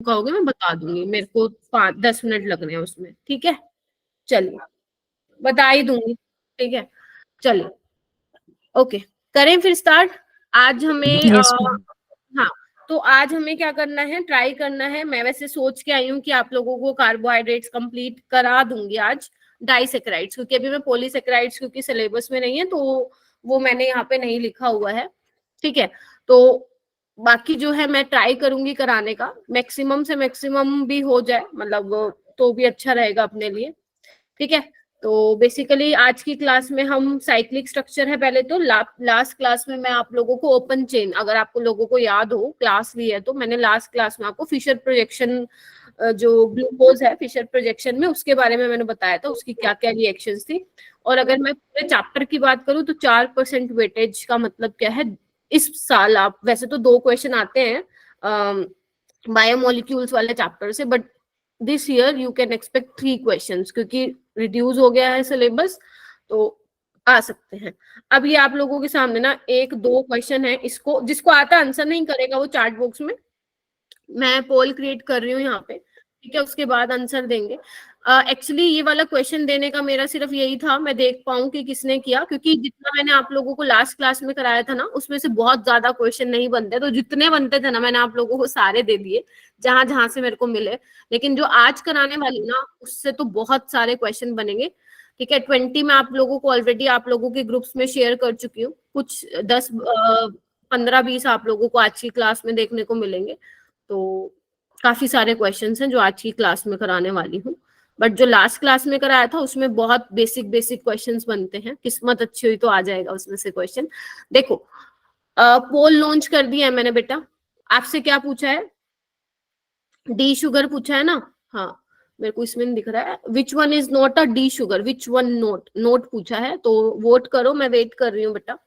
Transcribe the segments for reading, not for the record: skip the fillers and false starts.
कहोगे मैं बता दूंगी, मेरे को 5-10 मिनट लग रहे हैं उसमें, ठीक है। चलिए, बता ही दूंगी, ठीक है। चलिए, ओके, करें फिर स्टार्ट। आज हमें यस मैम। हाँ, तो आज हमें क्या करना है, ट्राई करना है। मैं वैसे सोच के आई हूँ कि आप लोगों को कार्बोहाइड्रेट्स कंप्लीट करा दूंगी आज, डाइसेक्राइड्स, क्योंकि अभी मैं पॉलीसेक्राइड्स क्योंकि सिलेबस में नहीं है तो वो मैंने यहाँ पे नहीं लिखा हुआ है, ठीक है। तो बाकी जो है मैं ट्राई करूंगी कराने का, मैक्सिमम से मैक्सिमम भी हो जाए, मतलब तो भी अच्छा रहेगा अपने लिए, ठीक है। तो बेसिकली आज की क्लास में हम साइक्लिक स्ट्रक्चर है पहले तो, लास्ट क्लास में मैं आप लोगों को ओपन चेन, अगर आपको लोगों को याद हो क्लास ली है तो मैंने लास्ट क्लास में आपको फिशर प्रोजेक्शन, जो ग्लूकोज है फिशर प्रोजेक्शन में, उसके बारे में मैंने बताया था उसकी क्या क्या रिएक्शंस थी। और अगर मैं पूरे चैप्टर की बात करूं तो 4% वेटेज का मतलब क्या है इस साल, आप वैसे तो 2 क्वेश्चन आते हैं बायोमोलिक्यूल्स वाले चैप्टर से, but this year you can expect 3 questions, क्योंकि रिड्यूस हो गया है सिलेबस, तो आ सकते हैं। अब ये आप लोगों के सामने ना 1-2 क्वेश्चन है, इसको जिसको आता आंसर नहीं करेगा वो चैट बॉक्स में, मैं पोल क्रिएट कर रही हूँ यहाँ पे, ठीक है, उसके बाद आंसर देंगे। एक्चुअली ये वाला क्वेश्चन देने का मेरा सिर्फ यही था, मैं देख पाऊँ कि किसने किया, क्योंकि जितना मैंने आप लोगों को लास्ट क्लास में कराया था ना उसमें से बहुत ज्यादा क्वेश्चन नहीं बनते, तो जितने बनते थे ना मैंने आप लोगों को सारे दे दिए जहां जहां से मेरे को मिले। लेकिन जो आज कराने वाली ना उससे तो बहुत सारे क्वेश्चन बनेंगे, ठीक है। 20 में आप लोगों को ऑलरेडी आप लोगों के ग्रुप्स में शेयर कर चुकी हूँ, कुछ 10-15-20 आप लोगों को आज की क्लास में देखने को मिलेंगे। तो काफी सारे क्वेश्चंस हैं जो आज की क्लास में कराने वाली हूँ, बट जो लास्ट क्लास में कराया था उसमें बहुत बेसिक बेसिक क्वेश्चंस बनते हैं, किस्मत अच्छी हुई तो आ जाएगा उसमें से क्वेश्चन। देखो, पोल लॉन्च कर दिया है मैंने बेटा, आपसे क्या पूछा है, डी शुगर पूछा है ना। हाँ, मेरे को इसमें दिख रहा है which one is not a D sugar, which one note, note पूछा है, तो वोट करो, मैं वेट कर रही हूँ बेटा।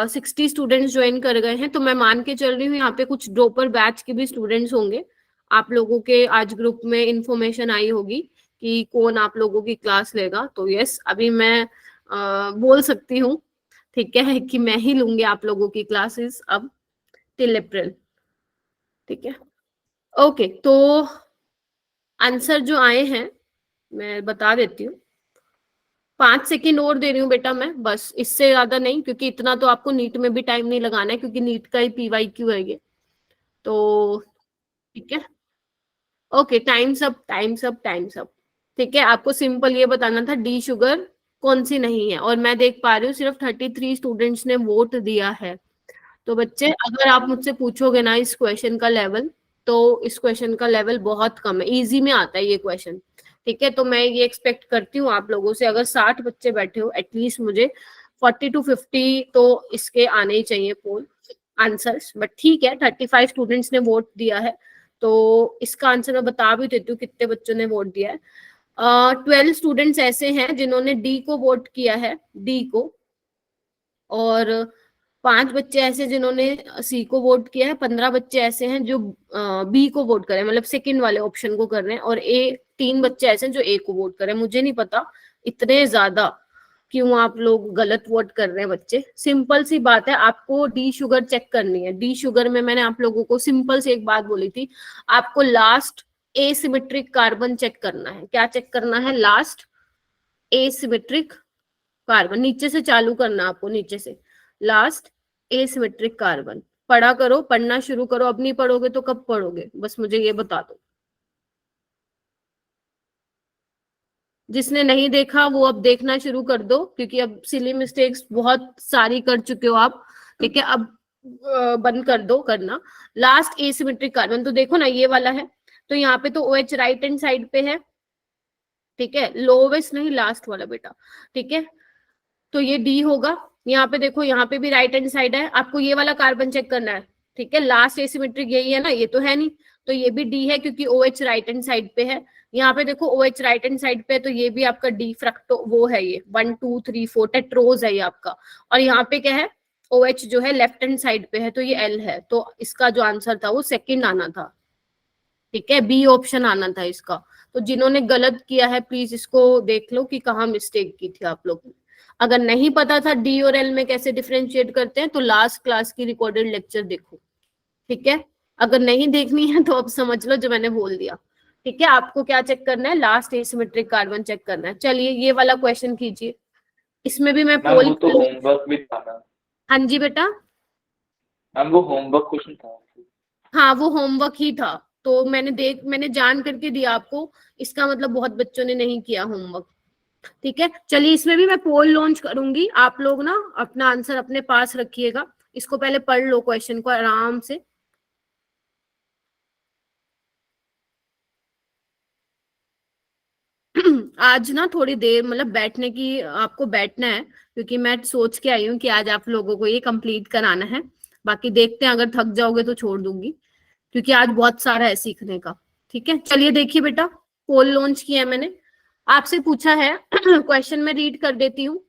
60 स्टूडेंट्स ज्वाइन कर गए हैं, तो मैं मान के चल रही हूँ यहाँ पे कुछ ड्रॉपर बैच के भी स्टूडेंट्स होंगे। आप लोगों के आज ग्रुप में इंफॉर्मेशन आई होगी कि कौन आप लोगों की क्लास लेगा, तो यस अभी मैं बोल सकती हूँ, ठीक है, कि मैं ही लूंगी आप लोगों की क्लासेस अब टिल अप्रैल, ठीक है। ओके, तो आंसर जो आए हैं मैं बता देती हूँ, 5 सेकेंड और दे रही हूँ बेटा मैं, बस इससे ज्यादा नहीं, क्योंकि इतना तो आपको नीट में भी टाइम नहीं लगाना है, क्योंकि नीट का ही PYQ है ये, तो ठीक है। Okay, times up, times up, times up, ठीक है। आपको सिंपल ये बताना था डी शुगर कौन सी नहीं है, और मैं देख पा रही हूँ सिर्फ 33 स्टूडेंट्स ने वोट दिया है। तो बच्चे, अगर आप मुझसे पूछोगे ना इस क्वेश्चन का लेवल, तो इस क्वेश्चन का लेवल बहुत कम है, इजी में आता है ये क्वेश्चन, ठीक है। तो मैं ये एक्सपेक्ट करती हूँ आप लोगों से, अगर 60 बच्चे बैठे हो एटलीस्ट मुझे 40-50 तो इसके आने ही चाहिए पोल आंसर्स, बट ठीक है 35 स्टूडेंट्स ने वोट दिया है, तो इसका आंसर मैं बता भी देती हूँ कितने बच्चों ने वोट दिया है। 12 स्टूडेंट्स ऐसे हैं जिन्होंने डी को वोट किया है, डी को, और 5 बच्चे ऐसे जिन्होंने सी को वोट किया है, 15 बच्चे ऐसे हैं जो बी को वोट कर रहे हैं, मतलब सेकंड वाले ऑप्शन को कर रहे हैं, और 3 बच्चे ऐसे हैं जो ए को वोट कर रहे हैं। मुझे नहीं पता इतने ज्यादा क्यों आप लोग गलत वोट कर रहे हैं बच्चे, सिंपल सी बात है, आपको डी शुगर चेक करनी है। डी शुगर में मैंने आप लोगों को सिंपल से एक बात बोली थी, आपको लास्ट एसिमेट्रिक कार्बन चेक करना है। क्या चेक करना है? लास्ट एसिमेट्रिक कार्बन, नीचे से चालू करना आपको, नीचे से लास्ट एसिमेट्रिक कार्बन। पढ़ा करो, पढ़ना शुरू करो, अब नहीं पढ़ोगे तो कब पढ़ोगे, बस मुझे ये बता दो। जिसने नहीं देखा वो अब देखना शुरू कर दो, क्योंकि अब सिली मिस्टेक्स बहुत सारी कर चुके हो आप, ठीक है। अब बंद कर दो करना। लास्ट एसिमेट्रिक कार्बन, तो देखो ना ये वाला है, तो यहाँ पे तो OH राइट हैंड साइड पे है, ठीक है, लोवेस्ट नहीं लास्ट वाला बेटा, ठीक है। तो ये डी होगा। यहाँ पे देखो, यहाँ पे भी राइट हैंड साइड है, आपको ये वाला कार्बन चेक करना है, ठीक है। लास्ट एसिमेट्रिक यही है ना, ये तो है नहीं, तो ये भी डी है क्योंकि OH राइट हैंड साइड पे है। यहाँ पे देखो OH राइट हैंड साइड पे है, तो ये भी आपका डी फ्रक्टो वो है, ये 1 2 3 4 टेट्रोज है ये आपका। और यहाँ पे क्या है, OH जो है लेफ्ट हैंड साइड पे है, तो ये एल है, तो इसका जो आंसर था वो सेकेंड आना था, ठीक है, बी ऑप्शन आना था इसका। तो जिन्होंने गलत किया है प्लीज इसको देख लो कि कहाँ मिस्टेक की थी आप लोग ने। अगर नहीं पता था डी और एल में कैसे डिफरेंशिएट करते हैं तो लास्ट क्लास की रिकॉर्डेड लेक्चर देखो, ठीक है। अगर नहीं देखनी है तो अब समझ लो जो मैंने बोल दिया। ठीक है, आपको क्या चेक करना है, लास्ट एसिमेट्रिक कार्बन चेक करना है। चलिए ये वाला क्वेश्चन कीजिए, इसमें भी मैं मैम पोल। वो तो होमवर्क भी था मैम। हाँ जी बेटा। मैम वो होमवर्क क्वेश्चन था। हाँ वो होमवर्क ही था, तो मैंने जान करके दिया आपको, इसका मतलब बहुत बच्चों ने नहीं किया होमवर्क। ठीक है, चलिए इसमें भी मैं पोल लॉन्च करूंगी, आप लोग ना अपना आंसर अपने पास रखिएगा। इसको पहले पढ़ लो क्वेश्चन को आराम से। आज ना थोड़ी देर मतलब बैठने की, आपको बैठना है, क्योंकि मैं सोच के आई हूँ कि आज आप लोगों को ये कंप्लीट कराना है। बाकी देखते हैं, अगर थक जाओगे तो छोड़ दूंगी, क्योंकि आज बहुत सारा है सीखने का। ठीक है, चलिए देखिए बेटा, पोल लॉन्च किया है मैंने, आपसे पूछा है क्वेश्चन में रीड कर देती हूँ।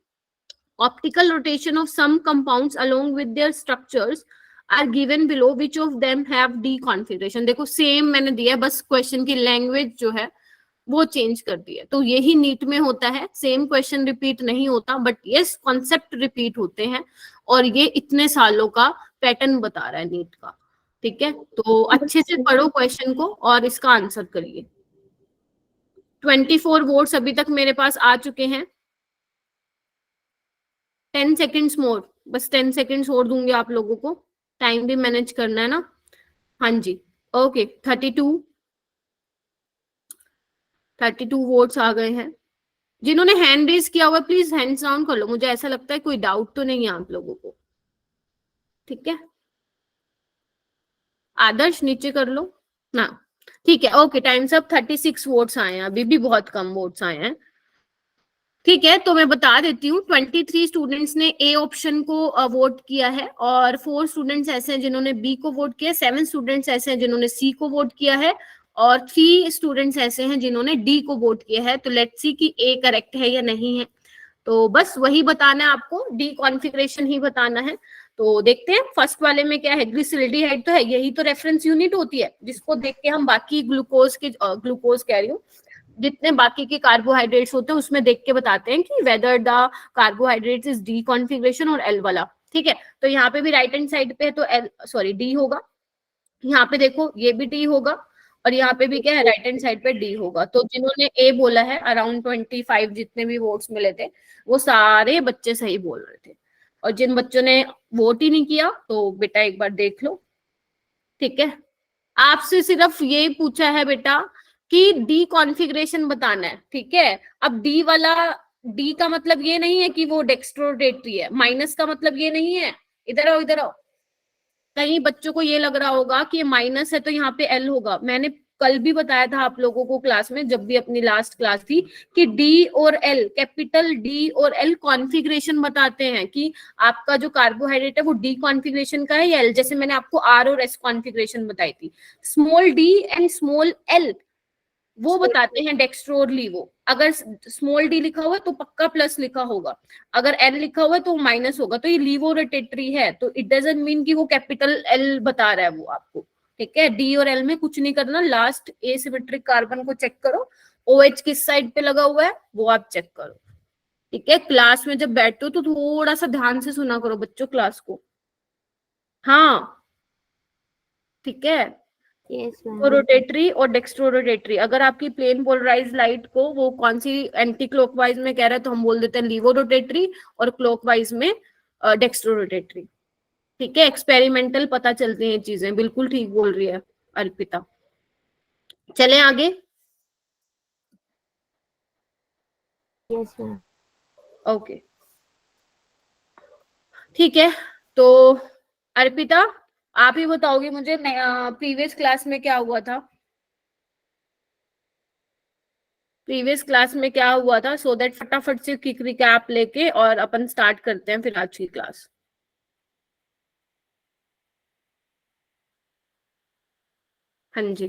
Optical rotation of some compounds along with their structures are given below, which of them have D configuration। देखो सेम मैंने दिया है, बस क्वेश्चन की लैंग्वेज जो है वो चेंज कर दी है। तो यही नीट में होता है, सेम क्वेश्चन रिपीट नहीं होता, बट यस कॉन्सेप्ट रिपीट होते हैं, और ये इतने सालों का पैटर्न बता रहा है नीट का। ठीक है, तो अच्छे से पढ़ो क्वेश्चन को और इसका आंसर करिए। 24 वोट्स अभी तक मेरे पास आ चुके हैं। 10 सेकेंड्स मोर, बस 10 सेकेंड्स और दूंगी आप लोगों को, टाइम भी मैनेज करना है ना। हाँ जी, ओके, 32 वोट्स आ गए हैं। जिन्होंने हैंड रेज किया हुआ प्लीज हैंड्स डाउन कर लो, मुझे ऐसा लगता है कोई डाउट तो नहीं है आप लोगों को। ठीक है, आदर्श नीचे कर लो ना। ठीक है, ओके, टाइम्स अप। 36 वोट्स आए हैं, अभी भी बहुत कम वोट्स आए हैं। ठीक है, तो मैं बता देती हूँ, 23 स्टूडेंट्स ने ए ऑप्शन को वोट किया है, और 4 स्टूडेंट्स ऐसे हैं जिन्होंने बी को वोट किया, 7 स्टूडेंट्स ऐसे हैं जिन्होंने सी को वोट किया है, और 3 स्टूडेंट्स ऐसे हैं जिन्होंने डी को वोट किया है। तो लेट्स सी कि ए करेक्ट है या नहीं है। तो बस वही बताना है आपको, डी कॉन्फ़िगरेशन ही बताना है। तो देखते हैं फर्स्ट वाले में क्या है, ग्लिसरेल्डिहाइड तो है, यही तो रेफरेंस यूनिट होती है जिसको देख के हम बाकी ग्लूकोज कह रही हूँ, जितने बाकी के कार्बोहाइड्रेट्स होते हैं उसमें देख के बताते हैं कि whether the carbohydrates is D configuration और एल वाला। ठीक है, तो यहाँ पे भी राइट हैंड साइड पे है तो एल सॉरी डी होगा, यहाँ पे देखो ये भी डी होगा, और यहाँ पे भी क्या है, राइट हैंड साइड पे डी होगा। तो जिन्होंने ए बोला है, अराउंड 25 जितने भी वोट्स मिले थे, वो सारे बच्चे सही बोल रहे थे। और जिन बच्चों ने वोट ही नहीं किया तो बेटा एक बार देख लो। ठीक है, आपसे सिर्फ ये पूछा है बेटा कि डी कॉन्फ़िगरेशन बताना है। ठीक है, अब डी वाला, डी का मतलब ये नहीं है कि वो डेक्स्ट्रोरोटेटरी है, माइनस का मतलब ये नहीं है। इधर आओ इधर आओ, कई बच्चों को ये लग रहा होगा कि ये माइनस है तो यहाँ पे एल होगा। मैंने कल भी बताया था आप लोगों को क्लास में, जब भी अपनी लास्ट क्लास थी, कि डी और एल, कैपिटल डी और एल कॉन्फ़िगरेशन बताते हैं कि आपका जो कार्बोहाइड्रेट है वो डी कॉन्फ़िगरेशन का है या एल। जैसे मैंने आपको आर और एस कॉन्फ़िगरेशन बताई थी, small D and small L वो बताते हैं डेक्स्ट्रो और लीवो। अगर स्मॉल डी लिखा हुआ है तो पक्का प्लस लिखा होगा, अगर एल लिखा हुआ है तो माइनस होगा। तो ये लीवो रोटेटरी है, तो इट डजंट मीन कि वो कैपिटल एल बता रहा है वो आपको। ठीक है, डी और एल में कुछ नहीं करना, लास्ट एसिमेट्रिक कार्बन को चेक करो, ओएच किस साइड पे लगा हुआ है वो आप चेक करो। ठीक है, क्लास में जब बैठते हो तो थोड़ा सा ध्यान से सुना करो बच्चों क्लास को। हाँ ठीक है, यस तो मैम। रोटेटरी और डेक्स्ट्रो रोटेटरी, अगर आपकी प्लेन पोलराइज लाइट को वो कौन सी एंटी क्लॉकवाइज में कह रहा है तो हम बोल देते हैं लीवो रोटेटरी, और क्लॉकवाइज में डेक्स्ट्रो रोटेटरी। ठीक है, एक्सपेरिमेंटल पता चलती हैं चीजें, बिल्कुल ठीक बोल रही है अर्पिता। चले आगे। Yes ma'am. ओके ठीक है, तो अर्पिता आप ही बताओगे मुझे प्रीवियस क्लास में क्या हुआ था, प्रीवियस क्लास में क्या हुआ था, सो दैट फटाफट से क्विक रिकैप लेके और अपन स्टार्ट करते हैं फिर आज की क्लास। हाँ जी,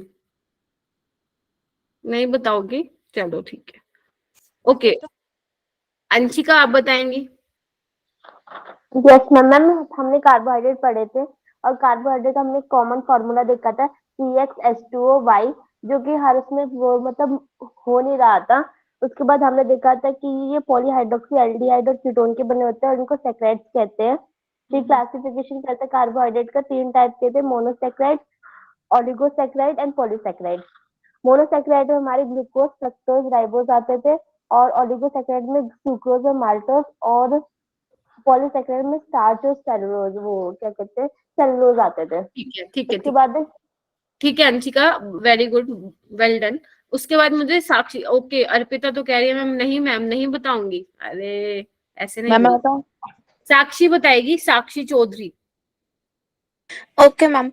नहीं बताओगी, चलो ठीक है, ओके। अंशिका आप बताएंगी। Yes ma'am. मैम हमने कार्बोहाइड्रेट पढ़े थे, और कार्बोहाइड्रेट हमने कॉमन फॉर्मूला देखा था CxH2O जो कि हर उसमें वो मतलब हो नहीं रहा था। उसके बाद हमने देखा था कि ये पॉलीहाइड्रोक्सी एल्डिहाइड और कीटोन के बने होते हैं और इनको सैकराइड्स कहते हैं। फिर क्लासिफिकेशन करते हैं कार्बोहाइड्रेट का 3 टाइप के थे, monosaccharide, oligosaccharide and polysaccharide. Monosaccharide में हमारे ग्लूकोज, फ्रक्टोज, राइबोज आते थे, और ओलिगोसैकेराइड में सुक्रोज और माल्टोज, और पॉलीसैकेराइड में स्टार्च और सेलुलोज, वो क्या कहते हैं, सेलुलोज आते थे। ठीक है ठीक है उसके बाद ठीक है Anshika, very good, well done. उसके बाद मुझे साक्षी, ओके अर्पिता तो कह रही है मैम नहीं बताऊंगी। अरे ऐसे नहीं मैम मैं बोल, बताऊं? साक्षी बताएगी, Sakshi Chaudhary. Okay ma'am.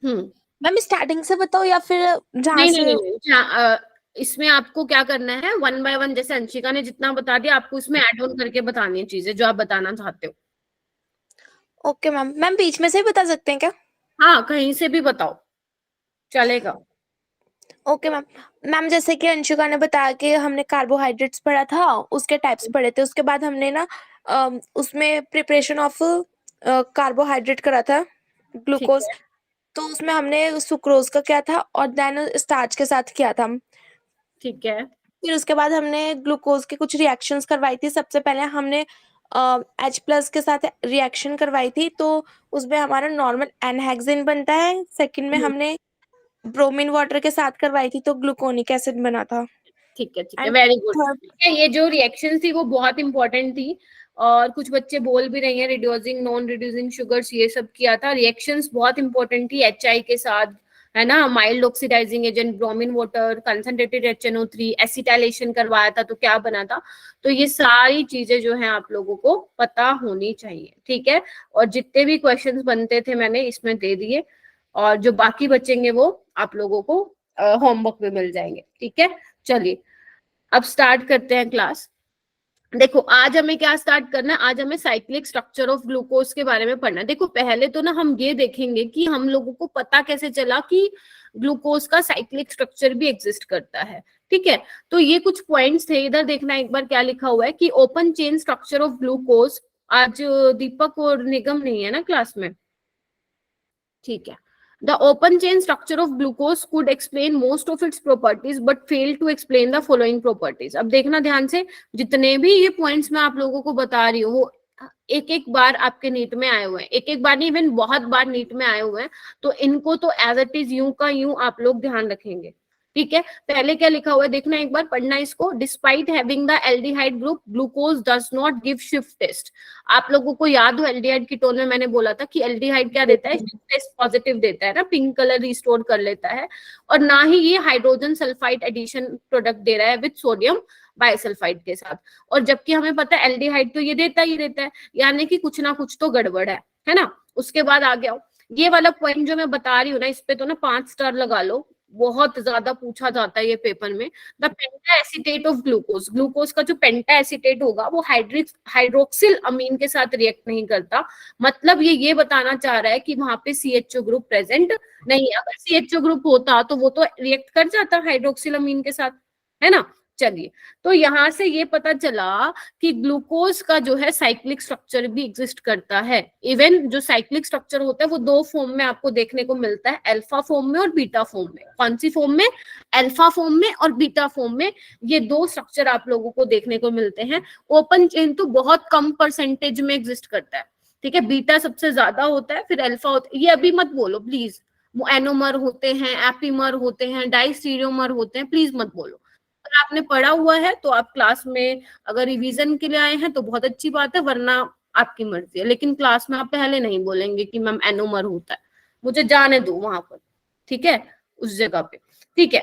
Hmm. Ma'am starting से बताओ या फिर जहाँ नहीं से? नहीं नहीं, इसमें आपको क्या करना है, वन बाय वन, जैसे अंशिका ने जितना बता दिया आपको इसमें ऐड ऑन करके बतानी है चीजें जो आप बताना चाहते हो। Okay ma'am. मैम बीच में से ही बता सकते हैं क्या? हाँ कहीं से भी बताओ, चलेगा। Okay ma'am. मैम जैसे कि अंशिका ने बताया कि हमने कार्बोहाइड्रेट्स पढ़ा था, उसके टाइप्स पढ़े थे, उसके बाद हमने ना उसमें प्रिपरेशन ऑफ कार्बोहाइड्रेट करा था, ठीक ग्लूकोज। है तो उसमें हमने सुक्रोज का क्या था और देन स्टार्च के साथ किया था। ठीक है फिर उसके बाद हमने ग्लूकोज के कुछ रिएक्शंस करवाई थी। सबसे पहले हमने H+ के साथ रिएक्शन करवाई थी, तो उसमें हमारा नॉर्मल एनहेक्सेन बनता है। सेकंड में हमने ब्रोमीन वाटर के साथ करवाई थी, तो ग्लूकोनिक एसिड बना था। ठीक है, एंड वेरी गुड। थर्ड, ये जो रिएक्शन थी वो बहुत इंपॉर्टेंट थी, और कुछ बच्चे बोल भी रही हैं रिड्यूसिंग नॉन रिड्यूसिंग शुगर्स ये सब किया था। रिएक्शंस बहुत इंपॉर्टेंट थी, HI के साथ, है ना, mild oxidising agent, bromine water, concentrated HNO3, acetylation करवाया था तो क्या बना था। तो ये सारी चीजें जो है आप लोगों को पता होनी चाहिए, ठीक है। और जितने भी क्वेश्चंस बनते थे मैंने इसमें दे दिए, और जो बाकी बचेंगे वो आप लोगों को होमवर्क में मिल जाएंगे, ठीक है। चलिए अब स्टार्ट करते हैं क्लास। देखो आज हमें क्या स्टार्ट करना है, आज हमें साइक्लिक स्ट्रक्चर ऑफ ग्लूकोज के बारे में पढ़ना है। देखो पहले तो ना हम ये देखेंगे कि हम लोगों को पता कैसे चला कि ग्लूकोज का साइक्लिक स्ट्रक्चर भी एग्जिस्ट करता है, ठीक है। तो ये कुछ पॉइंट्स थे, इधर देखना एक बार क्या लिखा हुआ है कि open chain structure of glucose. आज दीपक और निगम नहीं है ना क्लास में, ठीक है। The open chain structure of glucose could explain most of its properties but fail to explain the following properties. अब देखना ध्यान से, जितने भी ये पॉइंट्स मैं आप लोगों को बता रही हूँ वो एक एक बार आपके नीट में आए हुए हैं, एक एक बार नहीं इवन बहुत बार नीट में आए हुए हैं। तो इनको तो एज इट इज यूं का यूं आप लोग ध्यान रखेंगे, ठीक है। पहले क्या लिखा हुआ है देखना एक बार, पढ़ना इसको। Despite having the aldehyde group glucose does not give शिफ्ट टेस्ट। आप लोगों को याद हो एल्डिहाइड कीटोन में मैंने बोला था कि एल्डिहाइड क्या देता है, शिफ्ट टेस्ट पॉजिटिव देता है ना, पिंक कलर रिस्टोर कर लेता है। और ना ही ये हाइड्रोजन सल्फाइड एडिशन प्रोडक्ट दे रहा है विद सोडियम बाइसल्फाइड के साथ। और जबकि हमें पता है एल्डिहाइड तो ये देता ही देता है, यानी कि कुछ ना कुछ तो गड़बड़ है ना। उसके बाद आ गया ये वाला पॉइंट जो मैं बता रही हूँ ना, इस पे तो ना 5 स्टार लगा लो, बहुत ज्यादा पूछा जाता है ये पेपर में। The penta acetate of glucose, glucose का जो पेंटा एसीटेट होगा वो हाइड्रोक्सिल अमीन के साथ रिएक्ट नहीं करता। मतलब ये बताना चाह रहा है कि वहां पे CHO ग्रुप प्रेजेंट नहीं है। अगर CHO ग्रुप होता तो वो तो रिएक्ट कर जाता हाइड्रोक्सिल अमीन के साथ, है ना। चलिए तो यहां से ये पता चला कि ग्लूकोज का जो है साइक्लिक स्ट्रक्चर भी एग्जिस्ट करता है। इवन जो साइक्लिक स्ट्रक्चर होता है वो 2 फॉर्म में आपको देखने को मिलता है, अल्फा फॉर्म में और बीटा फॉर्म में। कौन सी फॉर्म में, अल्फा फॉर्म में और बीटा फॉर्म में, ये 2 स्ट्रक्चर आप लोगों को देखने को मिलते हैं। ओपन चेन तो बहुत कम परसेंटेज में एग्जिस्ट करता है, ठीक है। बीटा सबसे ज्यादा होता है, फिर अल्फा होता है। ये अभी मत बोलो प्लीज, एनोमर होते हैं, एपीमर होते हैं, डाइस्टीरियोमर होते हैं, प्लीज मत बोलो। अगर आपने पढ़ा हुआ है तो आप क्लास में अगर रिवीजन के लिए आए हैं तो बहुत अच्छी बात है, वरना आपकी मर्जी है। लेकिन क्लास में आप पहले नहीं बोलेंगे कि मैम एनोमर होता है, मुझे जाने दो वहां पर, ठीक है, उस जगह पे, ठीक है।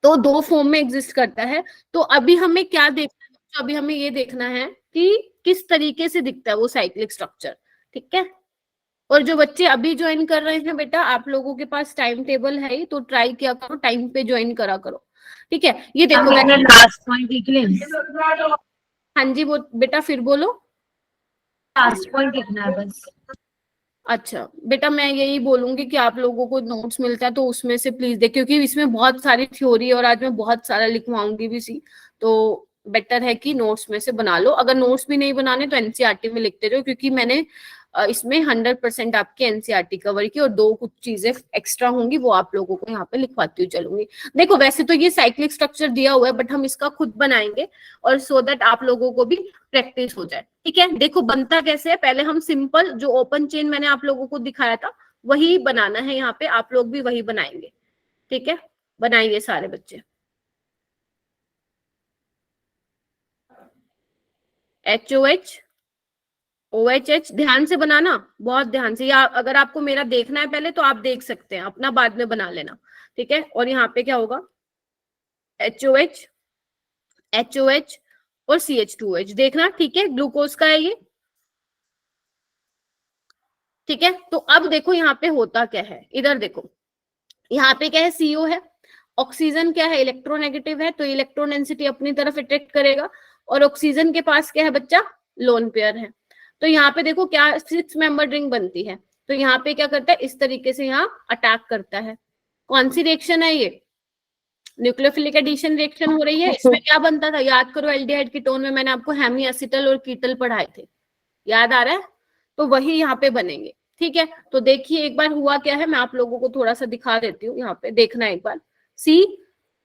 तो 2 फॉर्म में एग्जिस्ट करता है। तो अभी हमें क्या देखना है, तो अभी हमें ये देखना है कि किस तरीके से दिखता है वो साइक्लिक स्ट्रक्चर, ठीक है। और जो बच्चे अभी ज्वाइन कर रहे हैं बेटा, आप लोगों के पास टाइम टेबल है ही, तो ट्राई किया करो टाइम पे ज्वाइन करा करो, ठीक है। ये देखो लास्ट पॉइंट लिख लें। हाँ जी वो बेटा फिर बोलो। लास्ट पॉइंट लिखना है बस। अच्छा बेटा मैं यही बोलूंगी कि आप लोगों को नोट्स मिलता है तो उसमें से प्लीज दे, क्योंकि इसमें बहुत सारी थ्योरी और आज मैं बहुत सारा लिखवाऊंगी भी सी, तो बेटर है कि नोट्स में से बना लो। अगर नोट्स भी नहीं बनाने तो एनसीईआरटी में लिखते रहो, क्योंकि मैंने इसमें 100% आपकी एनसीईआरटी कवर की, और 2 कुछ चीजें एक्स्ट्रा होंगी वो आप लोगों को यहाँ पे लिखवाती हुई चलूंगी। देखो वैसे तो ये साइक्लिक स्ट्रक्चर दिया हुआ है, बट हम इसका खुद बनाएंगे, और सो दैट आप लोगों को भी प्रैक्टिस हो जाए, ठीक है। देखो बनता कैसे है, पहले हम सिंपल जो ओपन चेन मैंने आप लोगों को दिखाया था वही बनाना है यहाँ पे, आप लोग भी वही बनाएंगे, ठीक है? बनाइए सारे बच्चे। HOH OHH ध्यान से बनाना, बहुत ध्यान से, या अगर आपको मेरा देखना है पहले तो आप देख सकते हैं, अपना बाद में बना लेना, ठीक है? और यहाँ पे क्या होगा, HOH HOH और CH2OH देखना, ठीक है? ग्लूकोज का है ये, ठीक है? तो अब देखो यहाँ पे होता क्या है, इधर देखो, यहाँ पे क्या है, CO है, ऑक्सीजन क्या है, इलेक्ट्रोनेगेटिव है, तो इलेक्ट्रॉन डेंसिटी अपनी तरफ अट्रैक्ट करेगा, और ऑक्सीजन के पास क्या है बच्चा, लोन पेयर है। तो यहाँ पे देखो क्या 6 मेंबर रिंग बनती है, तो यहाँ पे क्या करता है, इस तरीके से यहाँ अटैक करता है। कौन सी रिएक्शन है ये, न्यूक्लियोफिलिक एडिशन रिएक्शन हो रही है। इसमें क्या बनता था, याद करो, एल्डिहाइड कीटोन में मैंने आपको हेमी एसिटल और कीटल पढ़ाए थे, याद आ रहा है? तो वही यहाँ पे बनेंगे, ठीक है? तो देखिए एक बार हुआ क्या है, मैं आप लोगों को थोड़ा सा दिखा देती हूँ, यहाँ पे देखना एक बार। C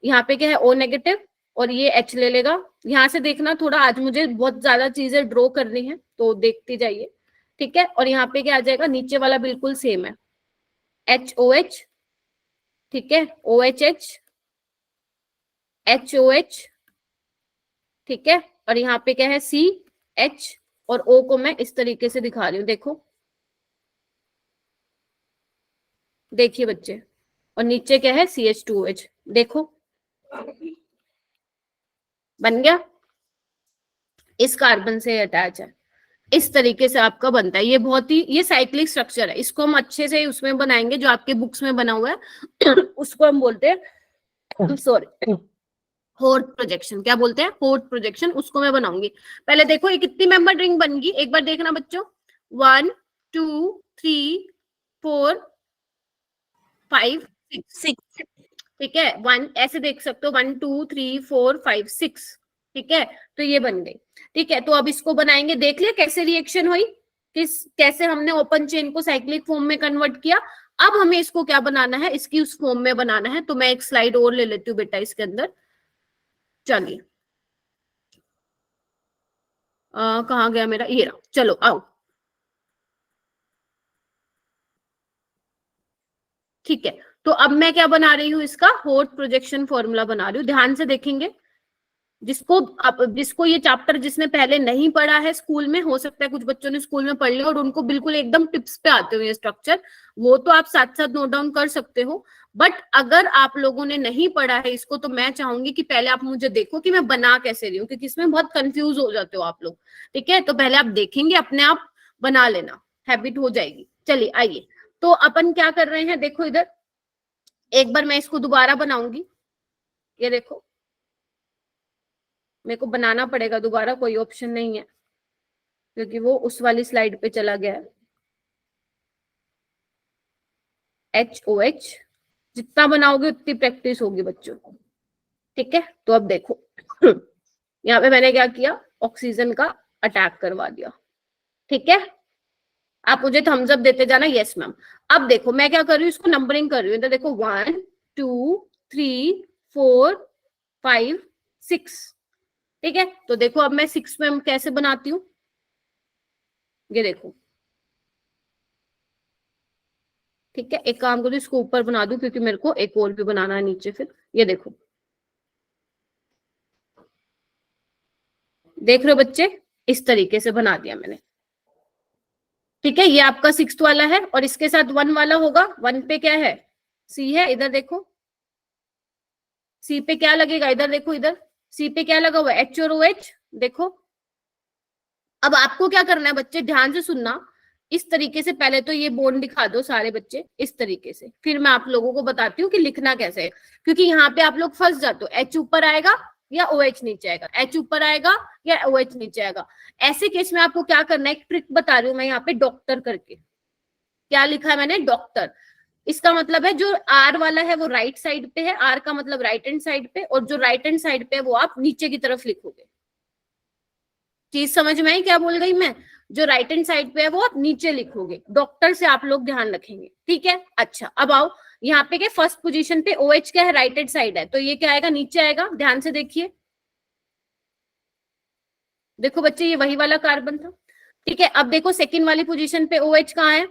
यहाँ पे क्या है, O नेगेटिव, और ये H ले लेगा, यहाँ से देखना थोड़ा, आज मुझे बहुत ज्यादा चीजें ड्रॉ करनी है तो देखती जाइए, ठीक है? और यहाँ पे क्या आ जाएगा, नीचे वाला बिल्कुल सेम है, HOH, ठीक है, OHH HOH, ठीक है? और यहाँ पे क्या है, CH, और O को मैं इस तरीके से दिखा रही हूँ, देखो, देखिए बच्चे, और नीचे क्या है, CH2OH, देखो बन गया, इस कार्बन से अटैच है, इस तरीके से आपका बनता है। ये बहुत ही, ये साइक्लिक स्ट्रक्चर है, इसको हम अच्छे से उसमें बनाएंगे जो आपके बुक्स में बना हुआ है उसको हम बोलते हैं, सॉरी, होर्थ प्रोजेक्शन। क्या बोलते हैं, होर्थ प्रोजेक्शन, उसको मैं बनाऊंगी। पहले देखो ये कितनी मेंबर रिंग बन गई, एक बार देखना बच्चों, 1 2 3 4 5 6, ठीक है? 1 ऐसे देख सकते हो, 1 2 3 4 5 6, ठीक है? तो ये बन गई, ठीक है? तो अब इसको बनाएंगे, देख लिया कैसे रिएक्शन हुई, कैसे हमने ओपन चेन को साइक्लिक फॉर्म में कन्वर्ट किया। अब हमें इसको क्या बनाना है, इसकी उस फॉर्म में बनाना है। तो मैं एक स्लाइड और ले लेती हूँ बेटा इसके अंदर, चलिए कहाँ गया मेरा, ये रहा, चलो आओ, ठीक है? तो अब मैं क्या बना रही हूँ, इसका होर्थ प्रोजेक्शन फॉर्मूला बना रही हूँ, ध्यान से देखेंगे। जिसको ये चैप्टर जिसने पहले नहीं पढ़ा है स्कूल में, हो सकता है कुछ बच्चों ने स्कूल में पढ़ लिया और उनको बिल्कुल एकदम टिप्स पे आते हुए स्ट्रक्चर, वो तो आप साथ साथ नोट डाउन कर सकते हो। बट अगर आप लोगों ने नहीं पढ़ा है इसको, तो मैं चाहूंगी कि पहले आप मुझे देखो कि मैं बना कैसे रही हूँ, क्योंकि इसमें बहुत कंफ्यूज हो जाते हो आप लोग, ठीक है? तो पहले आप देखेंगे, अपने आप बना लेना, हैबिट हो जाएगी। चलिए आइए, तो अपन क्या कर रहे हैं, देखो इधर, एक बार मैं इसको दोबारा बनाऊंगी, ये देखो, मेरे को बनाना पड़ेगा दोबारा, कोई ऑप्शन नहीं है क्योंकि वो उस वाली स्लाइड पे चला गया है। HOH जितना बनाओगे उतनी प्रैक्टिस होगी बच्चों को, ठीक है? तो अब देखो यहाँ पे मैंने क्या किया, ऑक्सीजन का अटैक करवा दिया, ठीक है? आप मुझे थम्स अप देते जाना, यस मैम। अब देखो मैं क्या कर रही हूँ, इसको नंबरिंग कर रही हूँ, इधर देखो 1 2 3 4 5 6, ठीक है? तो देखो अब मैं 6 में कैसे बनाती हूँ, ये देखो, ठीक है? एक काम करो, इसको ऊपर बना दूं क्योंकि मेरे को एक और भी बनाना है नीचे, फिर ये देखो, देख रहे हो बच्चे, इस तरीके से बना दिया मैंने, ठीक है? ये आपका 6th वाला है, और इसके साथ 1 वाला होगा। 1 पे क्या है, C है, इधर देखो, C पे क्या लगेगा, इधर देखो, इधर C पे क्या लगा हुआ है, H और OH, देखो। अब आपको क्या करना है बच्चे, ध्यान से सुनना, इस तरीके से पहले तो ये बॉन्ड दिखा दो सारे बच्चे इस तरीके से, फिर मैं आप लोगों को बताती हूँ कि लिखना कैसे है, क्योंकि यहाँ पे आप लोग फंस जाते हो, H ऊपर आएगा या OH नीचे आएगा, H ऊपर आएगा या OH नीचे आएगा। ऐसे केस में आपको क्या करना है, एक ट्रिक बता रही हूँ मैं यहाँ पे, डॉक्टर करके, क्या लिखा है मैंने, डॉक्टर। इसका मतलब है जो R वाला है वो राइट साइड पे है, R का मतलब राइट हैंड साइड पे, और जो राइट हैंड साइड पे है वो आप नीचे की तरफ लिखोगे। चीज समझ में आई क्या बोल गई मैं, जो राइट हैंड साइड पे है वो आप नीचे लिखोगे, डॉक्टर से आप लोग ध्यान रखेंगे, ठीक है? अच्छा अब आओ, यहाँ पे क्या फर्स्ट पोजीशन पे OH क्या है, राइट हैंड साइड है, तो ये क्या आएगा, नीचे आएगा, ध्यान से देखिए, देखो बच्चे ये वही वाला कार्बन था, ठीक है? अब देखो सेकंड वाली पोजीशन पे OH कहाँ है,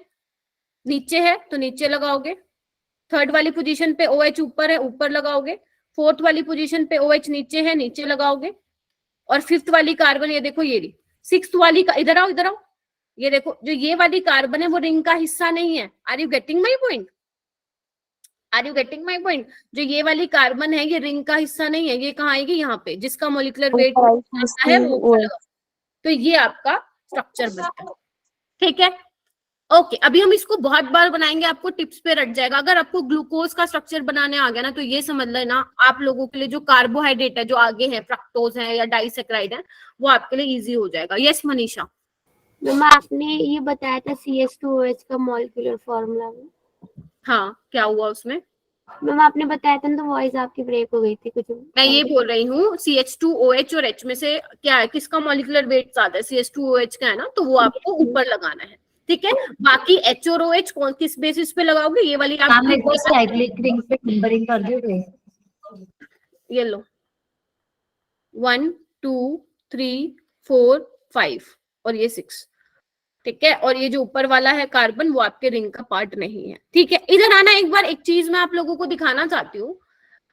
नीचे है तो नीचे लगाओगे, थर्ड वाली पोजीशन पे OH ऊपर है, ऊपर लगाओगे, फोर्थ वाली पोजीशन पे OH नीचे है, नीचे लगाओगे, और फिफ्थ वाली कार्बन ये देखो ये रही, सिक्स्थ वाली का, इधर आओ इधर आओ, ये देखो जो ये वाली कार्बन है वो रिंग का हिस्सा नहीं है। Are you getting my point? Are you getting my point? जो ये वाली कार्बन है ये रिंग का हिस्सा नहीं है, ये कहाँ आएगी? यहाँ पे, जिसका मोलिकुलर वेट है वो ऊपर लगाओ। तो ये आपका स्ट्रक्चर बनता है, ठीक है। ओके, अभी हम इसको बहुत बार बनाएंगे, आपको टिप्स पे रट जाएगा। अगर आपको ग्लूकोज का स्ट्रक्चर बनाने आ गया ना, तो ये समझ लेना आप लोगों के लिए जो कार्बोहाइड्रेट है जो आगे है, फ्रक्टोज है या डाइसेक्राइड है, वो आपके लिए इजी हो जाएगा। यस मनीषा? मैम आपने ये बताया था CH2OH का मॉलिक्यूलर फॉर्मूला में। हाँ, क्या हुआ उसमें? मैम आपने बताया था ना, तो वॉइस आपकी ब्रेक हो गई थी कुछ। मैं ये बोल रही हूँ CH2OH और H में से क्या है, किसका मॉलिकुलर वेट ज्यादा है? CH2OH का है ना, तो वो आपको ऊपर लगाना है, ठीक है। बाकी H और OH कौन किस बेसिस पे लगाओगे? ये वाली आप सामने को साइक्लिक रिंग पे नंबरिंग कर दोगे। ये लो 1 2 3 4 5 और ये 6, ठीक है। और ये जो ऊपर वाला है कार्बन, वो आपके रिंग का पार्ट नहीं है, ठीक है। इधर आना एक बार, एक चीज मैं आप लोगों को दिखाना चाहती हूँ।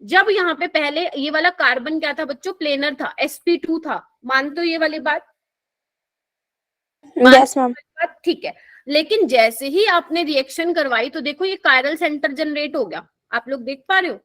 जब यहाँ पे पहले ये वाला कार्बन क्या था बच्चों? प्लेनर था, sp2 था। मानते हो ये वाली बात? Yes ma'am. ठीक है। लेकिन जैसे ही आपने रिएक्शन करवाई तो देखो ये कायरल सेंटर जनरेट हो गया। आप लोग देख पा रहे हो?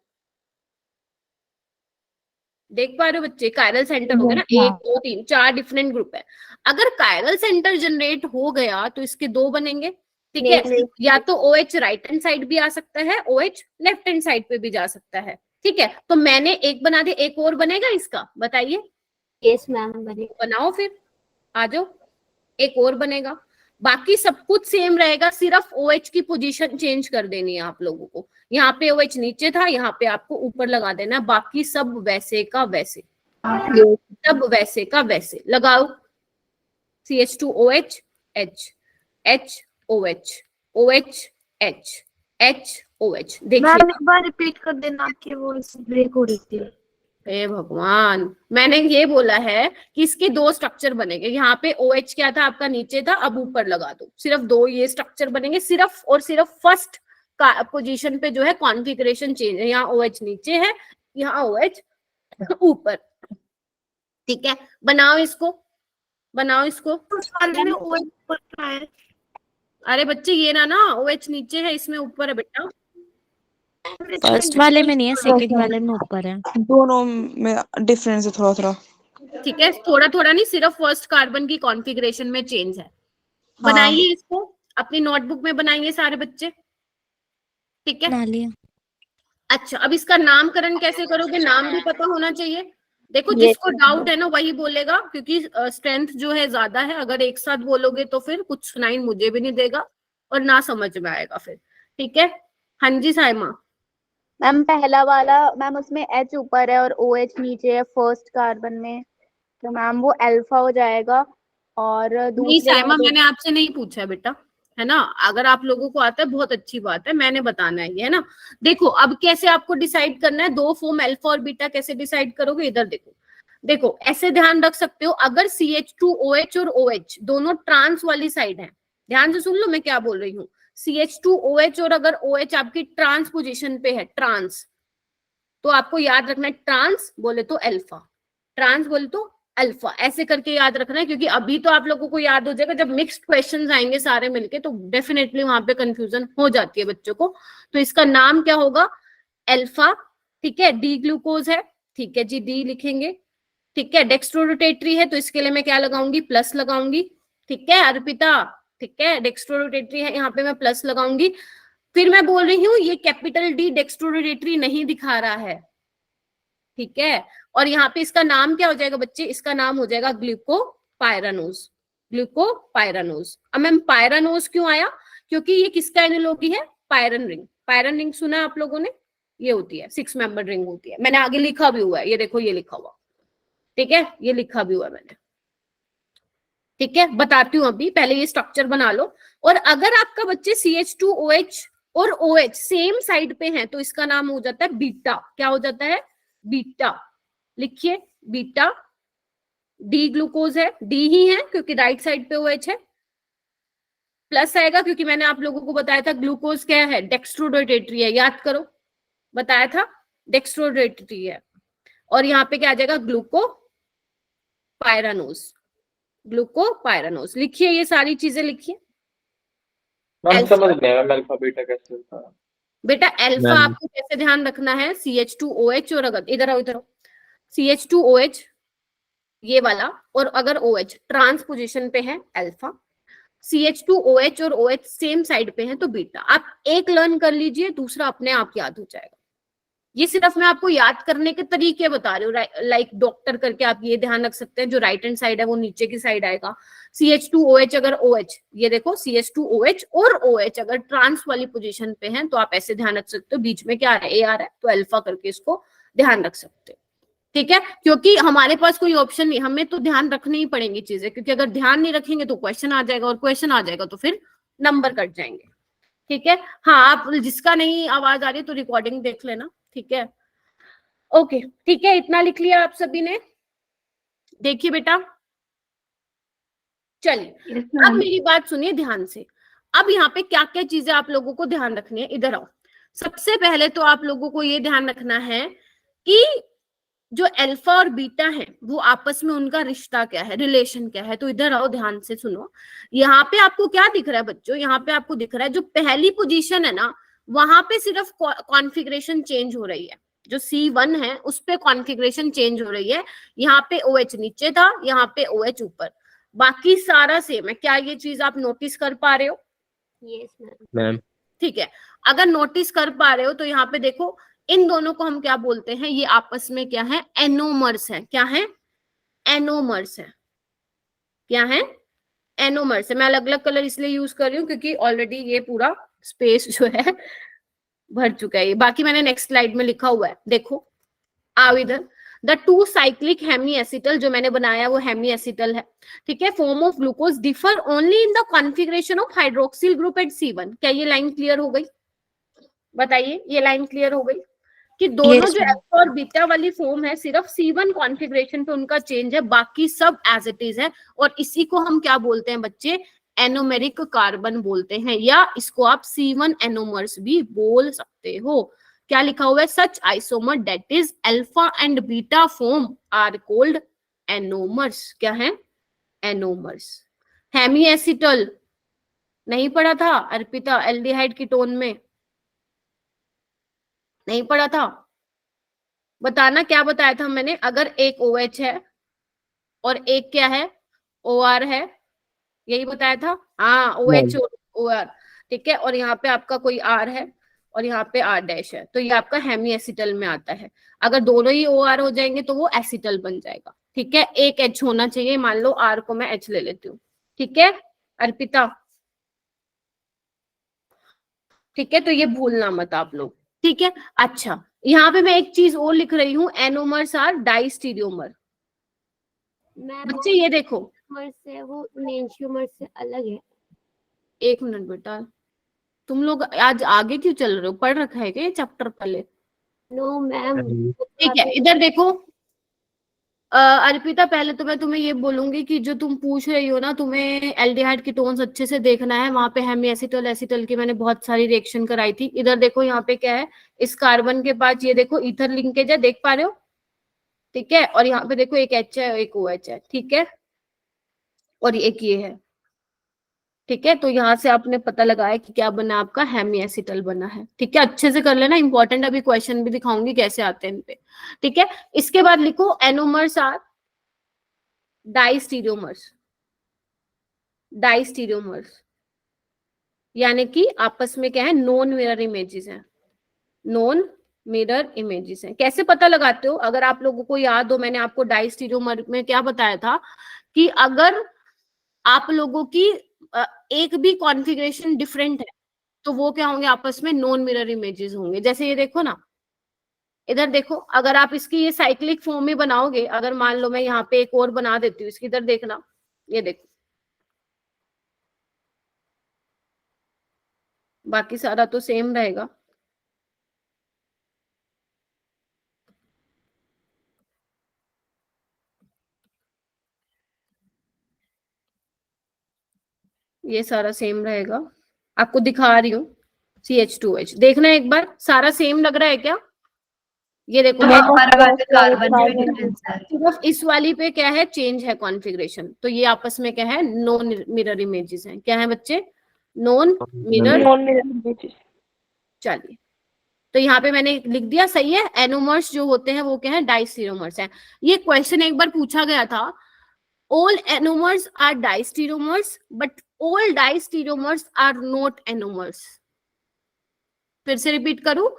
देख पा रहे हो बच्चे? कायरल सेंटर हो गया ना, 1 2 3 4 डिफरेंट ग्रुप है। अगर कायरल सेंटर जनरेट हो गया तो इसके 2 बनेंगे, ठीक है। या तो OH राइट हैंड साइड भी आ सकता है, OH लेफ्ट हैंड साइड पे भी जा सकता है, ठीक है। तो मैंने एक बना दिया, एक और बनेगा इसका, बताइए? यस मैम बनाओ फिर, आ जाओ, एक और बनेगा। बाकी सब कुछ सेम रहेगा, सिर्फ OH की पोजीशन चेंज कर देनी है आप लोगों को। यहाँ पे OH नीचे था, यहाँ पे आपको ऊपर लगा देना है। बाकी सब वैसे का वैसे, सब वैसे का वैसे लगाओ। CH2OH H H OH OH H H OH। देखिए एक बार रिपीट कर देना, आपकी वॉइस ब्रेक हो रही थी। हे भगवान, मैंने ये बोला है कि इसके 2 स्ट्रक्चर बनेंगे। यहाँ पे OH क्या था आपका? नीचे था, अब ऊपर लगा दो। सिर्फ 2 ये स्ट्रक्चर बनेंगे, सिर्फ और सिर्फ फर्स्ट का पोजीशन पे जो है कॉन्फ़िगरेशन चेंज है। यहाँ OH नीचे है, यहाँ OH ऊपर, ठीक है। बनाओ इसको, बनाओ इसको। अरे बच्चे ये ना OH नीचे है, इसमें ऊपर है बेटा। फर्स्ट वाले में नहीं है, सेकंड वाले में ऊपर है। दोनों में डिफरेंस है थोड़ा थोड़ा, ठीक है, थोड़ा थोड़ा नहीं, सिर्फ फर्स्ट कार्बन की कॉन्फ़िगरेशन में चेंज है। बनाइए इसको, अपनी नोटबुक में बनाइए सारे बच्चे, ठीक है। बना लिया। अच्छा, अब इसका नामकरण कैसे करोगे? नाम भी पता होना चाहिए। देखो जिसको डाउट है ना वही बोलेगा, क्योंकि स्ट्रेंथ जो है ज्यादा है। अगर एक साथ बोलोगे तो फिर कुछ सुनाई मुझे भी नहीं देगा और ना समझ में आएगा फिर, ठीक है। हाँ जी साइमा? मैम पहला वाला मैम उसमें H ऊपर है और OH नीचे है फर्स्ट कार्बन में, तो मैम वो अल्फा हो जाएगा। और नहीं दूसरे साइमा, मैंने आपसे नहीं पूछा बेटा, है ना। अगर आप लोगों को आता है बहुत अच्छी बात है, मैंने बताना है ये, है ना। देखो अब कैसे आपको डिसाइड करना है 2 फॉर्म अल्फा और बीटा, कैसे डिसाइड करोगे? इधर देखो, देखो ऐसे ध्यान रख सकते हो। अगर CH2OH और OH दोनों ट्रांस वाली साइड है, ध्यान से सुन लो मैं क्या बोल रही हूँ। CH2OH और अगर OH आपकी ट्रांस पोजीशन पे है, ट्रांस, तो आपको याद रखना है ट्रांस बोले तो अल्फा, ट्रांस बोले तो अल्फा, ऐसे करके याद रखना है। क्योंकि अभी तो आप लोगों को याद हो जाएगा, जब मिक्स्ड क्वेश्चंस आएंगे सारे मिलके तो डेफिनेटली वहां पे कंफ्यूजन हो जाती है बच्चों को। तो इसका नाम क्या होगा? अल्फा, ठीक है। डी ग्लूकोज है, ठीक है जी, डी लिखेंगे, ठीक है। डेक्स्ट्रोरोटेटरी है तो इसके लिए मैं क्या लगाऊंगी? प्लस लगाऊंगी, ठीक है अर्पिता, ठीक है। डेक्स्ट्रोरोटेटरी है, यहाँ पे मैं प्लस लगाऊंगी। फिर मैं बोल रही हूँ ये कैपिटल डी डेक्स्ट्रोरोटेटरी नहीं दिखा रहा है, ठीक है। और यहाँ पे इसका नाम क्या हो जाएगा बच्चे? इसका नाम हो जाएगा ग्लूकोपाइरानोज, ग्लूकोपाइरानोज। अब मैम पाइरानोज क्यों आया? क्योंकि ये किसका एनालॉगी है? पायरन रिंग। पायरन रिंग सुना आप लोगों ने? ये होती है 6 मेंबर रिंग होती है, मैंने आगे लिखा भी हुआ है, ये देखो ये लिखा हुआ, ठीक है, ये लिखा भी हुआ है मैंने, ठीक है। बताती हूँ अभी, पहले ये स्ट्रक्चर बना लो। और अगर आपका बच्चे CH2OH और OH सेम साइड पे हैं तो इसका नाम हो जाता है बीटा। क्या हो जाता है? बीटा। लिखिए बीटा। डी ग्लूकोज है, डी ही है क्योंकि राइट साइड पे OH है, प्लस आएगा क्योंकि मैंने आप लोगों को बताया था ग्लूकोज क्या है, डेक्स्ट्रोरोटेटरी है, याद करो, बताया था डेक्स्ट्रोरोटेटरी है। और यहाँ पे क्या आ जाएगा, ग्लूकोपाइरानोज, ग्लूकोपाइरानोज। लिखिए ये सारी चीजें लिखिए। मैम अल्फा, समझ गए मैम, अल्फा बीटा कैसे होता है। बेटा अल्फा मैम आपको कैसे ध्यान रखना है, CH2OH, और अगर इधर आओ, इधर आओ, CH2OH ये वाला, और अगर OH ट्रांस पोजीशन पे है अल्फा, CH2OH और OH सेम साइड पे है तो बीटा। आप एक लर्न कर लीजिए, दूसरा अपने आप याद हो जाएगा। ये सिर्फ मैं आपको याद करने के तरीके बता रही हूँ, लाइक डॉक्टर करके आप ये ध्यान रख सकते हैं, जो राइट हैंड साइड है वो नीचे की साइड आएगा। CH2OH अगर OH, ये देखो CH2OH और OH अगर ट्रांस वाली पोजीशन पे है तो आप ऐसे ध्यान रख सकते हो, बीच में क्या आ रहा है, ए आ रहा है, तो अल्फा करके इसको ध्यान रख सकते हो। ठीक है, क्योंकि हमारे पास कोई ऑप्शन नहीं, हमें तो ध्यान रखनी ही पड़ेंगी चीजें, क्योंकि अगर ध्यान नहीं रखेंगे तो क्वेश्चन आ जाएगा, और क्वेश्चन आ जाएगा तो फिर नंबर कट जाएंगे। ठीक है, हाँ, आप जिसका नहीं आवाज आ रही तो रिकॉर्डिंग देख लेना। ठीक है, ओके, ठीक है, इतना लिख लिया आप सभी ने। देखिए बेटा, चलिए अब मेरी बात सुनिए ध्यान से। अब यहाँ पे क्या क्या चीजें आप लोगों को ध्यान रखनी है, इधर आओ। सबसे पहले तो आप लोगों को ये ध्यान रखना है कि जो अल्फा और बीटा है वो आपस में उनका रिश्ता क्या है, रिलेशन क्या है। तो इधर आओ, ध्यान से सुनो। यहाँ पे आपको क्या दिख रहा है बच्चों, यहाँ पे आपको दिख रहा है जो पहली पोजीशन है ना, वहां पे सिर्फ कॉन्फ़िगरेशन चेंज हो रही है। जो C1 है उस पे कॉन्फ़िगरेशन चेंज हो रही है। यहाँ पे OH नीचे था, यहाँ पे OH ऊपर, बाकी सारा सेम है। क्या ये चीज आप नोटिस कर पा रहे हो? Yes ma'am. मैम ठीक है, अगर नोटिस कर पा रहे हो तो यहाँ पे देखो, इन दोनों को हम क्या बोलते हैं, ये आपस में क्या है, एनोमर्स है। क्या है? एनोमर्स है। क्या है? एनोमर्स है। मैं अलग अलग कलर इसलिए यूज कर रही हूँ क्योंकि ऑलरेडी ये पूरा स्पेस जो है भर चुका है ये। बाकी मैंने नेक्स्ट स्लाइड में लिखा हुआ है, देखो, आओ इधर। The two cyclic hemiacetal, जो मैंने बनाया वो हेमी एसिटल है। ठीक है, form of glucose differ only in the configuration of hydroxyl group at C1। क्या ये लाइन क्लियर हो गई? बताइए, ये लाइन क्लियर हो गई कि दोनों Yes, जो ma'am. अल्फा और बीटा वाली फॉर्म है सिर्फ C1 कॉन्फ़िगरेशन पे उनका चेंज है, बाकी सब एज इट इज है। और इसी को हम क्या बोलते हैं बच्चे? एनोमेरिक कार्बन बोलते हैं, या इसको आप C1 एनोमर्स भी बोल सकते हो। क्या लिखा हुआ है? Such isomer that is alpha and beta form are called anomers. क्या है? एनोमर्स। हेमी एसिटल नहीं पढ़ा था अर्पिता? एल्डिहाइड कीटोन में नहीं पढ़ा था? बताना क्या बताया था मैंने। अगर एक OH है और एक क्या है, OR है, यही बताया था। हाँ, OH और OR। ठीक है, और यहाँ पे आपका कोई R है और यहाँ पे R डैश है, तो ये आपका हेमी एसिटल में आता है। अगर दोनों ही OR हो जाएंगे तो वो एसिटल बन जाएगा। ठीक है, एक H होना चाहिए, मान लो R को मैं H ले लेती हूँ। ठीक है अर्पिता? ठीक है, तो ये भूलना मत आप लोग। ठीक है, अच्छा, यहाँ पे मैं एक चीज और लिख रही हूँ, एनोमर्स आर डाइस्टीरियोमर। बच्चे ये देखो, मर से वो नेंशियोमर से अलग है। एक मिनट बेटा, तुम लोग आज आगे क्यों चल रहे हो? पढ़ रखा है क्या ये चैप्टर पहले? No ma'am. ठीक है, इधर देखो। अर्पिता, पहले तो मैं तुम्हें ये बोलूंगी कि जो तुम पूछ रही हो ना, तुम्हें एल्डिहाइड कीटोन्स अच्छे से देखना है। वहां पे हेमी एसिटल एसिटल की मैंने बहुत सारी रिएक्शन कराई थी। इधर देखो, यहाँ पे क्या है, इस कार्बन के पास ये देखो ईथर लिंकेज है, देख पा रहे हो? ठीक है, और यहाँ पे देखो एक H है एक OH है। ठीक है, और एक ये है। ठीक है, तो यहाँ से आपने पता लगाया कि क्या बना, आपका हेमी एसिटल बना है। ठीक है, अच्छे से कर लेना, इंपॉर्टेंट। अभी क्वेश्चन भी दिखाऊंगी कैसे आते हैं इन पे। ठीक है, इसके बाद लिखो एनोमर्स आर डाइस्टीरियोमर्स। डाइस्टीरियोमर्स यानी कि आपस में क्या है, नॉन मिरर इमेजेस हैं। नॉन मिरर इमेजेस हैं। कैसे पता लगाते हो? अगर आप लोगों को याद हो, मैंने आपको डाइस्टीरियोमर में क्या बताया था कि अगर आप लोगों की एक भी कॉन्फ़िगरेशन डिफरेंट है तो वो क्या होंगे, आपस में नॉन मिरर इमेजेस होंगे। जैसे ये देखो ना, इधर देखो, अगर आप इसकी ये साइक्लिक फॉर्म में बनाओगे, अगर मान लो मैं यहाँ पे एक और बना देती हूँ इसकी, इधर देखना, ये देखो, बाकी सारा तो सेम रहेगा। ये सारा सेम रहेगा, आपको दिखा रही हूँ। CH2H देखना एक बार, सारा सेम लग रहा है क्या? ये देखो कार्बन में difference है। सिर्फ इस वाली पे क्या है, चेंज है कॉन्फ़िगरेशन। तो ये आपस में क्या है, नॉन मिरर इमेजेस हैं। क्या है बच्चे? Non mirror. Non mirror images. चलिए, तो यहाँ पे मैंने लिख दिया, सही है। एनोमर्स जो होते हैं वो क्या है, डाइस्टीरोमर्स हैं। ये क्वेश्चन एक बार पूछा गया था, all anomers are diastereomers but all diastereomers are not anomers. फिर से रिपीट करूं,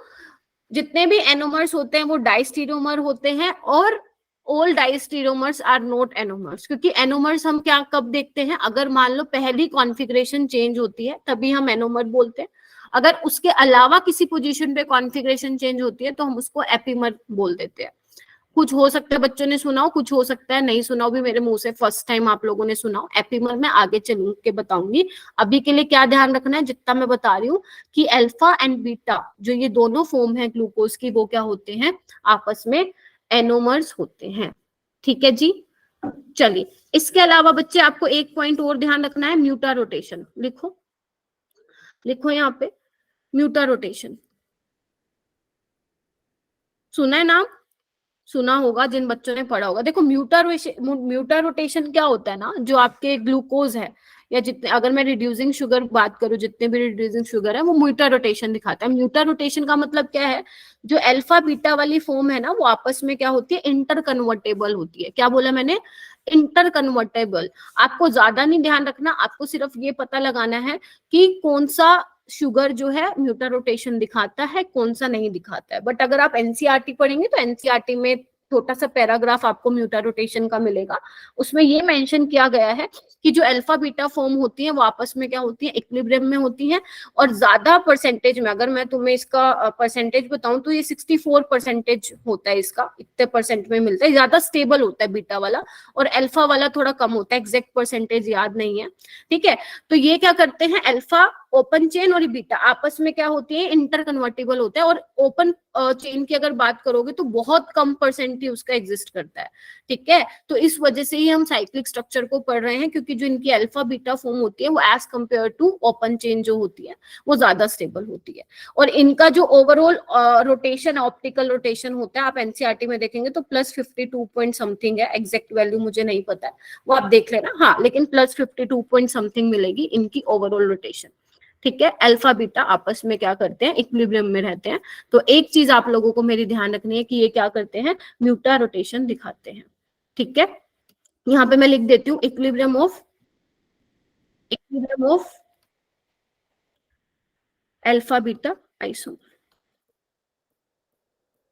जितने भी एनोमर्स होते हैं वो डाइस्टीरोमर होते हैं और all diastereomers are not anomers. क्योंकि एनोमर्स हम क्या कब देखते हैं, अगर मान लो पहली कॉन्फ़िगरेशन चेंज होती है तभी हम एनोमर बोलते हैं। अगर उसके अलावा किसी पोजीशन पे कॉन्फ़िगरेशन चेंज होती है तो हम उसको एपीमर बोल देते हैं। कुछ हो सकता है बच्चों ने सुना हो, कुछ हो सकता है नहीं सुना हो, भी मेरे मुंह से फर्स्ट टाइम आप लोगों ने सुना हो। एपीमर मैं आगे चल के बताऊंगी। अभी के लिए क्या ध्यान रखना है, जितना मैं बता रही हूँ कि अल्फा एंड बीटा जो ये दोनों फॉर्म है ग्लूकोज की, वो क्या होते हैं, आपस में एनोमर्स होते हैं। ठीक है जी। चलिए, इसके अलावा बच्चे आपको एक पॉइंट और ध्यान रखना है, म्यूटा रोटेशन। लिखो लिखो यहाँ पे, म्यूटा रोटेशन सुना है नाम? सुना होगा जिन बच्चों ने पढ़ा होगा। देखो म्यूटा रोटेशन क्या होता है ना, जो आपके ग्लूकोज है या जितने, अगर मैं रिड्यूसिंग शुगर बात करूं, जितने भी रिड्यूसिंग शुगर है वो म्यूटा रोटेशन दिखाता है। म्यूटा रोटेशन का मतलब क्या है, जो अल्फा बीटा वाली फॉर्म है ना वो आपस में क्या होती है, इंटर कन्वर्टेबल होती है। क्या बोला मैंने? Inter convertible. आपको ज्यादा नहीं ध्यान रखना, आपको सिर्फ ये पता लगाना है कि कौन सा शुगर जो है म्यूटा रोटेशन दिखाता है, कौन सा नहीं दिखाता है। बट अगर आप एनसीईआरटी पढ़ेंगे तो एनसीईआरटी में छोटा सा पैराग्राफ आपको म्यूटा रोटेशन का मिलेगा। उसमें ये मेंशन किया गया है कि जो अल्फा बीटा फॉर्म होती है वो आपस में क्या होती है, इक्विलिब्रियम में होती हैं। और ज्यादा परसेंटेज में, अगर मैं तुम्हें इसका परसेंटेज बताऊं तो ये 64% होता है इसका, इतने परसेंट में मिलता है। ज्यादा स्टेबल होता है बीटा वाला और अल्फा वाला थोड़ा कम होता है, एग्जैक्ट परसेंटेज याद नहीं है। ठीक है, तो ये क्या करते हैं, अल्फा ओपन चेन और बीटा आपस में क्या होती है, इंटर कन्वर्टेबल होता है। और ओपन चेन की अगर बात करोगे तो बहुत कम परसेंट ही उसका एग्जिस्ट करता है। ठीक है, तो इस वजह से ही हम साइक्लिक स्ट्रक्चर को पढ़ रहे हैं, क्योंकि जो इनकी अल्फा बीटा फॉर्म होती है वो as compare to open chain जो होती है वो ज्यादा स्टेबल होती है। और इनका जो ओवरऑल रोटेशन, ऑप्टिकल रोटेशन होता है, आप एनसीईआरटी में देखेंगे तो +52 पॉइंट समथिंग है। एग्जैक्ट वैल्यू मुझे नहीं पता है, वो आप देख लेना। हाँ, लेकिन +52 पॉइंट समथिंग मिलेगी इनकी ओवरऑल रोटेशन। ठीक है, अल्फा बीटा आपस में क्या करते हैं, इक्विलिब्रियम में रहते हैं। तो एक चीज आप लोगों को मेरी ध्यान रखनी है कि ये क्या करते हैं, म्यूटा रोटेशन दिखाते हैं। ठीक है, यहाँ पे मैं लिख देती हूँ equilibrium of alpha beta isomer.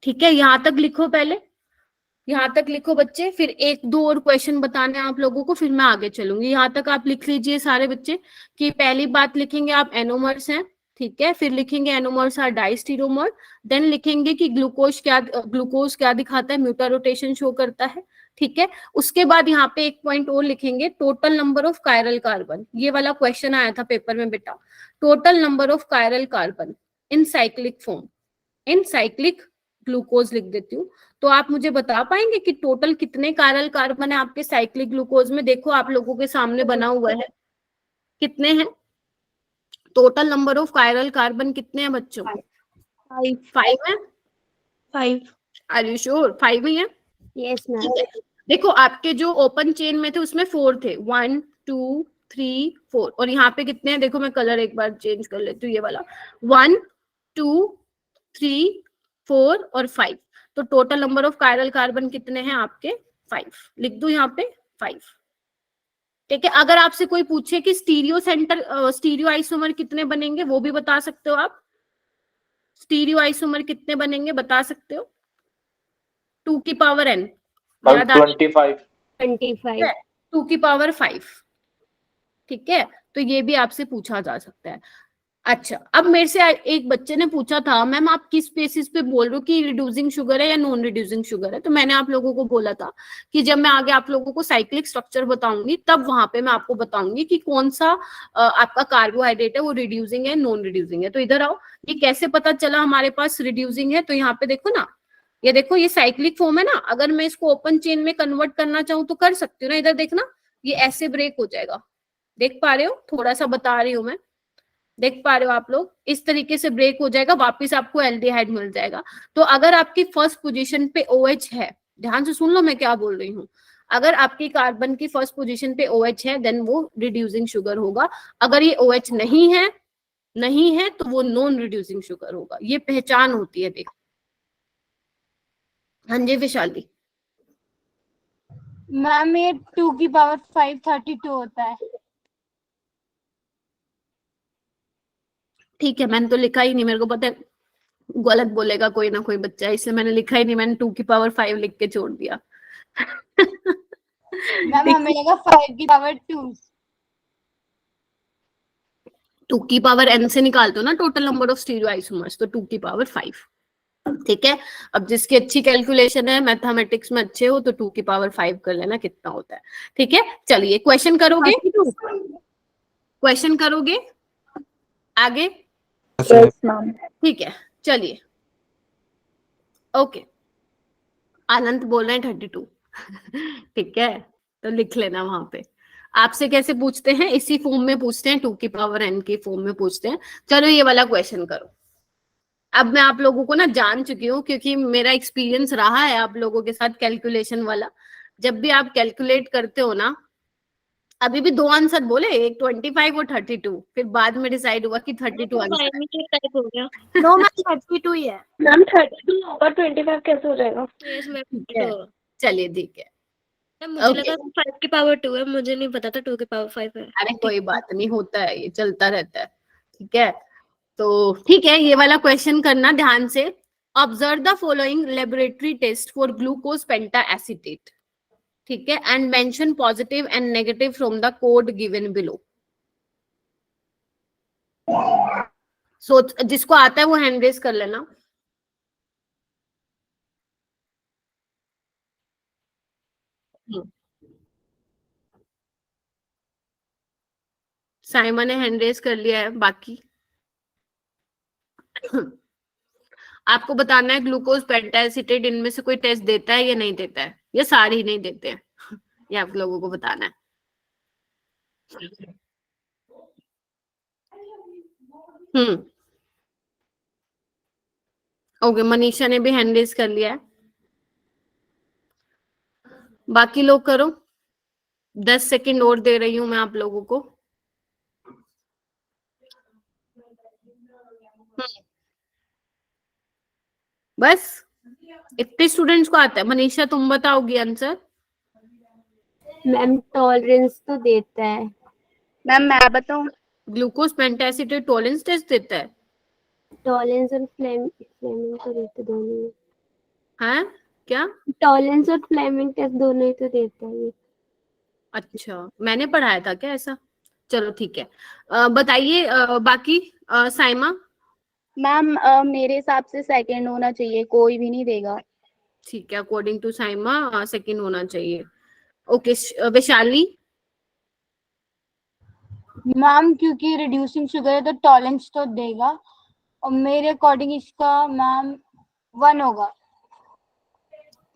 ठीक है, यहां तक लिखो, पहले यहाँ तक लिखो बच्चे, फिर एक दो और क्वेश्चन बताने हैं आप लोगों को, फिर मैं आगे चलूंगी। यहाँ तक आप लिख लीजिए सारे बच्चे कि पहली बात लिखेंगे आप एनोमर्स हैं। ठीक है, फिर लिखेंगे एनोमर्स आर डाइस्टीरोमर। देन लिखेंगे कि ग्लूकोज क्या दिखाता है, म्यूटा रोटेशन शो करता है। ठीक है, उसके बाद यहाँ पे एक पॉइंट और लिखेंगे, total number of chiral carbon. ये वाला क्वेश्चन आया था पेपर में बेटा, total number of chiral carbon in cyclic form, in cyclic glucose लिख देती हूँ। तो आप मुझे बता पाएंगे कि टोटल कितने कायरल कार्बन है आपके साइक्लिक ग्लूकोज में? देखो आप लोगों के सामने बना हुआ है, कितने हैं total number of chiral carbon, कितने हैं बच्चों? 5 है। 5। आर यू श्योर 5 ही है? Yes ma'am. देखो आपके जो ओपन चेन में थे उसमें 4 थे, 1 2 3 4, और यहाँ पे कितने हैं, देखो मैं कलर एक बार चेंज कर लेती हूँ, ये वाला 1 2 3 4 और 5। तो total number of chiral carbon कितने हैं आपके? 5। लिख दो यहाँ पे 5। ठीक है, अगर आपसे कोई पूछे कि स्टीरियो आइसोमर कितने बनेंगे, वो भी बता सकते हो आप। स्टीरियो आइसोमर कितने बनेंगे बता सकते हो? 2 की पावर n, 25। 2 की पावर 5। ठीक है, तो ये भी आपसे पूछा जा सकता है। अच्छा, अब मेरे से एक बच्चे ने पूछा था, मैम आप किस बेसिस पे बोल रहे हो कि रिड्यूसिंग शुगर है या नॉन रिड्यूसिंग शुगर है? तो मैंने आप लोगों को बोला था कि जब मैं आगे आप लोगों को साइक्लिक स्ट्रक्चर बताऊंगी तब वहां पे मैं आपको बताऊंगी कि कौन सा आपका कार्बोहाइड्रेट है वो रिड्यूसिंग है, नॉन रिड्यूसिंग है। तो इधर आओ, ये कैसे पता चला हमारे पास रिड्यूसिंग है? तो यहाँ पे देखो ना, ये देखो ये साइक्लिक फॉर्म है ना, अगर मैं इसको ओपन चेन में कन्वर्ट करना चाहूँ तो कर सकती हूँ ना। इधर देखना, ये ऐसे ब्रेक हो जाएगा, देख पा रहे हो, थोड़ा सा बता रही हूँ मैं, देख पा रहे हो आप लोग, इस तरीके से ब्रेक हो जाएगा, वापस आपको एल्डिहाइड मिल जाएगा। तो अगर आपकी फर्स्ट पोजीशन पे OH है, ध्यान से सुन लो मैं क्या बोल रही हूँ, अगर आपकी कार्बन की फर्स्ट पोजीशन पे OH है देन वो रिड्यूसिंग शुगर होगा, अगर ये OH नहीं है तो वो नॉन रिड्यूसिंग शुगर होगा। ये पहचान होती है, देख। हाँ जी विशाली। मैम ये 2 की पावर 5 32 होता है। ठीक है, मैंने तो लिखा ही नहीं, मेरे को पता है गलत बोलेगा कोई ना कोई बच्चा, इसलिए मैंने लिखा ही नहीं, मैंने 2 की पावर 5 लिख के छोड़ दिया। मैम हमें लगा 5 की पावर 2। 2 की पावर n से निकालते हो ना टोटल नंबर ऑफ स्टीरियोआइसोमर्स, तो 2 की पावर 5। ठीक है, अब जिसकी अच्छी कैलकुलेशन है, मैथमेटिक्स में अच्छे हो, तो 2 की पावर 5 कर लेना कितना होता है। ठीक है, चलिए क्वेश्चन करोगे, क्वेश्चन करोगे आगे। Yes ma'am. ठीक है, चलिए ओके। आनंद बोल रहे हैं 32। ठीक है, तो लिख लेना वहां पे। आपसे कैसे पूछते हैं, इसी फॉर्म में पूछते हैं, 2 की पावर n की फॉर्म में पूछते हैं। चलो ये वाला क्वेश्चन करो। अब मैं आप लोगों को ना जान चुकी हूँ, क्योंकि मेरा एक्सपीरियंस रहा है आप लोगों के साथ कैलकुलेशन वाला। जब भी आप कैलकुलेट करते हो ना, अभी भी 2 आंसर बोले, एक 25 और 32, फिर बाद में डिसाइड हुआ कि 32 आंसर टाइप हो गया। नो मैम 32 ही है। मैम 32 और 25 कैसे हो जाएगा? Yes ma'am. ठीक है, चलिए ठीक है। मुझे Okay. लगा 5 की पावर 2 है, मुझे नहीं पता था 2 की पावर 5 है। अरे कोई बात नहीं, होता है, ये चलता रहता है। ठीक है, तो ठीक है, ये वाला क्वेश्चन करना ध्यान से। Observe the following laboratory test for glucose pentaacetate. ठीक है, and mention positive and negative from the code given below. So जिसको आता है वो हैंड रेज कर लेना। साइमा ने हैंड रेज कर लिया है, बाकी आपको बताना है ग्लूकोज पेंटाएसिटेट इनमें से कोई टेस्ट देता है या नहीं देता है, या सारे ही नहीं देते हैं, ये आप लोगों को बताना है। ओके, मनीषा ने भी हैंड रेज कर लिया है, बाकी लोग करो। 10 सेकंड और दे रही हूं मैं आप लोगों को। बस इतने स्टूडेंट्स को आता है। मनीषा तुम बताओगी आंसर। मैम टॉलरेंस तो देता है। मैम मैं बताऊं? ग्लूकोज पेंटाएसिटेट टॉलरेंस टेस्ट देता है। टॉलरेंस और फ्लेमिंग तो देते दोनों। हैं क्या? टॉलरेंस और फ्लेमिंग टेस्ट दोनों ही तो देता है ये। अच्छा, मैंने पढ़ाया था क्या ऐसा? चलो ठीक है, बताइए बाकी। साइमा। मैम मेरे हिसाब से सेकंड होना चाहिए, कोई भी नहीं देगा। ठीक है, अकॉर्डिंग टू साइमा सेकंड होना चाहिए। ओके, वैशाली। मैम क्योंकि रिड्यूसिंग शुगर है तो टॉलरेंस तो देगा, और मेरे अकॉर्डिंग इसका मैम 1 होगा।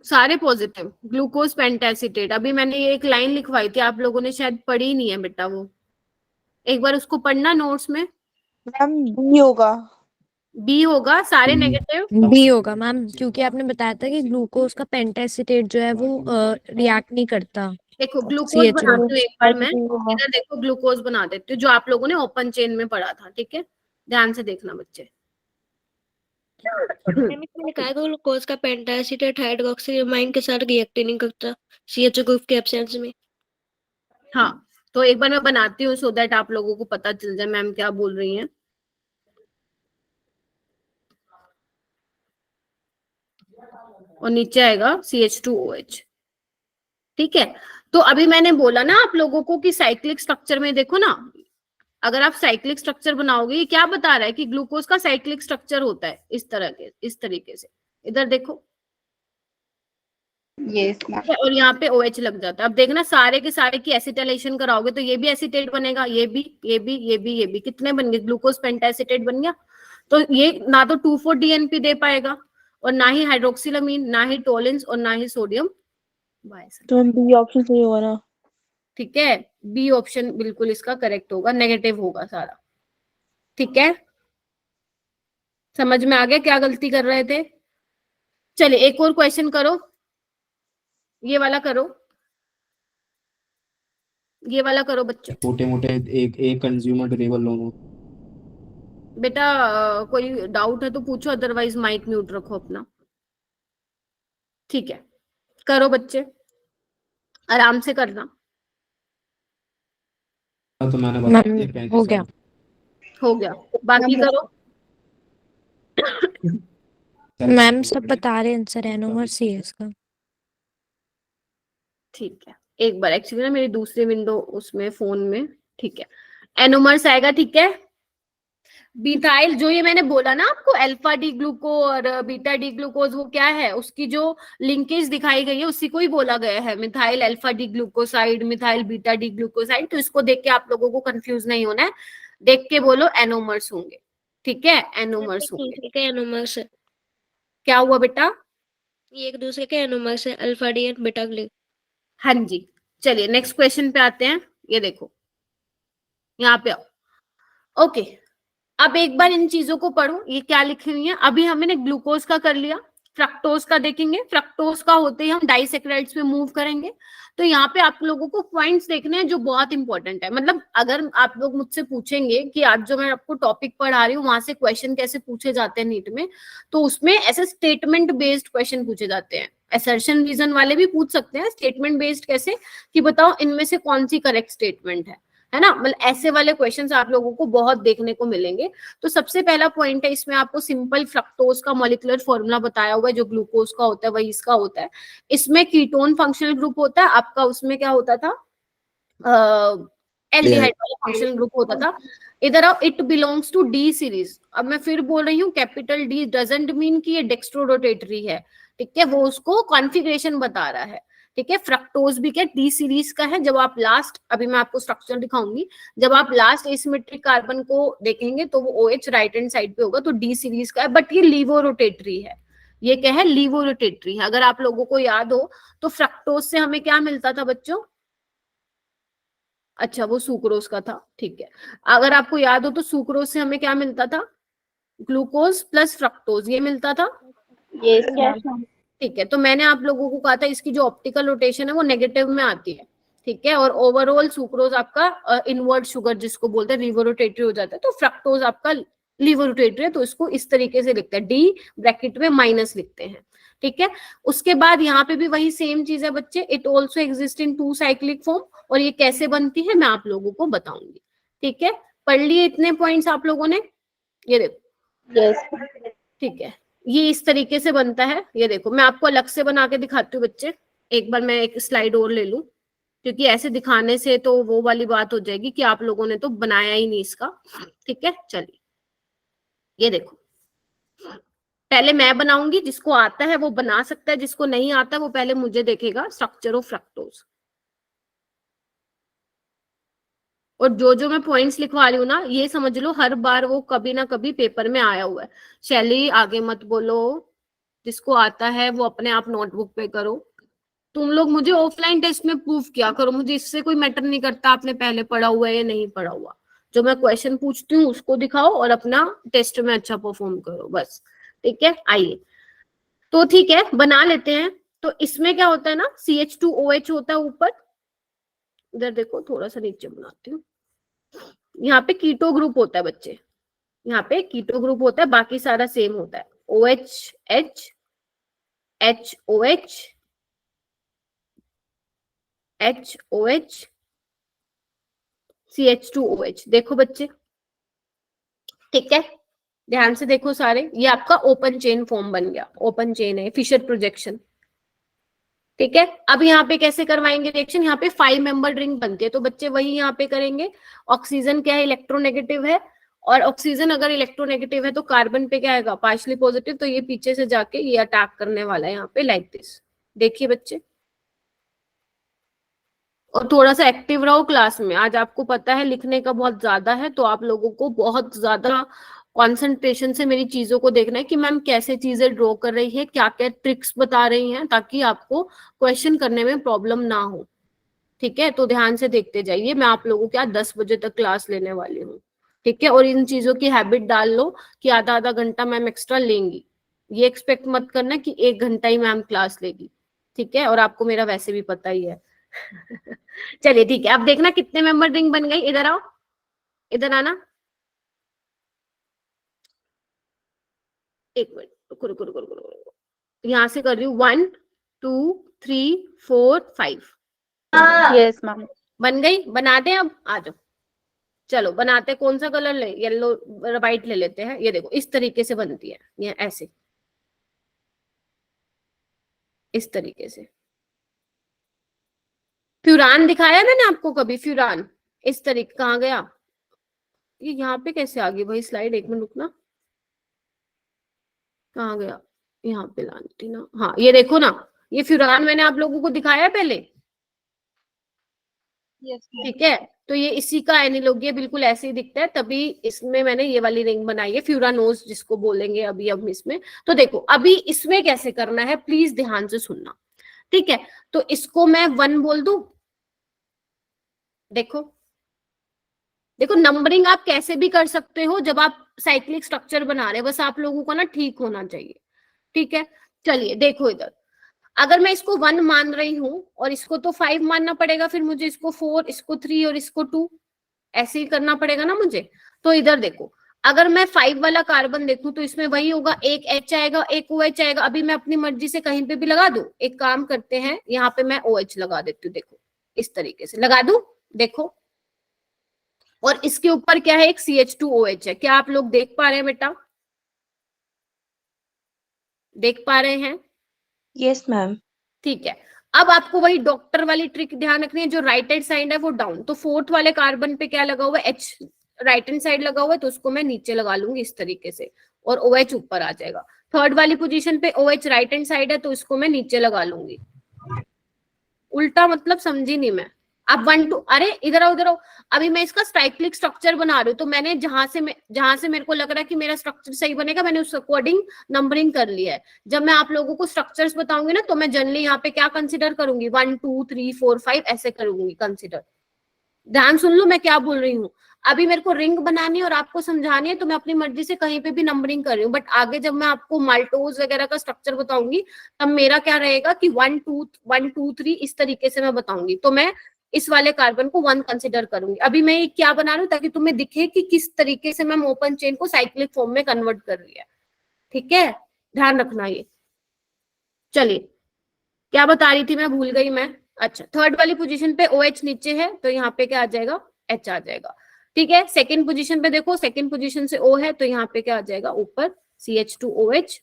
सारे पॉजिटिव। ग्लूकोज पेंटाएसिटेट, अभी मैंने ये एक लाइन लिखवाई थी, आप लोगों ने शायद पढ़ी नहीं है बेटा, वो एक बार उसको पढ़ना नोट्स में। मैम बी होगा। बी होगा, सारे नेगेटिव। बी होगा मैम, क्योंकि आपने बताया था कि ग्लूकोज का पेंटाएसिटेट जो है वो रिएक्ट नहीं करता। देखो ग्लूकोज CH2। बनाती हूँ एक बार मैं, इधर देखो ग्लूकोज बना देती हूँ, जो आप लोगों ने ओपन चेन में पढ़ा था। ठीक है, ध्यान से देखना बच्चे। मैंने कहा ग्लूकोज का पेंटाएसिटेट हाइड्रोक्सिलामाइन के साथ रिएक्ट नहीं करता CH2 ग्रुप के एब्सेंस में। हाँ, तो एक बार मैं बनाती हूँ सो दैट आप लोगों को पता चल जाए मैम क्या बोल रही हैं। और नीचे आएगा CH2OH। ठीक है, तो अभी मैंने बोला ना आप लोगों को कि साइक्लिक स्ट्रक्चर में देखो ना, अगर आप साइक्लिक स्ट्रक्चर बनाओगे, ये क्या बता रहा है कि ग्लूकोज का साइक्लिक स्ट्रक्चर होता है इस तरीके से। इधर देखो, यस मैम। और यहाँ पे OH लग जाता है। अब देखना सारे के सारे की एसिटाइलेशन कराओगे तो ये भी एसिटेट बनेगा, ये भी कितने बन गए? ग्लूकोज पेंटाएसिटेट बन गया। तो ये ना तो 2,4-DNP दे पाएगा, और ना ही हाइड्रोक्सिलामीन, ना ही टोलेंस, और ना ही सोडियम बाइसल्फाइड। तो बी ऑप्शन सही होगा ना? ठीक है, बी ऑप्शन बिल्कुल इसका करेक्ट होगा, नेगेटिव होगा सारा। ठीक है, समझ में आ गया क्या गलती कर रहे थे? चलिए एक और क्वेश्चन करो, ये वाला करो, ये वाला करो बच्चों। छोटे मोटे एक कंज्यूमर ड्यूरेबल लोन हो। बेटा कोई डाउट है तो पूछो, अदरवाइज माइक म्यूट रखो अपना। ठीक है, करो बच्चे, आराम से करना। तो मैंने बता दिया मैम हो गया। हो गया, बाकी करो। मैम सब बता रहे हैं आंसर एनोमर सीएस का। ठीक है, एक बार एक्चुअली ना मेरी दूसरी विंडो उसमें फोन में, ठीक है, एनोमर्स आएगा। ठीक है, बीथाइल जो ये मैंने बोला ना आपको, अल्फा डी ग्लूको और बीटा डी ग्लूकोज, वो क्या है, उसकी जो लिंकेज दिखाई गई है उसी को ही बोला गया है, methyl alpha D glucoside, methyl beta D glucoside. तो इसको देख के आप लोगों को कंफ्यूज नहीं होना है, देख के बोलो एनोमर्स होंगे। ठीक है, एनोमर्स होंगे। दूसरे के एनोमर्स है, क्या हुआ बेटा? ये एक दूसरे के एनोमर्स है, alpha D and beta glue. हाँ जी, चलिए नेक्स्ट क्वेश्चन पे आते हैं। ये देखो यहाँ पे आओ। ओके, अब एक बार इन चीजों को पढ़ो, ये क्या लिखी हुई है। अभी हमने ग्लूकोज का कर लिया, फ्रक्टोज का देखेंगे। फ्रक्टोज का होते ही हम डाइसेक्राइड्स पे मूव करेंगे। तो यहाँ पे आप लोगों को पॉइंट्स देखने हैं जो बहुत इंपॉर्टेंट है। मतलब अगर आप लोग मुझसे पूछेंगे कि आज जो मैं आपको टॉपिक पढ़ा रही हूँ वहां से क्वेश्चन कैसे पूछे जाते हैं नीट में, तो उसमें ऐसे स्टेटमेंट बेस्ड क्वेश्चन पूछे जाते हैं। असर्शन रीजन वाले भी पूछ सकते हैं, स्टेटमेंट बेस्ड कैसे, कि बताओ इनमें से कौन सी करेक्ट स्टेटमेंट है ना। मतलब ऐसे वाले क्वेश्चंस आप लोगों को बहुत देखने को मिलेंगे। तो सबसे पहला पॉइंट है, इसमें आपको सिंपल फ्रक्टोज का मॉलिक्यूलर फॉर्मूला बताया हुआ है, जो ग्लूकोज का होता है वही इसका होता है। इसमें कीटोन फंक्शनल ग्रुप होता है आपका, उसमें क्या होता था, एल्डिहाइड वाला फंक्शनल ग्रुप होता था। इधर आओ, it belongs to D series. अब मैं फिर बोल रही हूँ, कैपिटल डी डजंट मीन कि ये डेक्स्ट्रोरोटेटरी है, ठीक है, वो उसको कॉन्फ़िगरेशन बता रहा है। ठीक है, फ्रक्टोज भी क्या डी सीरीज का है। जब आप लास्ट, अभी मैं आपको स्ट्रक्चर दिखाऊंगी, जब आप लास्ट एसिमेट्रिक कार्बन को देखेंगे तो वो OH राइट हैंड साइड पे होगा, तो डी सीरीज का है। बट ये लीवो रोटेटरी है, ये क्या है, लीवो रोटेटरी है। अगर आप लोगों को याद हो तो फ्रक्टोज से हमें क्या मिलता था बच्चों? अच्छा, वो सुक्रोज का था। ठीक है, अगर आपको याद हो तो सुक्रोज से हमें क्या मिलता था? ग्लूकोज प्लस फ्रक्टोज, ये मिलता था। ठीक है, तो मैंने आप लोगों को कहा था इसकी जो ऑप्टिकल रोटेशन है वो नेगेटिव में आती है। ठीक है, और ओवरऑल सुक्रोज आपका इनवर्ट शुगर जिसको बोलते हैं लीवो रोटेटरी हो जाता है। तो फ्रक्टोज आपका लीवो रोटेटरी है, तो इसको इस तरीके से लिखते हैं, डी ब्रैकेट में माइनस लिखते हैं। ठीक है, उसके बाद यहाँ पे भी वही सेम चीज है बच्चे, it also exist in 2 cyclic form. और ये कैसे बनती है मैं आप लोगों को बताऊंगी। ठीक है, पढ़ लिए इतने पॉइंट्स आप लोगों ने? ये देखो, ठीक है, ये इस तरीके से बनता है। ये देखो, मैं आपको अलग से बना के दिखाती हूँ बच्चे। एक बार मैं एक स्लाइड और ले लूं, क्योंकि ऐसे दिखाने से तो वो वाली बात हो जाएगी कि आप लोगों ने तो बनाया ही नहीं इसका। ठीक है, चलिए ये देखो, पहले मैं बनाऊंगी, जिसको आता है वो बना सकता है, जिसको नहीं आता वो पहले मुझे देखेगा। स्ट्रक्चर ऑफ फ्रक्टोज, और जो जो मैं पॉइंट्स लिखवा रही हूँ ना, ये समझ लो हर बार वो कभी ना कभी पेपर में आया हुआ है। शैली आगे मत बोलो, जिसको आता है वो अपने आप नोटबुक पे करो। तुम लोग मुझे ऑफलाइन टेस्ट में प्रूफ किया करो, मुझे इससे कोई मैटर नहीं करता आपने पहले पढ़ा हुआ है या नहीं पढ़ा हुआ। जो मैं क्वेश्चन पूछती हूँ उसको दिखाओ और अपना टेस्ट में अच्छा परफॉर्म करो, बस। ठीक है, आइए तो ठीक है, बना लेते हैं। तो इसमें क्या होता है ना, CH2OH होता है ऊपर। इधर देखो, थोड़ा सा नीचे बनाती हूँ। यहाँ पे कीटो ग्रुप होता है बच्चे, यहाँ पे कीटो ग्रुप होता है, बाकी सारा सेम होता है। OH HOH HOH CH2OH। देखो बच्चे, ठीक है, ध्यान से देखो सारे, ये आपका ओपन चेन फॉर्म बन गया। ओपन चेन है, फिशर प्रोजेक्शन। ठीक है, अब यहाँ पे कैसे करवाएंगे रिएक्शन? यहाँ पे 5 मेंबर रिंग बनती है, तो बच्चे वही यहाँ पे करेंगे। ऑक्सीजन क्या है, इलेक्ट्रोनेगेटिव है, और ऑक्सीजन अगर इलेक्ट्रोनेगेटिव है तो कार्बन पे क्या आएगा, पार्शली पॉजिटिव। तो ये पीछे से जाके ये अटैक करने वाला है यहाँ पे, लाइक दिस। देखिए बच्चे, और थोड़ा सा एक्टिव रहो क्लास में। आज आपको पता है लिखने का बहुत ज्यादा है, तो आप लोगों को बहुत ज्यादा कंसंट्रेशन से मेरी चीजों को देखना है कि मैम कैसे चीजें ड्रॉ कर रही है, क्या क्या ट्रिक्स बता रही हैं, ताकि आपको क्वेश्चन करने में प्रॉब्लम ना हो। ठीक है, तो ध्यान से देखते जाइए। मैं आप लोगों के यहाँ 10 बजे तक क्लास लेने वाली हूँ, ठीक है। और इन चीजों की हैबिट डाल लो कि आधा आधा घंटा मैम एक्स्ट्रा लेंगी। ये एक्सपेक्ट मत करना कि 1 घंटा ही मैम क्लास लेगी, ठीक है। और आपको मेरा वैसे भी पता ही है। चलिए ठीक है, अब देखना कितने मेंबर रिंग बन गई। इधर आओ, इधर आना। एक मिनट, रुको रुको रुको रुको रुको, यहाँ से कर रही हूँ। 1 2 3 4 5। Yes ma'am. बन गई? बना दें अब? आ जाओ, चलो बनाते। कौन सा कलर ले? येलो व्हाइट ले लेते हैं। ये देखो इस तरीके से बनती है, ये ऐसे, इस तरीके से। फ्यूरान दिखाया मैंने आपको कभी? फ्यूरान इस तरीके, कहाँ गया ये? यहाँ पे कैसे आ गई भाई स्लाइड? एक मिनट रुकना, कहाँ गया? यहाँ पे लानी थी ना। हाँ ये देखो ना, ये फ्यूरान मैंने आप लोगों को दिखाया पहले, ठीक है। तो ये इसी का एनालॉगी है, बिल्कुल ऐसे ही दिखता है, तभी इसमें मैंने ये वाली रिंग बनाई है, फ्यूरानोस जिसको बोलेंगे अभी अब इसमें। तो देखो अभी इसमें कैसे करना है, प्लीज ध्यान से सुनना, ठीक है। तो इसको मैं 1 बोल दूं। देखो देखो, नंबरिंग आप कैसे भी कर सकते हो जब आप साइक्लिक स्ट्रक्चर बना रहे हैं, बस आप लोगों को ना ठीक होना चाहिए, ठीक है। चलिए देखो इधर, अगर मैं इसको 1 मान रही हूं और इसको तो 5 मानना पड़ेगा, फिर मुझे इसको 4, इसको 3 और इसको 2 ऐसे ही करना पड़ेगा ना मुझे। तो इधर देखो, अगर मैं 5 वाला कार्बन देखूं तो इसमें वही होगा, एक H आएगा, एक OH आएगा। अभी मैं अपनी मर्जी से कहीं पे भी लगा दूं। एक काम करते हैं, यहाँ पे मैं OH लगा देती हूँ, देखो इस तरीके से लगा दूं, देखो। और इसके ऊपर क्या है? एक CH2OH है। क्या आप लोग देख पा रहे हैं बेटा? देख पा रहे हैं? Yes ma'am. ठीक है। अब आपको वही डॉक्टर वाली ट्रिक ध्यान रखनी है, जो राइट हैंड साइड है वो डाउन। तो 4th वाले कार्बन पे क्या लगा हुआ है? H राइट हैंड साइड लगा हुआ है, तो उसको मैं नीचे लगा लूंगी इस तरीके से, और OH ऊपर आ जाएगा। 3rd वाली पोजीशन पे OH राइट हैंड साइड है, तो इसको मैं नीचे लगा लूंगी। उल्टा मतलब समझी नहीं मैं। अब 1 2, अरे इधर आओ इधर आओ। अभी मैं इसका साइक्लिक स्ट्रक्चर बना रही हूँ, तो मैंने जहां से मेरे को लग रहा है कि मेरा स्ट्रक्चर सही बनेगा, मैंने उस अकॉर्डिंग नंबरिंग कर लिया है। जब मैं आप लोगों को स्ट्रक्चर्स बताऊंगी ना, तो मैं जनरली यहाँ पे क्या कंसिडर करूंगी? 1 2 3 4 5 ऐसे करूंगी कंसिडर। ध्यान सुन लो मैं क्या बोल रही हूँ। अभी मेरे को रिंग बनानी है और आपको समझानी है, तो मैं अपनी मर्जी से कहीं पे भी नंबरिंग कर रही हूँ। बट आगे जब मैं आपको माल्टोज वगैरह का स्ट्रक्चर बताऊंगी, तब मेरा क्या रहेगा कि 1 2 3 इस तरीके से मैं बताऊंगी। तो मैं इस वाले कार्बन को 1 कंसिडर करूंगी। अभी मैं ये क्या बना रही हूँ, ताकि तुम्हें दिखे कि किस तरीके से मैं ओपन चेन को साइक्लिक फॉर्म में कन्वर्ट कर रही है, ठीक है। ध्यान रखना ये। चलिए, क्या बता रही थी मैं? भूल गई मैं। अच्छा, 3rd वाली पोजीशन पे OH नीचे है, तो यहाँ पे क्या आ जाएगा? H आ जाएगा, ठीक है। 2nd पोजीशन पे देखो, 2nd पोजीशन से O है, तो यहाँ पे क्या आ जाएगा? ऊपर CH2OH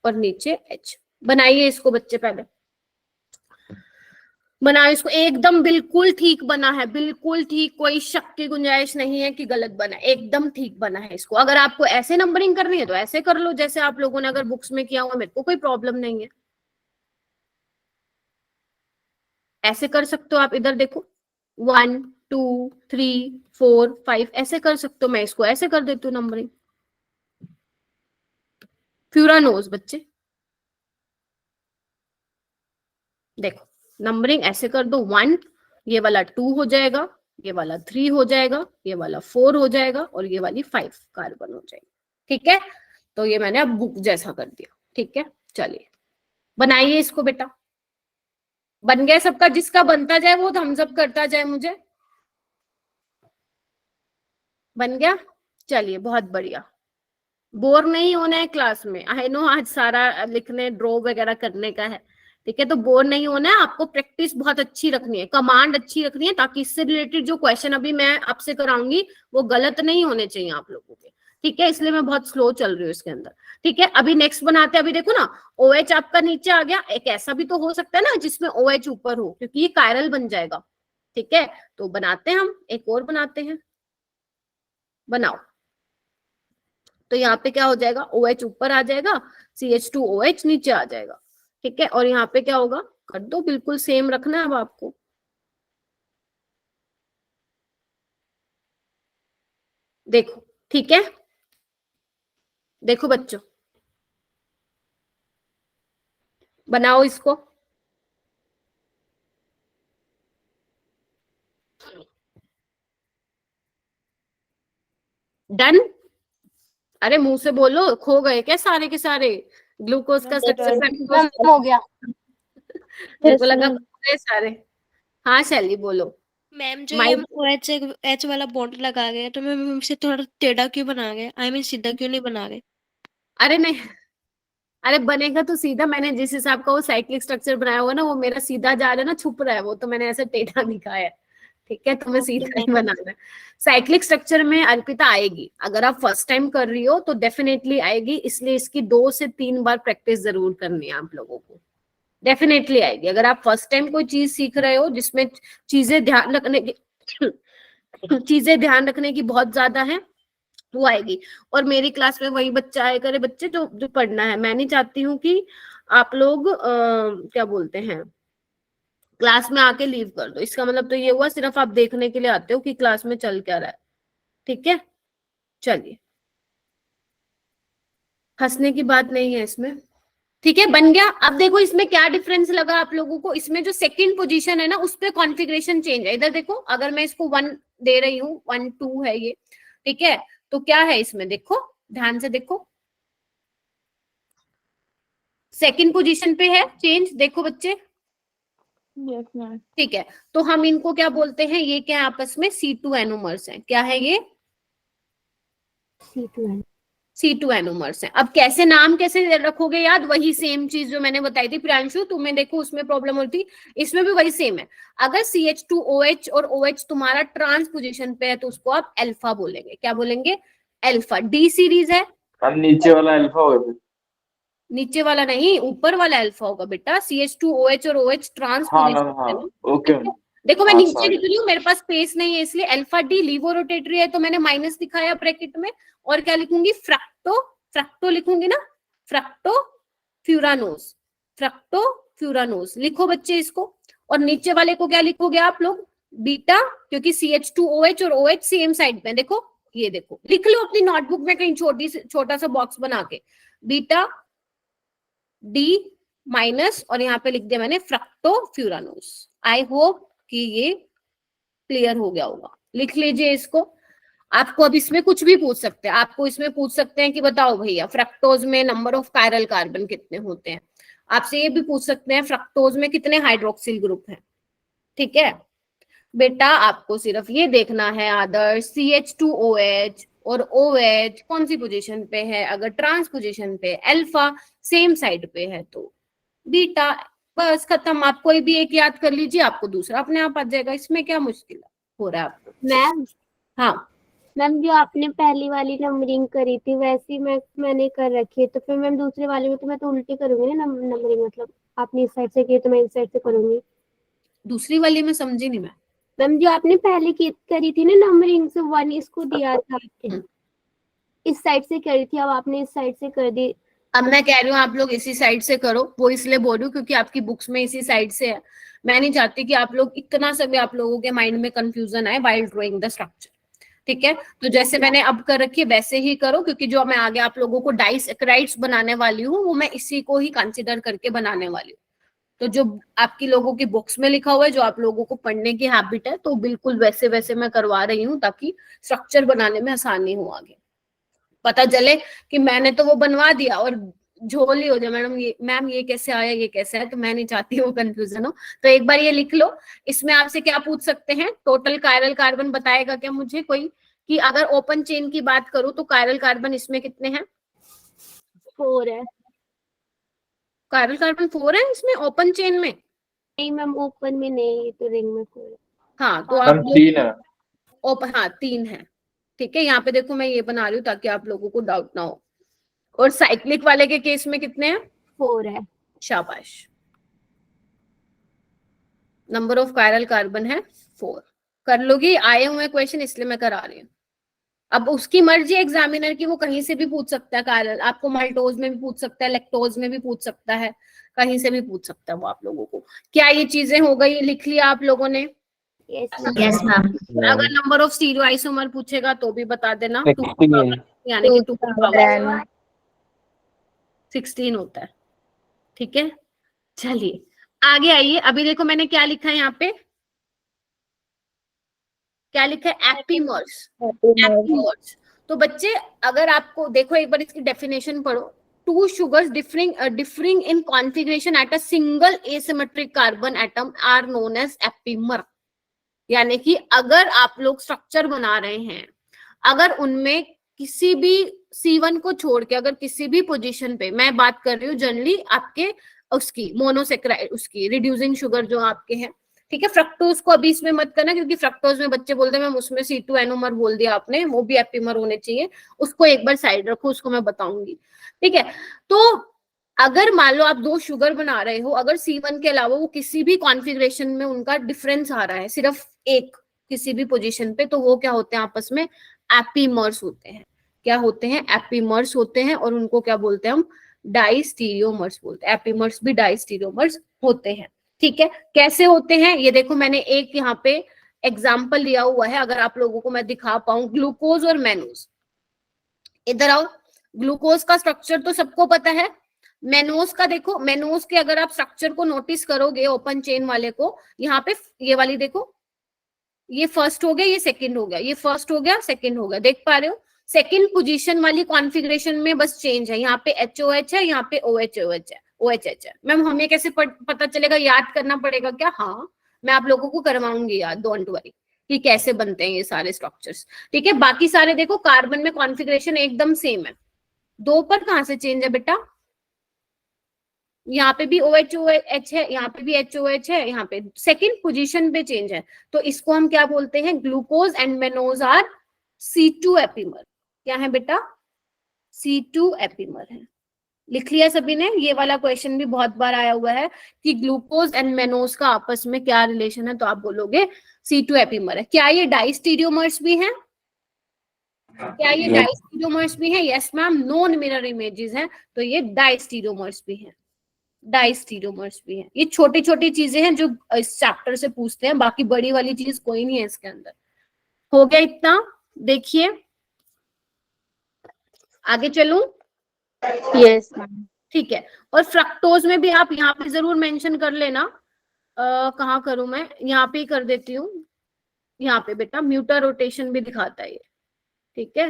और नीचे H। बनाइए इसको बच्चे, पहले बनाओ इसको। एकदम बिल्कुल ठीक बना है, बिल्कुल ठीक, कोई शक की गुंजाइश नहीं है कि गलत बना है, एकदम ठीक बना है। इसको अगर आपको ऐसे नंबरिंग करनी है तो ऐसे कर लो, जैसे आप लोगों ने अगर बुक्स में किया हुआ, मेरे को कोई प्रॉब्लम नहीं है, ऐसे कर सकते हो आप। इधर देखो 1 2 3 4 5 ऐसे कर सकते हो। मैं इसको ऐसे कर देती हूँ नंबरिंग। फ्यूरानोज बच्चे देखो, नंबरिंग ऐसे कर दो। 1, ये वाला 2 हो जाएगा, ये वाला 3 हो जाएगा, ये वाला 4 हो जाएगा, और ये वाली 5 कार्बन हो जाएगी, ठीक है। तो ये मैंने अब बुक जैसा कर दिया, ठीक है। चलिए बनाइए इसको बेटा। बन गया सबका? जिसका बनता जाए वो थम्स अप करता जाए मुझे। बन गया? चलिए बहुत बढ़िया। बोर नहीं होना है क्लास में। आई नो आज सारा लिखने ड्रॉ वगैरह करने का है, ठीक है। तो बोर नहीं होना है आपको। प्रैक्टिस बहुत अच्छी रखनी है, कमांड अच्छी रखनी है, ताकि इससे रिलेटेड जो क्वेश्चन अभी मैं आपसे कराऊंगी वो गलत नहीं होने चाहिए आप लोगों के, ठीक है। इसलिए मैं बहुत स्लो चल रही हूँ इसके अंदर, ठीक है। अभी नेक्स्ट बनाते हैं। अभी देखो ना, OH आपका नीचे आ गया। एक ऐसा भी तो हो सकता है ना जिसमें OH ऊपर हो, क्योंकि ये कायरल बन जाएगा, ठीक है। तो बनाते हैं हम, एक और बनाते हैं। बनाओ। तो यहाँ पे क्या हो जाएगा? OH ऊपर आ जाएगा, CH2OH नीचे आ जाएगा, ठीक है। और यहाँ पे क्या होगा? कर दो, बिल्कुल सेम रखना है अब आपको। देखो, ठीक है। देखो बच्चों, बनाओ इसको। डन? अरे मुंह से बोलो, खो गए क्या सारे के सारे? ग्लूकोज का स्ट्रक्चर मैम हो गया। मेरे को लगा खो गए सारे। हाँ शैली बोलो। मैम जो ये OH H वाला बॉन्ड लगा गया तो मैम हमसे थोड़ा टेढ़ा क्यों बना गए? आई मीन सीधा क्यों नहीं बना गए? अरे नहीं, अरे बनेगा तो सीधा। मैंने जिस हिसाब का वो साइक्लिक स्ट्रक्चर बनाया हुआ ना, वो मेरा सीधा जा रहा है ना, छुप रहा है वो, तो मैंने ऐसे टेढ़ा दिखाया है। ठीक है, तुम्हें सीधा ही बनाना है। साइक्लिक स्ट्रक्चर में अर्पिता आएगी, अगर आप फर्स्ट टाइम कर रही हो तो डेफिनेटली आएगी, इसलिए इसकी 2 से 3 बार प्रैक्टिस जरूर करनी है आप लोगों को। डेफिनेटली आएगी। अगर आप फर्स्ट टाइम कोई चीज सीख रहे हो जिसमें चीजें ध्यान रखने की बहुत ज्यादा है, वो आएगी। और मेरी क्लास में वही बच्चा आए करे, बच्चे जो पढ़ना है। मैं नहीं चाहती हूँ कि आप लोग क्या बोलते हैं, क्लास में आके लीव कर दो। इसका मतलब तो ये हुआ सिर्फ आप देखने के लिए आते हो कि क्लास में चल क्या रहा है। ठीक है, चलिए, हंसने की बात नहीं है इसमें। ठीक है, बन गया। अब देखो इसमें क्या डिफरेंस लगा आप लोगों को। इसमें जो सेकंड पोजीशन है ना, उस पे कॉन्फ़िगरेशन चेंज है। इधर देखो, अगर मैं इसको 1 दे रही हूँ, 1 2 है ये, ठीक है, तो क्या है इसमें, देखो ध्यान से देखो, सेकंड पोजीशन पे है चेंज। देखो बच्चे, ठीक है, तो हम इनको क्या बोलते हैं, ये क्या आपस में C2 एनोमर्स हैं। क्या है ये? C2 एनोमर्स हैं। अब कैसे नाम कैसे रखोगे याद? वही सेम चीज जो मैंने बताई थी प्रियांशु, तुम्हें देखो उसमें प्रॉब्लम होती, इसमें भी वही सेम है। अगर CH2OH और OH तुम्हारा ट्रांस पोजीशन पे है तो उसको आप अल्फा बोलेंगे। क्या बोलेंगे? अल्फा। D सीरीज है, अब नीचे वाला अल्फा होगा। नीचे वाला नहीं, ऊपर वाला अल्फा होगा बेटा। CH2OH और OH ट्रांस हाँ पोजीशन मैम, पे हाँ है ना। ओके। देखो मैं हाँ, नीचे sorry। लिख रही हूँ, मेरे पास स्पेस नहीं है, इसलिए अल्फा D लीवो रोटेटरी है तो मैंने माइनस दिखाया ब्रैकेट में। और क्या लिखूंगी? फ्रक्टो लिखूंगी ना, फ्रक्टो फ्यूरानोस लिखो बच्चे इसको। और नीचे वाले को क्या लिखोगे आप लोग? बीटा, क्योंकि CH2OH और OH सेम साइड पे। देखो ये देखो, लिख लो अपनी नोटबुक में कहीं छोटा सा बॉक्स बना के, बीटा D माइनस, और यहाँ पे लिख दिया मैंने फ्रक्टोफ्यूरानोस। आई होप कि ये क्लियर हो गया होगा। लिख लीजिए इसको। आपको अब इसमें कुछ भी पूछ सकते हैं। आपको इसमें पूछ सकते हैं कि बताओ भैया फ्रक्टोज में नंबर ऑफ कायरल कार्बन कितने होते हैं। आपसे ये भी पूछ सकते हैं फ्रक्टोज में कितने हाइड्रोक्सिल ग्रुप हैं। ठीक है बेटा, आपको सिर्फ ये देखना है आदर्श, CH2OH और OH कौन सी पोजीशन पे है। अगर ट्रांस पोजीशन पे अल्फा सेम साइड पे है तो बीटा। बस खत्म। आप कोई भी एक याद कर लीजिए, आपको दूसरा अपने आप आ जाएगा। इसमें क्या मुश्किल हो रहा है आपको? मैम हाँ मैम, जो आपने पहली वाली नंबरिंग करी थी वैसी मैंने कर रखी है, तो फिर मैम दूसरे वाले में तो मैं तो उल्टी करूंगी ना नंबरिंग। मतलब आपने इस साइड से की तो मैं इस साइड से करूंगी। दूसरी वाली में समझी नहीं मैं। मैम जो आपने पहले करी थी ना नंबरिंग से 1 इसको दिया था आपने, इस साइड से करी थी, अब आपने इस साइड से कर दी। अब मैं कह रही हूँ आप लोग इसी साइड से करो, वो इसलिए बोल रही हूँ क्योंकि आपकी बुक्स में इसी साइड से है। मैं नहीं चाहती कि आप लोग इतना सब आप लोगों के माइंड में कंफ्यूजन आए व्हाइल ड्राइंग द स्ट्रक्चर। ठीक है, तो जैसे मैंने अब कर रखी है वैसे ही करो, क्योंकि जो मैं आगे आप लोगों को डाइसैकेराइड्स बनाने वाली हूँ वो मैं इसी को ही कंसिडर करके बनाने वाली हूँ। तो जो आपकी लोगों की बुक्स में लिखा हुआ है, जो आप लोगों को पढ़ने की हैबिट है, तो बिल्कुल वैसे वैसे मैं करवा रही हूँ ताकि स्ट्रक्चर बनाने में आसानी हो। आगे पता चले कि मैंने तो वो बनवा दिया और झोल ही हो जाए मैम ये कैसे आया, ये कैसे आया। तो मैं नहीं चाहती वो कंफ्यूजन हो। तो एक बार ये लिख लो। इसमें आपसे क्या पूछ सकते हैं? टोटल कायरल कार्बन बताएगा क्या मुझे कोई? कि अगर ओपन चेन की बात करूं तो कायरल कार्बन इसमें कितने हैं? 4 है। कायरल कार्बन 4 है इसमें ओपन चेन में? नहीं मैम, ओपन में नहीं, तो रिंग में 4 है। हाँ तो मैम आप 3 है। ओपन, हाँ 3 है। ठीक है, यहाँ पे देखो मैं ये बना रही हूँ ताकि आप लोगों को डाउट ना हो। और साइक्लिक वाले के केस में कितने हैं? 4 है। शाबाश, नंबर ऑफ कायरल कार्बन है 4। कर लोगी, आए हुए क्वेश्चन इसलिए मैं करा रही हूँ। अब उसकी मर्जी एग्जामिनर की, वो कहीं से भी पूछ सकता है कायरल। आपको माल्टोज में भी पूछ सकता है, लैक्टोज में भी पूछ सकता है, कहीं से भी पूछ सकता है वो आप लोगों को। क्या ये चीजें हो गई? लिख लिया आप लोगों ने? Yes ma'am. अगर नंबर ऑफ स्टीरियोआइसोमर पूछेगा तो भी बता देना। 16 यानी कि 2 की पावर 16 होता है। ठीक है, चलिए आगे आइए। अभी देखो मैंने क्या लिखा है यहाँ पे, क्या लिखा है? एपीमर्स। तो बच्चे अगर आपको देखो एक बार इसकी डेफिनेशन पढ़ो, two sugars differing in configuration at a single asymmetric carbon atom are known as epimer. यानी कि अगर आप लोग स्ट्रक्चर बना रहे हैं, अगर उनमें किसी भी C1 को छोड़ के अगर किसी भी पोजीशन पे, मैं बात कर रही हूँ जनरली आपके उसकी मोनोसेक्राइड, उसकी रिड्यूसिंग शुगर जो आपके हैं, ठीक है। फ्रक्टोज को अभी इसमें मत करना, क्योंकि फ्रक्टोज में बच्चे बोलते हैं मैम उसमें C2 एनोमर बोल दिया आपने, वो भी एपिमर होने चाहिए, उसको एक बार साइड रखो, उसको मैं बताऊंगी, ठीक है। तो अगर मान लो आप दो शुगर बना रहे हो, अगर C1 के अलावा वो किसी भी कॉन्फ़िगरेशन में उनका डिफरेंस आ रहा है सिर्फ एक किसी भी पोजीशन पे, तो वो क्या होते हैं आपस में एपीमर्स होते हैं। क्या होते हैं? एपीमर्स होते हैं, और उनको क्या बोलते हैं हम? डाइस्टीरियोमर्स बोलते हैं। एपीमर्स भी डाइस्टीरियोमर्स होते हैं, ठीक है। कैसे होते हैं ये देखो, मैंने एक यहाँ पे एग्जाम्पल लिया हुआ है, अगर आप लोगों को मैं दिखा पाऊं, ग्लूकोज और मेनोज। इधर आओ, ग्लूकोज का स्ट्रक्चर तो सबको पता है, मेनोज का देखो, मेनोज के अगर आप स्ट्रक्चर को नोटिस करोगे, ओपन चेन वाले को, यहाँ पे ये वाली देखो, ये फर्स्ट हो गया, ये सेकंड हो गया, ये फर्स्ट हो गया, सेकंड हो गया, देख पा रहे हो? सेकंड पोजीशन वाली कॉन्फ़िगरेशन में बस चेंज है, यहाँ पे HOH है, यहाँ पे OHOH है, OHH है। मैम हमें कैसे पता चलेगा? याद करना पड़ेगा क्या? हाँ, मैं आप लोगों को करवाऊंगी याद, डोंट वरी, कि कैसे बनते हैं ये सारे स्ट्रक्चर्स, ठीक है। बाकी सारे देखो, कार्बन में कॉन्फ़िगरेशन एकदम सेम है, दो पर कहां से चेंज है बेटा? यहाँ पे भी OHOH है, यहाँ पे भी HOH है, यहाँ पे सेकंड पोजीशन पे चेंज है, तो इसको हम क्या बोलते हैं? Glucose and mannose are C2 epimer. क्या है बेटा? C2 एपिमर है। लिख लिया सभी ने? ये वाला क्वेश्चन भी बहुत बार आया हुआ है कि ग्लूकोज एंड मेनोज का आपस में क्या रिलेशन है, तो आप बोलोगे C2 एपिमर है। क्या ये डाइस्टीरियोमर्स भी हैं? क्या ये डाइस्टीरियोमर्स भी हैं? Yes ma'am, non mirror images हैं, तो ये डाइस्टीरियोमर्स भी हैं, डाइस्टीरियोमर्स भी हैं। ये छोटी छोटी चीजें हैं जो इस चैप्टर से पूछते हैं, बाकी बड़ी वाली चीज कोई नहीं है इसके अंदर। हो गया इतना? देखिए आगे चलूं? Yes ma'am. ठीक है। और फ्रक्टोज में भी आप यहाँ पे जरूर मेंशन कर लेना। कहाँ करूं मैं? यहाँ पे ही कर देती हूँ, यहाँ पे बेटा म्यूटर रोटेशन भी दिखाता है ये, ठीक है।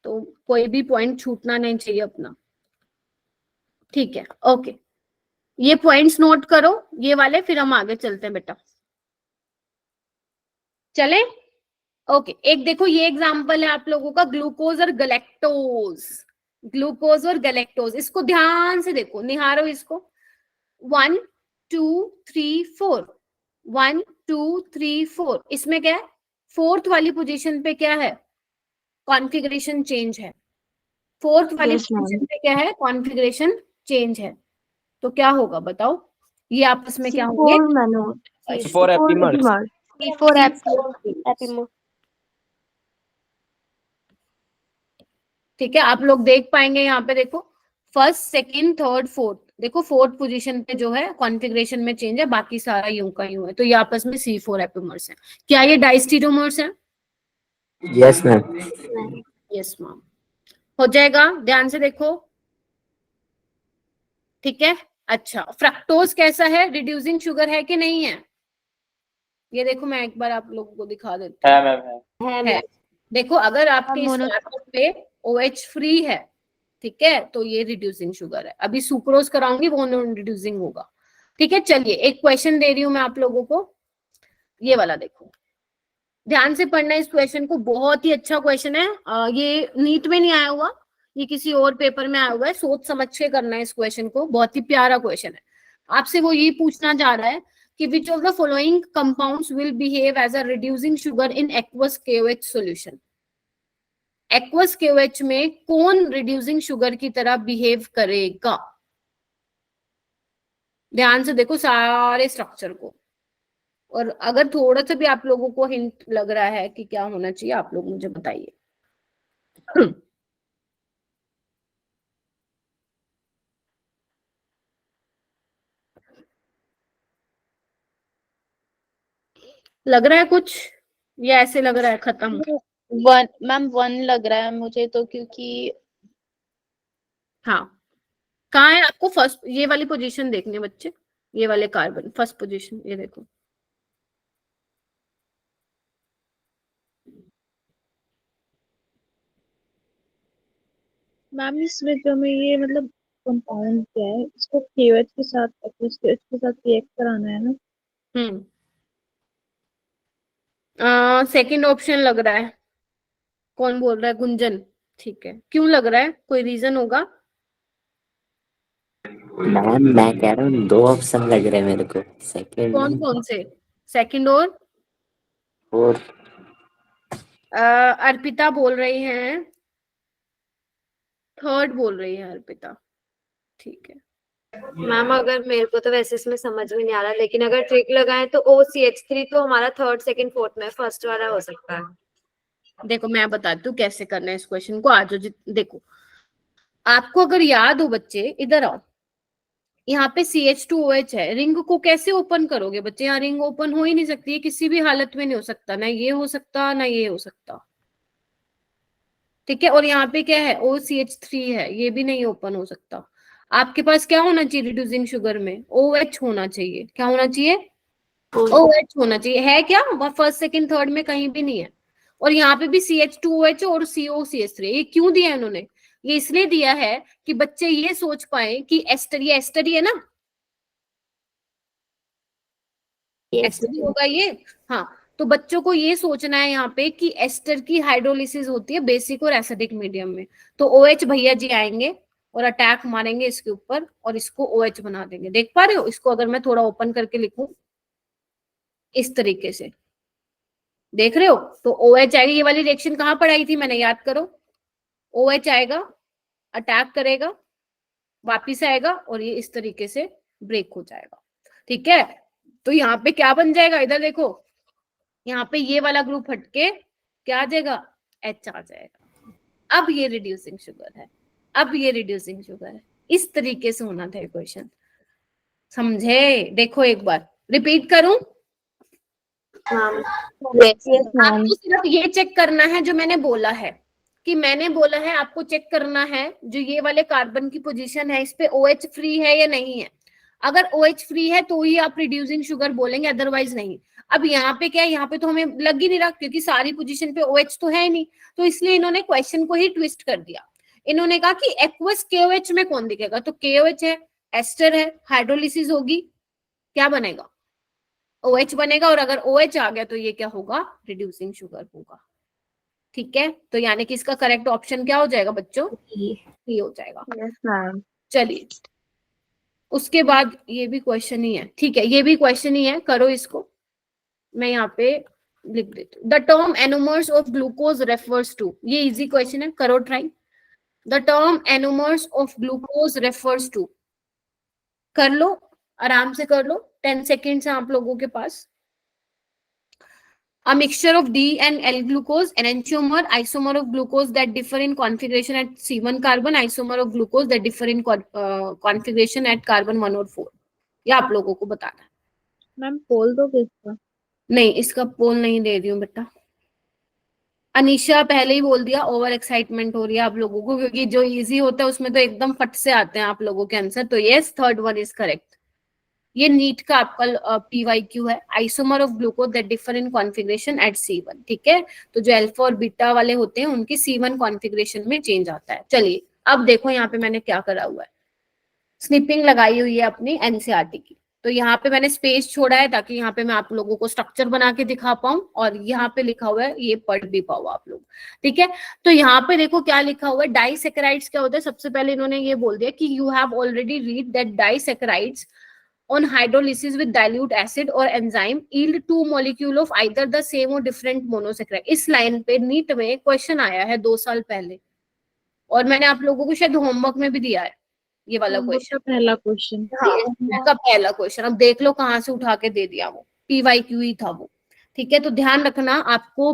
तो कोई भी पॉइंट छूटना नहीं चाहिए अपना, ठीक है। ओके, ये पॉइंट्स नोट करो ये वाले, फिर हम आगे चलते हैं बेटा। चले? ओके, एक देखो ये एग्जांपल है आप लोगों का, ग्लूकोज और गैलेक्टोज। ग्लूकोज और गैलेक्टोज, इसको ध्यान से देखो, निहारो इसको। 1 2 3 4, 1 2 3 4, इसमें क्या है? फोर्थ वाली पोजीशन पे क्या है? कॉन्फ़िगरेशन चेंज है। फोर्थ वाली पोजीशन पे क्या है? कॉन्फ़िगरेशन चेंज है। तो क्या होगा बताओ? ये आपस में क्या होंगे? C4 epimers. C4 epimer. ठीक है, आप लोग देख पाएंगे यहाँ पे देखो, फर्स्ट सेकंड थर्ड फोर्थ, देखो फोर्थ पोजीशन पे जो है कॉन्फ़िगरेशन में चेंज है, बाकी सारा यूं का यूं है, तो ये आपस में C4 एपिमर्स है। क्या ये डाइस्टीरियोमर्स है? Yes ma'am. Yes ma'am. हो जाएगा, ध्यान से देखो, ठीक है। अच्छा, फ्रक्टोज कैसा है? रिड्यूसिंग शुगर है कि नहीं है? ये देखो, मैं एक बार आप लोगों को दिखा देती है मैम, है। देखो, अगर आपके स्टार्टर पे OH फ्री है, ठीक है, तो ये रिड्यूसिंग शुगर है। अभी सुक्रोज कराऊंगी, वो नॉन रिड्यूसिंग होगा, ठीक है। चलिए, एक क्वेश्चन दे रही हूं मैं आप लोगों को, ये वाला देखो, ध्यान से पढ़ना इस क्वेश्चन को, बहुत ही अच्छा क्वेश्चन है। ये नीट में नहीं आया हुआ, ये किसी और पेपर में आया हुआ है, सोच समझ के करना है इस क्वेश्चन को, बहुत ही प्यारा क्वेश्चन है। आपसे वो ये पूछना चाह रहा है कि which of the following compounds will behave as a reducing sugar in aqueous KOH solution. Aqueous KOH में कौन रिड्यूसिंग शुगर की तरह बिहेव करेगा? ध्यान से देखो सारे स्ट्रक्चर को, और अगर थोड़ा सा भी आप लोगों को हिंट लग रहा है कि क्या होना चाहिए, आप लोग मुझे बताइए। लग रहा है कुछ, या ऐसे लग रहा है खत्म? मैम 1 लग रहा है मुझे तो, क्योंकि हाँ, कहाँ है आपको? फर्स्ट ये वाली पोजीशन देखनी है बच्चे, ये वाले कार्बन फर्स्ट पोजीशन, ये देखो, मैम इसमें जो हमें ये मतलब कंपाउंड क्या है, इसको KOH के साथ aqueous KOH के साथ रिएक्ट कराना है ना? सेकंड ऑप्शन लग रहा है। कौन बोल रहा है? गुंजन। ठीक है, क्यों लग रहा है? कोई रीजन होगा? मैम मैं कह रहा हूँ 2 ऑप्शन लग रहे हैं मेरे को, कौन सेकंड कौन से? सेकंड और और अर्पिता बोल रही हैं, थर्ड बोल रही है अर्पिता। ठीक है मैम अगर मेरे को तो वैसे इसमें समझ में नहीं आ रहा, लेकिन अगर ट्रिक लगाए तो OCH3 तो हमारा थर्ड सेकंड फोर्थ में फर्स्ट वाला हो सकता है। देखो मैं बताती हूँ कैसे करना है इस क्वेश्चन को। आज देखो, आपको अगर याद हो बच्चे, इधर आओ, यहाँ पे CH2OH है, रिंग को कैसे ओपन करोगे बच्चे? यहाँ रिंग ओपन हो ही नहीं सकती है, किसी भी हालत में नहीं हो सकता, ना ये हो सकता ना ये हो सकता। ठीक है, और यहाँ पे क्या है? OCH3 है, ये भी नहीं ओपन हो सकता। आपके पास क्या होना चाहिए रिड्यूसिंग शुगर में? OH होना चाहिए। क्या होना चाहिए? OH होना चाहिए। है क्या? फर्स्ट सेकंड थर्ड में कहीं भी नहीं है। और यहाँ पे भी CH2OH और COCH3। ये क्यों दिया इन्होंने? ये इसलिए दिया है कि बच्चे ये सोच पाए कि एस्टर, ये एस्टर ही है ना, एस्टर ही होगा ये। हाँ, तो बच्चों को ये सोचना है यहाँ पे कि एस्टर की हाइड्रोलिसिस होती है बेसिक और एसिडिक मीडियम में। तो OH भैया जी आएंगे और अटैक मारेंगे इसके ऊपर और इसको OH बना देंगे। देख पा रहे हो? इसको अगर मैं थोड़ा ओपन करके लिखूं इस तरीके से, देख रहे हो? तो OH आएगी। ये वाली रिएक्शन कहाँ पढ़ाई थी मैंने, याद करो। OH आएगा, अटैक करेगा, वापिस आएगा और ये इस तरीके से ब्रेक हो जाएगा। ठीक है, तो यहाँ पे क्या बन जाएगा? इधर देखो, यहाँ पे ये वाला ग्रुप हटके क्या आ जाएगा? H आ जाएगा। अब ये रिड्यूसिंग शुगर है, अब ये रिड्यूसिंग शुगर है। इस तरीके से होना था क्वेश्चन, समझे? देखो एक बार रिपीट करूं? आपको सिर्फ ये चेक करना है जो मैंने बोला है, कि मैंने बोला है आपको चेक करना है जो ये वाले कार्बन की पोजीशन है, इस पे OH फ्री है या नहीं है। अगर OH फ्री है तो ही आप रिड्यूसिंग शुगर बोलेंगे, अदरवाइज नहीं। अब यहाँ पे क्या है? यहाँ पे तो हमें लग ही नहीं रहा, क्योंकि सारी पोजीशन पे OH तो है ही नहीं। तो इसलिए इन्होंने क्वेश्चन को ही ट्विस्ट कर दिया। इन्होंने कहा कि एक्वस KOH में कौन दिखेगा? तो KOH है, एस्टर है, हाइड्रोलिसिस होगी, क्या बनेगा? OH बनेगा। और अगर OH आ गया तो ये क्या होगा? रिड्यूसिंग शुगर होगा। ठीक है, तो यानी कि इसका करेक्ट ऑप्शन क्या हो जाएगा बच्चों? ये हो जाएगा। Yes ma'am. चलिए, उसके बाद ये भी क्वेश्चन ही है। ठीक है, ये भी क्वेश्चन ही है, करो इसको। मैं यहाँ पे लिख देती हूँ। The term anomers of glucose refers to, ये इजी क्वेश्चन है, करो try. The term anomers of glucose refers to, कर लो, आराम से कर लो, 10 सेकेंड्स है आप लोगों के पास। A mixture of D and L glucose, enantiomer, isomer of glucose that differ in configuration at C1 carbon, isomer of glucose that differ in configuration at carbon 1 और 4। ये आप लोगों को बताना है। मैम पोल दो इसका? नहीं, इसका पोल नहीं दे रही हूँ बेटा। अनीशा पहले ही बोल दिया, ओवर एक्साइटमेंट हो रही है आप लोगों को, क्योंकि जो इजी होता है उसमें तो एकदम फट से आते हैं आप लोगों के आंसर। तो yes, third one is correct. ये नीट का आपका PYQ है, isomer of glucose that differ in configuration at C1। ठीक है, तो जो अल्फा और बीटा वाले होते हैं उनकी C1 कॉन्फ़िगरेशन में चेंज आता है। चलिए अब देखो यहाँ पे मैंने क्या करा हुआ है, स्निपिंग लगाई हुई है अपनी NCERT की। तो यहाँ पे मैंने स्पेस छोड़ा है ताकि यहाँ पे मैं आप लोगों को स्ट्रक्चर बना के दिखा पाऊं, और यहाँ पे लिखा हुआ है, ये पढ़ भी पाओ आप लोग। ठीक है, तो यहाँ पे देखो क्या लिखा हुआ है। डाइसैकेराइड्स क्या होता है? सबसे पहले इन्होंने ये बोल दिया कि you have already read that disaccharides on hydrolysis with dilute acid or enzyme yield 2 molecule of either the same or different monosaccharide। इस लाइन पे नीट में क्वेश्चन आया है 2 साल पहले, और मैंने आप लोगों को शायद होमवर्क में भी दिया है ये वाला क्वेश्चन। पहला क्वेश्चन। हाँ, का पहला क्वेश्चन। अब देख लो कहाँ से उठा के दे दिया, वो PYQ ही था वो। ठीक है, तो ध्यान रखना आपको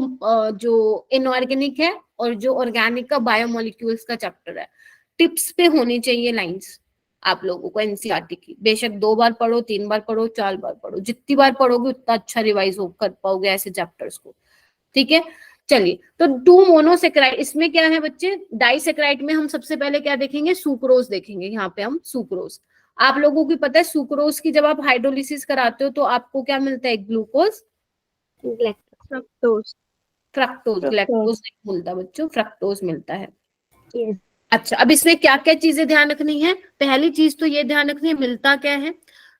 जो इनऑर्गेनिक है और जो ऑर्गेनिक का बायोमोलिक्यूल्स का चैप्टर है, टिप्स पे होनी चाहिए लाइंस आप लोगों को NCERT की। बेशक 2 बार पढ़ो, 3 बार पढ़ो, 4 बार पढ़ो, जितनी बार पढ़ोगे उतना अच्छा रिवाइज कर पाओगे ऐसे चैप्टर्स को। ठीक है, चलिए, तो 2 मोनोसेक्राइड, इसमें क्या है बच्चे? डाइसेक्राइड में हम सबसे पहले क्या देखेंगे? सुक्रोज देखेंगे। यहाँ पे हम सुक्रोज, आप लोगों को पता है सुक्रोज की जब आप हाइड्रोलिसिस कराते हो तो आपको क्या मिलता है? Glucose, fructose. फ्रक्टोज, ग्लैक्टोज नहीं मिलता बच्चों, फ्रक्टोज मिलता है। अच्छा, अब इसमें क्या क्या चीजें ध्यान रखनी है? पहली चीज तो ये ध्यान रखनी है मिलता क्या है।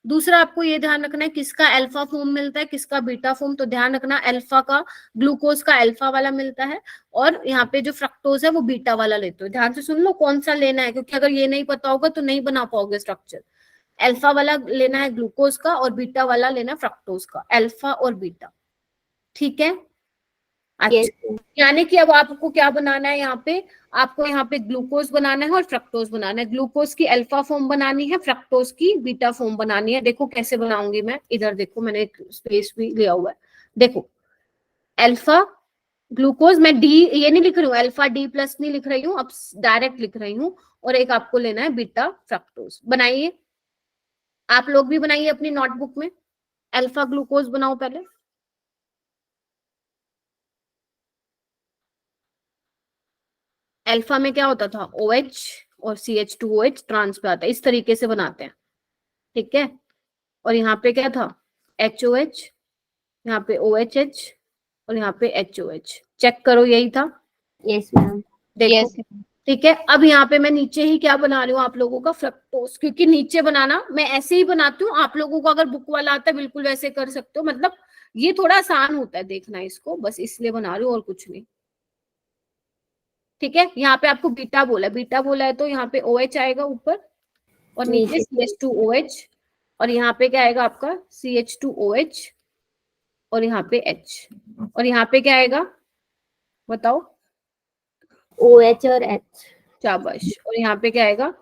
दूसरा आपको ये ध्यान रखना है किसका अल्फा फॉर्म मिलता है, किसका बीटा फॉर्म। तो ध्यान रखना अल्फा का, ग्लूकोज का अल्फा वाला मिलता है, और यहाँ पे जो फ्रक्टोज है वो बीटा वाला लेते हो। ध्यान से सुन लो कौन सा लेना है, क्योंकि अगर ये नहीं पता होगा तो नहीं बना पाओगे स्ट्रक्चर। अल्फा वाला लेना है ग्लूकोज का, और बीटा वाला लेना है फ्रक्टोज का, अल्फा और बीटा। ठीक है। अच्छा, यानी कि अब आपको क्या बनाना है यहाँ पे, आपको यहाँ पे ग्लूकोज बनाना है और फ्रक्टोज बनाना है। ग्लूकोज की अल्फा फॉर्म बनानी है, फ्रक्टोज की बीटा फॉर्म बनानी है। देखो कैसे बनाऊंगी मैं, इधर देखो मैंने एक स्पेस भी लिया हुआ है। देखो अल्फा ग्लूकोज, मैं डी ये नहीं लिख रही हूँ, अल्फा डी प्लस नहीं लिख रही हूँ, अब डायरेक्ट लिख रही हूँ। और एक आपको लेना है बीटा फ्रक्टोज। बनाइए, आप लोग भी बनाइए अपनी नोटबुक में। अल्फा ग्लूकोज बनाओ पहले। अल्फा में क्या होता था, OH और CH2OH ट्रांस पे आता है, इस तरीके से बनाते हैं। ठीक है। और यहाँ पे क्या था, HOH, यहाँ पे OHH और यहाँ पे HOH। चेक करो, यही था। Yes ma'am. देखो ठीक है। अब यहाँ पे मैं नीचे ही क्या बना रही हूँ आप लोगों का, फ्रक्टोज। क्योंकि नीचे बनाना मैं ऐसे ही बनाती हूँ, आप लोगों को अगर बुक वाला आता है बिल्कुल वैसे कर सकते हो। मतलब ये थोड़ा आसान होता है देखना इसको, बस इसलिए बना रही हूँ और कुछ नहीं। ठीक है। यहाँ पे आपको बीटा बोला है तो यहाँ पे OH आएगा ऊपर, और नीचे CH2OH, और यहाँ पे क्या आएगा आपका CH2OH, और यहाँ पे H, और यहाँ पे क्या आएगा बताओ, OH और H। शाबाश। और यहाँ पे क्या आएगा,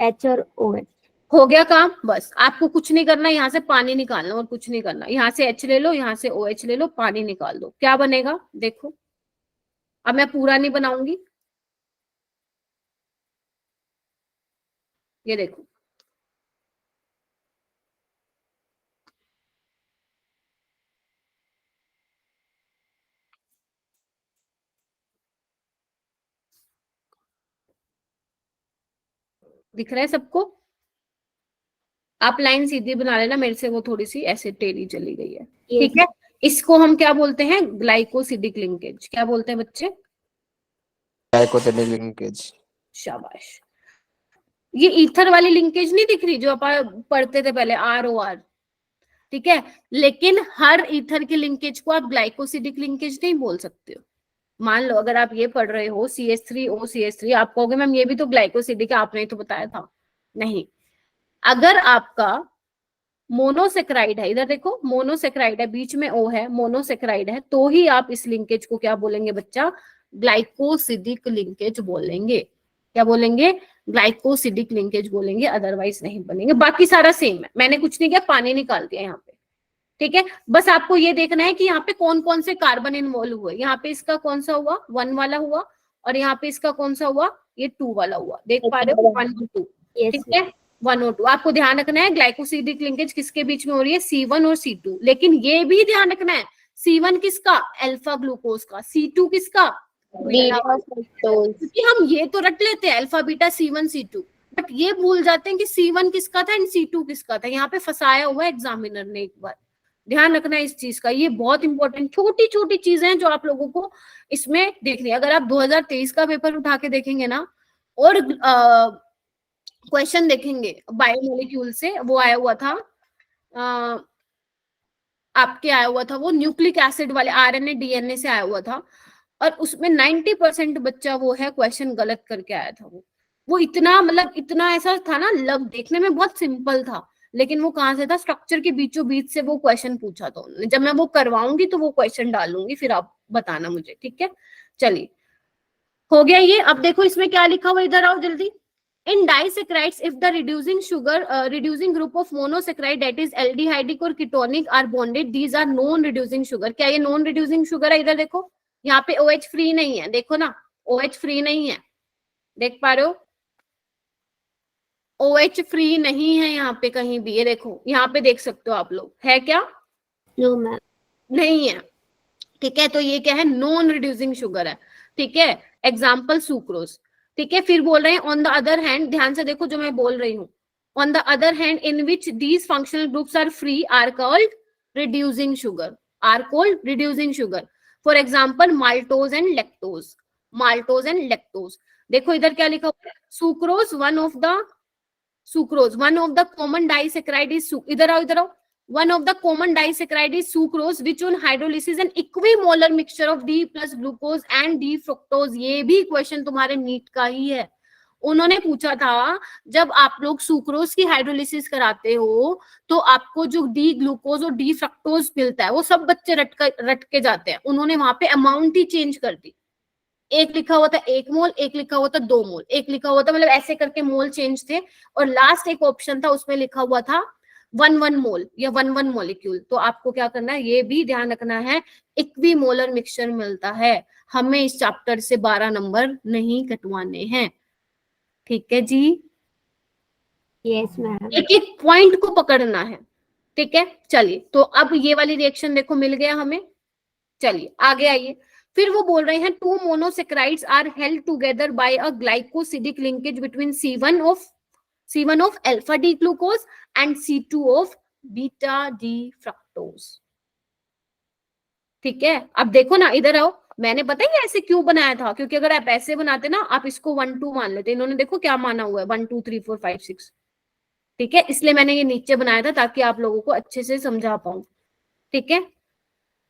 H और OH। हो गया काम। बस आपको कुछ नहीं करना, यहाँ से पानी निकालना और कुछ नहीं करना। यहाँ से H ले लो, यहाँ से OH ले लो, पानी निकाल दो। क्या बनेगा देखो। अब मैं पूरा नहीं बनाऊंगी, ये देखो। दिख रहा है सबको? आप लाइन सीधी बना लेना, मेरे से वो थोड़ी सी ऐसे टेढ़ी चली गई है। ठीक है। इसको हम क्या बोलते हैं, ग्लाइकोसिडिक लिंकेज। क्या बोलते हैं बच्चे? Glycosidic linkage. शाबाश। ये ईथर वाली लिंकेज नहीं दिख रही जो आप पढ़ते थे पहले, ROR। ठीक है। लेकिन हर ईथर की लिंकेज को आप ग्लाइकोसिडिक लिंकेज नहीं बोल सकते हो। मान लो अगर आप ये पढ़ रहे हो CH3OCH3, आप कहोगे मैम ये भी तो ग्लाइकोसिडिक है, आपने ही तो बताया था। नहीं, अगर आपका मोनोसेक्राइड है, इधर देखो मोनोसेक्राइड है, बीच में O है, मोनोसेक्राइड है, तो ही आप इस लिंकेज को क्या बोलेंगे बच्चा, ग्लाइकोसिडिक लिंकेज बोलेंगे। क्या बोलेंगे, ग्लाइकोसिडिक लिंकेज बोलेंगे, अदरवाइज नहीं बनेंगे। बाकी सारा सेम है, मैंने कुछ नहीं किया, पानी निकाल दिया यहाँ पे। ठीक है। बस आपको ये देखना है कि यहाँ पे कौन कौन से कार्बन इन्वॉल्व हुए। यहाँ पे इसका कौन सा हुआ, 1 वाला हुआ, और यहाँ पे इसका कौन सा हुआ, ये 2 वाला हुआ। देख पा रहे हो, 1 और 2। ठीक है, 1 और 2। आपको ध्यान रखना है ग्लाइकोसिडिक लिंकेज किसके बीच में हो रही है, C1 और C2। लेकिन ये भी ध्यान रखना है, C1 किसका, अल्फा ग्लूकोज का, C2 किसका, क्योंकि हम ये तो रट लेते हैं alpha beta C1 C2, but ये भूल जाते हैं कि C1 किसका था एंड C2 किसका था। यहाँ पे फंसाया हुआ है एग्जामिनर ने। एक बार ध्यान रखना है इस चीज का, ये बहुत इंपॉर्टेंट छोटी छोटी चीजें हैं जो आप लोगों को इसमें देखनी है। अगर आप 2023 का पेपर उठा के देखेंगे ना, और क्वेश्चन देखेंगे बायोमोलिक्यूल से, वो आया हुआ था आपके, आया हुआ था वो न्यूक्लिक एसिड वाले RNA DNA से आया हुआ था, और उसमें 90% बच्चा वो है क्वेश्चन गलत करके आया था। वो इतना मतलब इतना ऐसा था ना, लग देखने में बहुत सिंपल था, लेकिन वो कहाँ से था, स्ट्रक्चर के बीचों बीच से वो क्वेश्चन पूछा था उन्होंने। जब मैं वो करवाऊंगी तो वो क्वेश्चन डालूंगी, फिर आप बताना मुझे। ठीक है, चलिए हो गया ये। अब देखो इसमें क्या लिखा हुआ, इधर आओ जल्दी। In disaccharides, if the reducing group of monosaccharide, that is aldehydic और ketonic, are bonded, these are non-reducing sugar। क्या ये non-reducing sugar है? इधर देखो, यहाँ पे OH फ्री नहीं है, देखो ना, OH फ्री नहीं है, देख पा रहे हो, OH फ्री नहीं है यहाँ पे कहीं भी। ये देखो यहाँ पे देख सकते हो आप लोग, है क्या? नो मैम, नहीं है। ठीक है, तो ये क्या है, नॉन रिड्यूसिंग शुगर है। ठीक है, एग्जाम्पल सुक्रोज। ठीक है, फिर बोल रहे हैं ऑन द अदर हैंड, ध्यान से देखो जो मैं बोल रही हूँ, on the other hand in which these functional groups are free are called reducing sugar, are called reducing sugar. For example maltose and lactose. Maltose and lactose. देखो इधर क्या लिखा हुआ है, sucrose one of the common disaccharide is, इधर आओ, one of the common disaccharide is sucrose which on hydrolysis an equimolar mixture of D plus glucose and D fructose। ये भी क्वेश्चन तुम्हारे नीट का ही है। उन्होंने पूछा था जब आप लोग सुक्रोज की हाइड्रोलिसिस कराते हो तो आपको जो डी ग्लूकोज और डी फ्रक्टोज मिलता है वो सब बच्चे रट के जाते हैं। उन्होंने वहां पे अमाउंट ही चेंज कर दी, एक लिखा हुआ था 1 मोल, एक लिखा हुआ था 2 मोल, एक लिखा हुआ था, मतलब ऐसे करके मोल चेंज थे, और लास्ट एक ऑप्शन था उसमें लिखा हुआ था 1 मोल या 1 मॉलिक्यूल। तो आपको क्या करना है, ये भी ध्यान रखना है, इक्विमोलर मिक्सचर मिलता है। हमें इस चैप्टर से 12 नंबर नहीं कटवाने हैं, ठीक है जी। Yes ma'am. एक एक पॉइंट को पकड़ना है, ठीक है। चलिए, तो अब ये वाली रिएक्शन देखो मिल गया हमें। चलिए आगे आइए, फिर वो बोल रहे हैं 2 monosaccharides are held together by a glycosidic linkage between C1 of alpha D glucose and C2 of beta D fructose। ठीक है, अब देखो ना, इधर आओ, मैंने पता है ऐसे क्यों बनाया था, क्योंकि अगर आप ऐसे बनाते ना, आप इसको 1 2 मान लेते, इन्होंने देखो क्या माना हुआ है 1 2 3 4 5 6, ठीक है, इसलिए मैंने ये नीचे बनाया था ताकि आप लोगों को अच्छे से समझा पाऊं, ठीक है।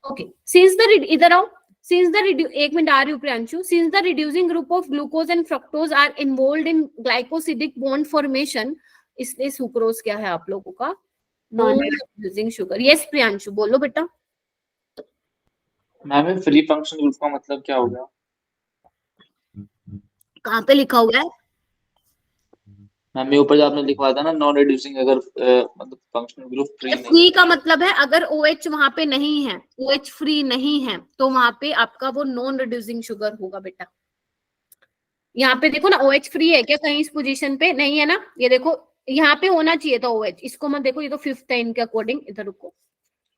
ओके, सिंस द, इधर आओ, since the एक मिनट आ रही हूँ Priyanshu, since the reducing group of glucose and fructose are involved in glycosidic bond formation, इसलिए सुक्रोज क्या है आप लोगों का, non reducing sugar. Yes Priyanshu बोलो बेटा। मैम फ्री फंक्शन ग्रुप का मतलब क्या हो गया? कहाँ पे लिखा हुआ है? मैम ऊपर जो आपने लिखवाया था ना, नॉन रिड्यूसिंग, अगर मतलब फंक्शनल ग्रुप फ्री नहीं, फ्री का मतलब है अगर OH वहां पे नहीं है, OH फ्री नहीं है, तो वहां पे आपका वो नॉन रिड्यूसिंग शुगर होगा बेटा। यहाँ पे देखो ना, OH फ्री है क्या कहीं इस पोजीशन पे? नहीं है ना, ये देखो यहाँ पे होना चाहिए था OH, इसको मत देखो, ये तो 5th है इनके अकॉर्डिंग, इधर रुको,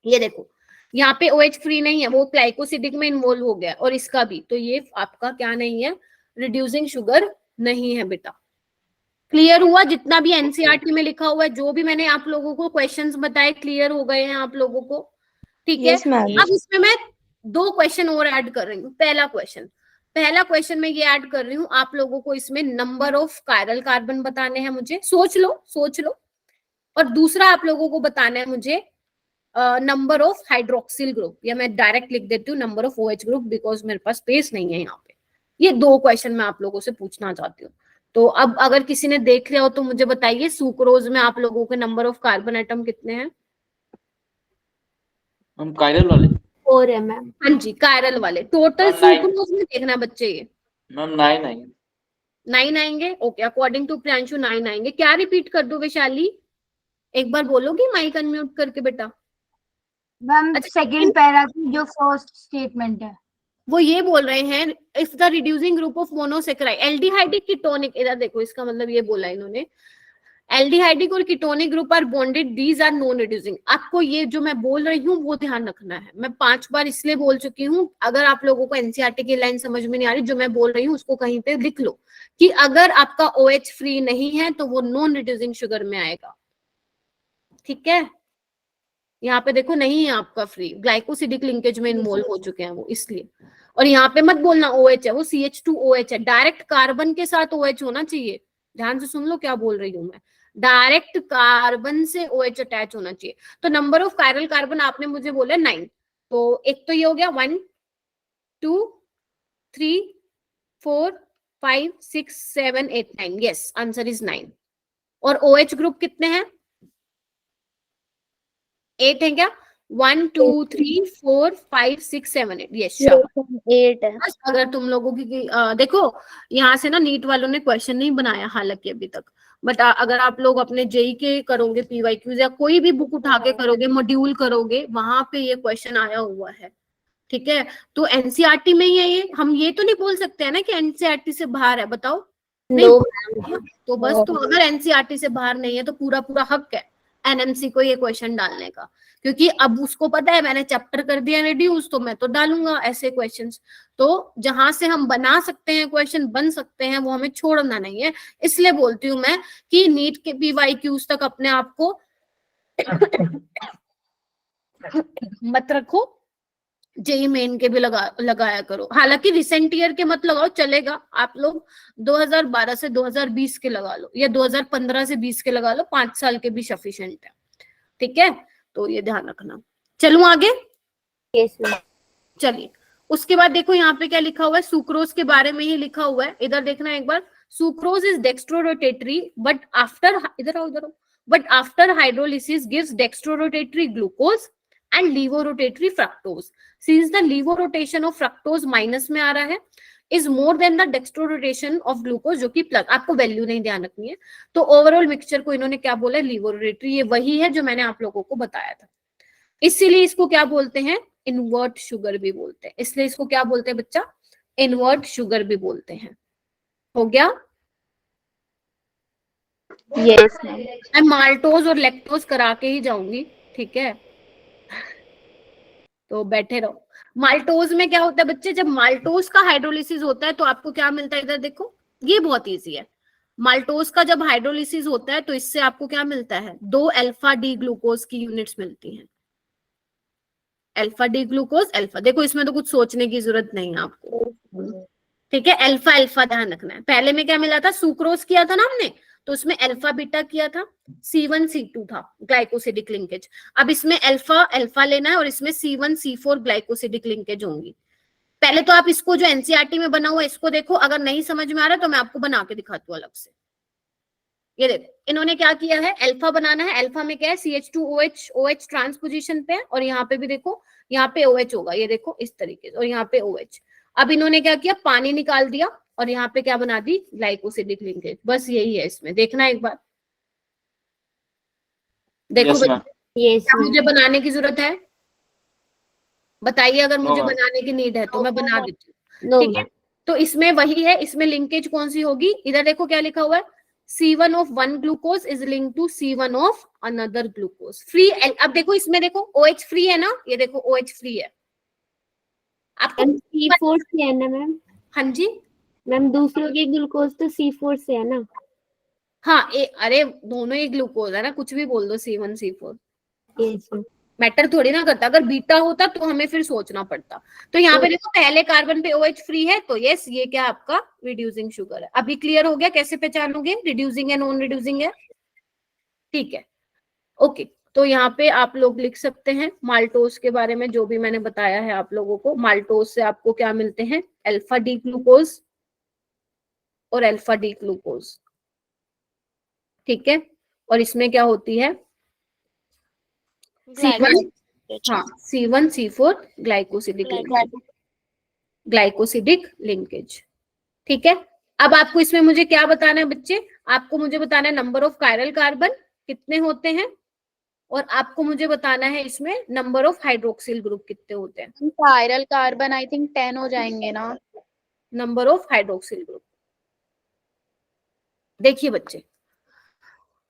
ये देखो यहाँ पे OH फ्री नहीं है, वो ग्लाइकोसिडिक में इन्वॉल्व हो गया, और इसका भी, तो ये आपका क्या नहीं है, रिड्यूसिंग शुगर नहीं है बेटा। क्लियर हुआ? जितना भी एनसीईआरटी में लिखा हुआ है, जो भी मैंने आप लोगों को क्वेश्चंस बताए, क्लियर हो गए हैं आप लोगों को? ठीक है। अब इसमें मैं 2 क्वेश्चन और ऐड कर रही हूँ। पहला क्वेश्चन मैं ये ऐड कर रही हूँ, आप लोगों को इसमें नंबर ऑफ कायरल कार्बन बताने हैं मुझे, सोच लो, और दूसरा आप लोगों को बताना है मुझे नंबर ऑफ हाइड्रोक्सिल ग्रुप, या मैं डायरेक्ट लिख देती हूँ number of OH group, because मेरे पास स्पेस नहीं है यहाँ पे। ये 2 क्वेश्चन मैं आप लोगों से पूछना चाहती हूँ। तो अब अगर किसी ने देख लिया हो तो मुझे बताइए, सुक्रोज में आप लोगों के नंबर ऑफ कार्बन एटम कितने हैं? हम कायरल वाले 4 है मैम। हाँ जी, कायरल वाले। टोटल सुक्रोज में देखना बच्चे, ये मैम 9 आएंगे। 9 आएंगे, ओके, अकॉर्डिंग टू प्रियांशु 9 आएंगे। क्या रिपीट कर दो वैशाली, एक बार बोलोगी माइक अनम्यूट करके बेटा? मैम सेकंड पैरा की जो फर्स्ट स्टेटमेंट है वो ये बोल रहे हैं, if the reducing group of monosaccharide aldehydic ketonic, इधर देखो इसका मतलब ये बोला इन्होंने, एल्डिहाइडिक और ketonic group are bonded, these are non reducing. आपको ये जो मैं बोल रही हूँ वो ध्यान रखना है। मैं 5 बार इसलिए बोल चुकी हूँ, अगर आप लोगों को एनसीईआरटी की लाइन समझ में नहीं आ रही, जो मैं बोल रही हूँ उसको कहीं पे लिख लो कि अगर आपका OH फ्री नहीं है तो वो नॉन रिड्यूसिंग शुगर में आएगा, ठीक है। यहाँ पे देखो नहीं है आपका फ्री, ग्लाइकोसिडिक लिंकेज में इन्वॉल्व हो चुके हैं वो, इसलिए। और यहाँ पे मत बोलना OH है, वो CH2OH है, डायरेक्ट कार्बन के साथ OH होना चाहिए। ध्यान से सुन लो क्या बोल रही हूँ मैं, डायरेक्ट कार्बन से OH अटैच होना चाहिए। तो नंबर ऑफ कायरल कार्बन आपने मुझे बोला 9, तो एक तो ये हो गया 1 2 3 4 5 6 7 8 9, यस आंसर इज 9। और OH ग्रुप कितने हैं? 8 है क्या? 1 2 3 4 5 6 7 8, यस 8 है। अगर तुम लोगों की देखो यहाँ से ना नीट वालों ने क्वेश्चन नहीं बनाया हालांकि अभी तक, बट अगर आप लोग अपने जेई के करोगे, PYQs या कोई भी बुक उठा के करोगे, मॉड्यूल करोगे, वहां पे ये क्वेश्चन आया हुआ है, ठीक है। तो एनसीईआरटी में ही है ये, हम ये तो नहीं बोल सकते हैं ना कि एनसीईआरटी से बाहर है, बताओ नहीं। तो बस, तो अगर एनसीईआरटी से बाहर नहीं है तो पूरा पूरा हक है एनएमसी को ये क्वेश्चन डालने का, क्योंकि अब उसको पता है मैंने चैप्टर कर दिया रिड्यूस, तो मैं तो डालूंगा ऐसे क्वेश्चंस। तो जहां से हम बना सकते हैं, क्वेश्चन बन सकते हैं, वो हमें छोड़ना नहीं है। इसलिए बोलती हूँ मैं कि नीट के PYQs तक अपने आप को मत रखो, जेई मेन के भी लगाया करो। हालांकि रिसेंट ईयर के मत लगाओ, चलेगा। आप लोग 2012 से 2020 के लगा लो, या 2015 से 20 के लगा लो, 5 साल के भी सफिशिएंट है। ठीक है, तो ये ध्यान रखना। चलूं आगे? Yes ma'am. चलिए, उसके बाद देखो यहाँ पे क्या लिखा हुआ है, सुक्रोज के बारे में ही लिखा हुआ है। इधर देखना एक बार, sucrose is dextrorotatory but after, इधर आओ इधर आओ, but after hydrolysis gives dextrorotatory glucose and levorotatory fructose. Since the levorotation of fructose minus में आ रहा है, is more than the dextrorotation of glucose, जो कि प्लस, आपको वैल्यू नहीं ध्यान रखनी है। तो ओवरऑल मिक्सचर को इन्होंने क्या बोला, लीवोरोटेटरी। ये वही है जो मैंने आप लोगों को बताया था। इसीलिए इसको क्या बोलते हैं, इनवर्ट शुगर भी बोलते हैं। इसलिए इसको क्या बोलते हैं बच्चा, इनवर्ट शुगर भी बोलते हैं। हो गया? Yes ma'am. मैं माल्टोज और लैक्टोज करा के ही जाऊंगी, ठीक है, तो बैठे रहो। माल्टोज में क्या होता है बच्चे, जब माल्टोज का हाइड्रोलिसिस होता है तो आपको क्या मिलता है, इधर देखो, ये बहुत इजी है। माल्टोज का जब हाइड्रोलिसिस होता है तो इससे आपको क्या मिलता है, 2 अल्फा डी ग्लूकोज की यूनिट्स मिलती हैं। अल्फा डी ग्लूकोज, अल्फा, देखो इसमें तो कुछ सोचने की जरूरत नहीं है आपको, ठीक है। अल्फा अल्फा ध्यान रखना है। पहले में क्या मिला था, सुक्रोज किया था ना हमने, तो उसमें अल्फा बीटा किया था, C1 C2 था ग्लाइकोसिडिक लिंकेज। अब इसमें अल्फा अल्फा लेना है और इसमें C1 C4 ग्लाइकोसिडिक लिंकेज होंगी। पहले तो आप इसको जो एनसीईआरटी में बना हुआ है इसको देखो, अगर नहीं समझ में आ रहा है तो मैं आपको बना के दिखाती हूँ अलग से। ये देखो, इन्होंने क्या किया है, अल्फा बनाना है। अल्फा में क्या है, CH2OH, OH ट्रांसपोजिशन पे है, और यहाँ पे भी देखो, यहाँ पे OH होगा, ये देखो इस तरीके से, और यहाँ पे OH। अब इन्होंने क्या किया, पानी निकाल दिया और यहाँ पे क्या बना दी, ग्लाइकोसिडिक लिंकेज। बस यही है इसमें, देखना एक बार, देखो Yes, ma'am. क्या मुझे बनाने की जरूरत है, बताइए। अगर मुझे ma'am. बनाने की नीड है तो मैं बना देती हूँ, ठीक है। तो इसमें वही है, इसमें लिंकेज कौन सी होगी, इधर देखो क्या लिखा हुआ है, C1 of one glucose is linked to C1 of another glucose. Free, अब देखो इसमें देखो OH फ्री है ना, ये देखो OH फ्री है। आपको C4 से है ना मैम? हाँ जी मैम, दूसरों के ग्लूकोज तो C4 से है ना? हाँ, अरे दोनों ही ग्लूकोज है ना, कुछ भी बोल दो, C1 C4 yes ma'am. Matter थोड़ी ना करता। अगर बीटा होता तो हमें फिर सोचना पड़ता। तो यहाँ पे देखो पहले कार्बन पे OH फ्री है, तो यस ये क्या आपका रिड्यूसिंग शुगर है। अभी क्लियर हो गया कैसे पहचानोगे रिड्यूसिंग है नॉन रिड्यूसिंग है, ठीक है, ओके। तो यहाँ पे आप लोग लिख सकते हैं माल्टोज के बारे में जो भी मैंने बताया है आप लोगों को। माल्टोज से आपको क्या मिलते हैं, अल्फा डी ग्लूकोज और अल्फा डी ग्लूकोज, ठीक है। और इसमें क्या होती है, C1, हाँ C1 C4 ग्लाइकोसिडिक लिंकेज, ठीक है। अब आपको इसमें मुझे क्या बताना है बच्चे, आपको मुझे बताना है नंबर ऑफ कायरल कार्बन कितने होते हैं, और आपको मुझे बताना है इसमें नंबर ऑफ हाइड्रोक्सिल ग्रुप कितने होते हैं। कायरल कार्बन आई थिंक 10 हो जाएंगे ना। नंबर ऑफ हाइड्रोक्सिल ग्रुप, देखिए बच्चे,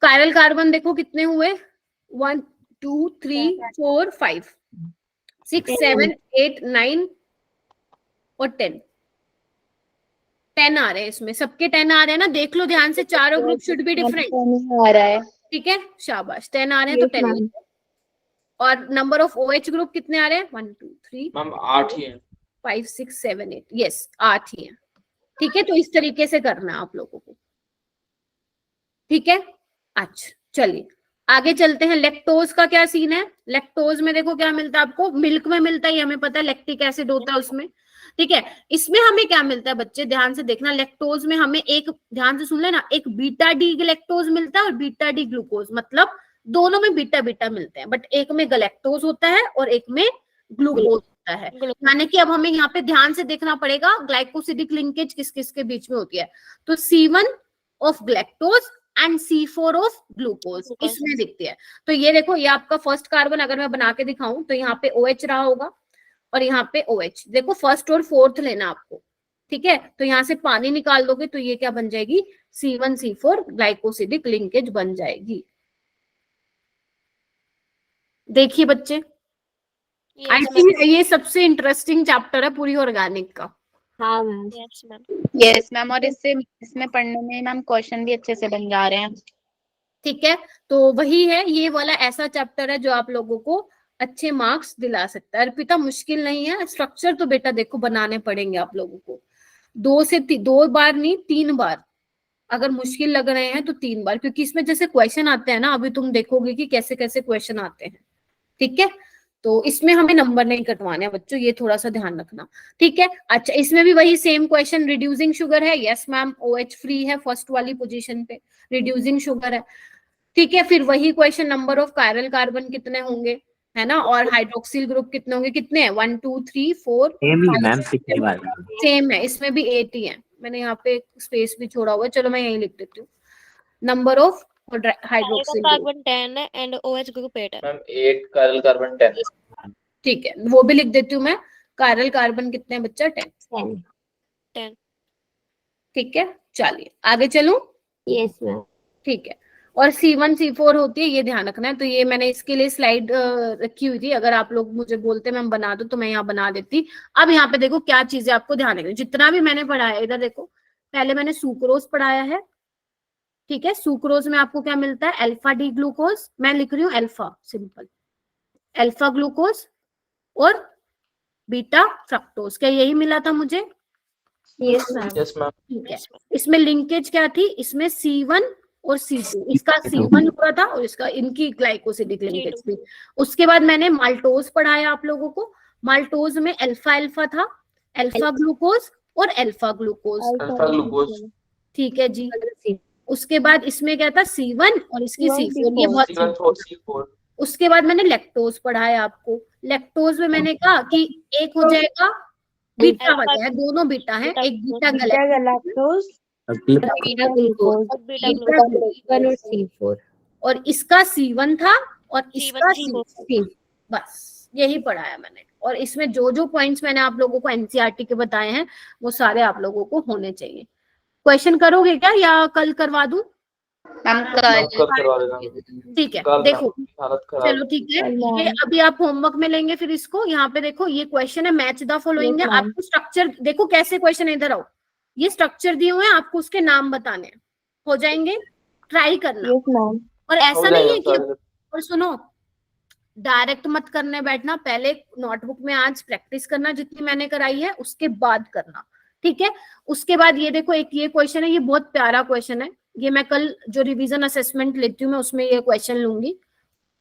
कायरल कार्बन देखो कितने हुए, 1 2 3 4 5 6 7 8 9 और 10 आ रहे हैं इसमें, सबके 10 आ रहे हैं ना, देख लो ध्यान से, चारों ग्रुप शुड बी डिफरेंट, आ रहा है। ठीक है, शाबाश, 10 आ रहे हैं तो 10। और नंबर ऑफ OH ग्रुप कितने आ रहे हैं, 1 2 3 मैम 8 ही है। 5 6 7 8, यस 8 ही है, ठीक है। तो इस तरीके से करना है आप लोगों को, ठीक है। अच्छा चलिए आगे चलते हैं। लैक्टोज का क्या सीन है, लैक्टोज में देखो क्या मिलता है आपको, मिल्क में मिलता है, हमें पता है, लैक्टिक एसिड होता है उसमें, ठीक है। इसमें हमें क्या मिलता है बच्चे, ध्यान से देखना, लैक्टोज में हमें एक, ध्यान से सुन लेना, एक बीटा डी लैक्टोज मिलता है और बीटा डी ग्लूकोज, मतलब दोनों में बीटा बीटा मिलते हैं, बट एक में गलैक्टोज होता है और एक में ग्लूकोज होता है। यानी कि अब हमें यहाँ पे ध्यान से देखना पड़ेगा ग्लाइकोसिडिक लिंकेज किस किस के बीच में होती है, तो C1 of galactose and C4 of glucose इसमें दिखती है। तो ये देखो, ये आपका फर्स्ट कार्बन अगर मैं बना के दिखाऊं तो यहाँ पे OH रहा होगा और यहाँ पे OH, देखो फर्स्ट और फोर्थ लेना आपको, ठीक है। तो यहाँ से पानी निकाल दोगे तो ये क्या बन जाएगी, C1 C4 ग्लाइकोसिडिक लिंकेज बन जाएगी। देखिए बच्चे, आई थिंक ये सबसे इंटरेस्टिंग चैप्टर है पूरी ऑर्गेनिक का। हाँ मैम। यस मैम, और इसमें पढ़ने में मैम क्वेश्चन भी अच्छे से बन जा रहे हैं। ठीक है, तो वही है, ये वाला ऐसा चैप्टर है जो आप लोगों को अच्छे मार्क्स दिला सकता है। अर्पिता मुश्किल नहीं है, स्ट्रक्चर तो बेटा देखो बनाने पड़ेंगे आप लोगों को, 2 बार नहीं 3 बार, अगर मुश्किल लग रहे हैं तो 3 बार, क्योंकि इसमें जैसे क्वेश्चन आते हैं ना, अभी तुम देखोगे कि कैसे कैसे क्वेश्चन आते हैं, ठीक है। तो इसमें हमें नंबर नहीं कटवाने हैं बच्चों, ये थोड़ा सा ध्यान रखना, ठीक है। अच्छा, इसमें भी वही सेम क्वेश्चन, रिड्यूसिंग शुगर है, यस मैम, OH फ्री है फर्स्ट वाली पोजीशन पे, रिड्यूसिंग शुगर है, ठीक है। फिर वही question, number of chiral carbon कितने होंगे, है ना, और हाइड्रोक्सिल ग्रुप कितने होंगे, कितने हैं 1 2 3 4 सेम ही 5 मैम, पिछले बार सेम है, इसमें भी 8 ही है, मैंने यहाँ पे स्पेस भी छोड़ा हुआ है, चलो मैं यही लिख देती हूँ, number of hydroxyl group, carbon 10 है एंड OH ग्रुप 8 है। Ma'am 8 chiral carbon 10। ठीक है, वो भी लिख देती हूँ मैं, कायरल कार्बन कितने हैं बच्चा, 10, 10। ठीक है। चलिए आगे चलूं, यस मैम। ठीक है। और C1 C4 होती है, ये ध्यान रखना है, तो ये मैंने इसके लिए स्लाइड रखी हुई थी, अगर आप लोग मुझे बोलते मैम बना दो तो मैं यहाँ बना देती। अब यहाँ पे देखो क्या चीजें आपको ध्यान रखनी, जितना भी मैंने पढ़ाया, इधर देखो, पहले मैंने सुक्रोज पढ़ाया है, ठीक है। सुक्रोज में आपको क्या मिलता है, अल्फा डी ग्लूकोज, मैं लिख रही हूँ अल्फा, सिंपल अल्फा ग्लूकोज और बीटा फ्रक्टोज, क्या यही मिला था मुझे, यस मैम। ठीक है। इसमें लिंकेज क्या थी, इसमें C1 और C2, इसका C1 हुआ था और इसका, इनकी ग्लाइकोसिडिक लिंकेज थी। उसके बाद मैंने माल्टोज पढ़ाया आप लोगों को, माल्टोज में अल्फा अल्फा था, अल्फा ग्लूकोज और अल्फा ग्लूकोज, ठीक है जी। उसके बाद इसमें क्या था, C1 और इसकी C4, ये बहुत। उसके बाद मैंने लैक्टोज पढ़ाया आपको, लैक्टोज में मैंने कहा कि एक हो जाएगा बीटा वाला है, दोनों बीटा है, एक बीटा गैलेक्टोज बीटा ग्लूकोज और C4, और इसका C1 था और इसका C4, बस यही पढ़ाया मैंने। और इसमें जो जो पॉइंट्स मैंने आप लोगों को NCERT के बताए हैं वो सारे आप लोगों को होने चाहिए। क्वेश्चन करोगे क्या या कल करवा दूं? ठीक है, देखो चलो ठीक है, ये अभी आप होमवर्क में लेंगे, फिर इसको यहाँ पे देखो, ये क्वेश्चन है मैच द फॉलोइंग है, आपको स्ट्रक्चर देखो कैसे क्वेश्चन, इधर आओ, ये स्ट्रक्चर दिए हुए हैं, आपको उसके नाम बताने हैं, हो जाएंगे, ट्राई करना। और ऐसा नहीं है कि, और सुनो, डायरेक्ट मत करने बैठना, पहले नोटबुक में आज प्रैक्टिस करना जितनी मैंने कराई है, उसके बाद करना, ठीक है। उसके बाद ये देखो, एक ये क्वेश्चन है, ये बहुत प्यारा क्वेश्चन है, ये मैं कल जो रिवीजन असेसमेंट लेती हूँ मैं उसमें ये क्वेश्चन लूंगी,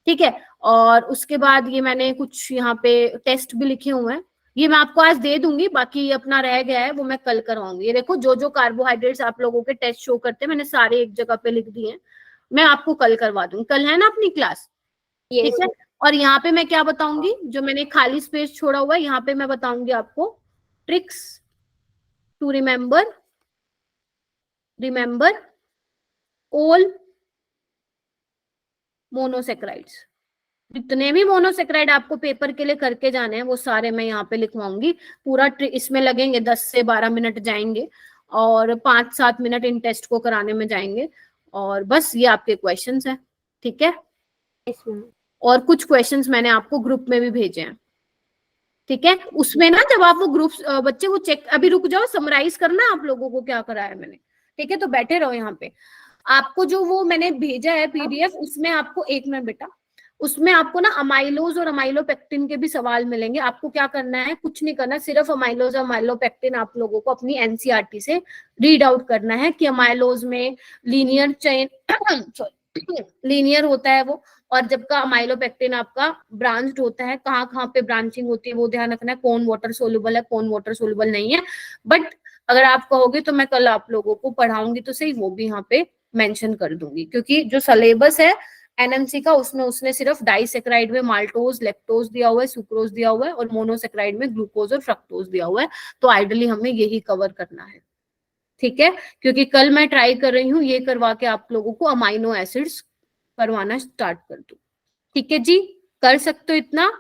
ठीक है। और उसके बाद ये मैंने कुछ यहाँ पे टेस्ट भी लिखे हुए हैं, ये मैं आपको आज दे दूंगी, बाकी अपना रह गया है वो मैं कल करवाऊंगी। ये देखो, जो जो कार्बोहाइड्रेट्स आप लोगों के टेस्ट शो करते हैं मैंने सारे एक जगह पे लिख दिए हैं, मैं आपको कल करवा दूंगी, कल है ना अपनी क्लास, ठीक है। और यहाँ पे मैं क्या बताऊंगी, जो मैंने खाली स्पेस छोड़ा हुआ है यहाँ पे मैं बताऊंगी आपको tricks to remember all monosaccharides, जितने भी मोनोसेक्राइड आपको पेपर के लिए करके जाने हैं वो सारे मैं यहाँ पे लिखवाऊंगी। पूरा इसमें लगेंगे 10 से 12 मिनट जाएंगे और 5-7 मिनट इन टेस्ट को कराने में जाएंगे, और बस ये आपके क्वेश्चंस हैं, ठीक है। और कुछ क्वेश्चंस मैंने आपको ग्रुप में भी भेजे हैं, ठीक है। उसमें ना जब आप वो ग्रुप बच्चे वो चेक, अभी रुक जाओ, समराइज करना आप लोगों को क्या कराया मैंने, ठीक है। तो बैठे रहो यहाँ पे, आपको जो वो मैंने भेजा है PDF, उसमें आपको 1 मिनट बेटा, उसमें आपको ना अमाइलोज और अमाइलोपेक्टिन के भी सवाल मिलेंगे। आपको क्या करना है, कुछ नहीं करना, सिर्फ अमाइलोज और अमाइलोपेक्टिन आप लोगों को अपनी NCERT से रीड आउट करना है कि अमाइलोज में लीनियर चेन लीनियर होता है वो, और जबकि अमाइलोपेक्टिन आपका ब्रांच्ड होता है, कहाँ कहाँ पे ब्रांचिंग होती है वो ध्यान रखना है, कौन वाटर सोल्यूबल है कौन वाटर सोल्यूबल नहीं है। बट अगर आप कहोगे तो मैं कल आप लोगों को पढ़ाऊंगी तो सही, वो भी यहाँ पे मेंशन कर दूंगी, क्योंकि जो सिलेबस है NMC का उसमें उसने सिर्फ डाइसेक्राइड में माल्टोज लैक्टोज दिया हुआ है, सुक्रोज दिया हुआ है, और मोनोसेक्राइड में ग्लूकोज और फ्रक्टोज दिया हुआ है। तो आइडियली हमें यही कवर करना है, ठीक है। क्योंकि कल मैं ट्राई कर रही हूँ ये करवा के आप लोगों को अमाइनो एसिड्स करवाना स्टार्ट कर दूं, ठीक है जी, कर सकते हो इतना?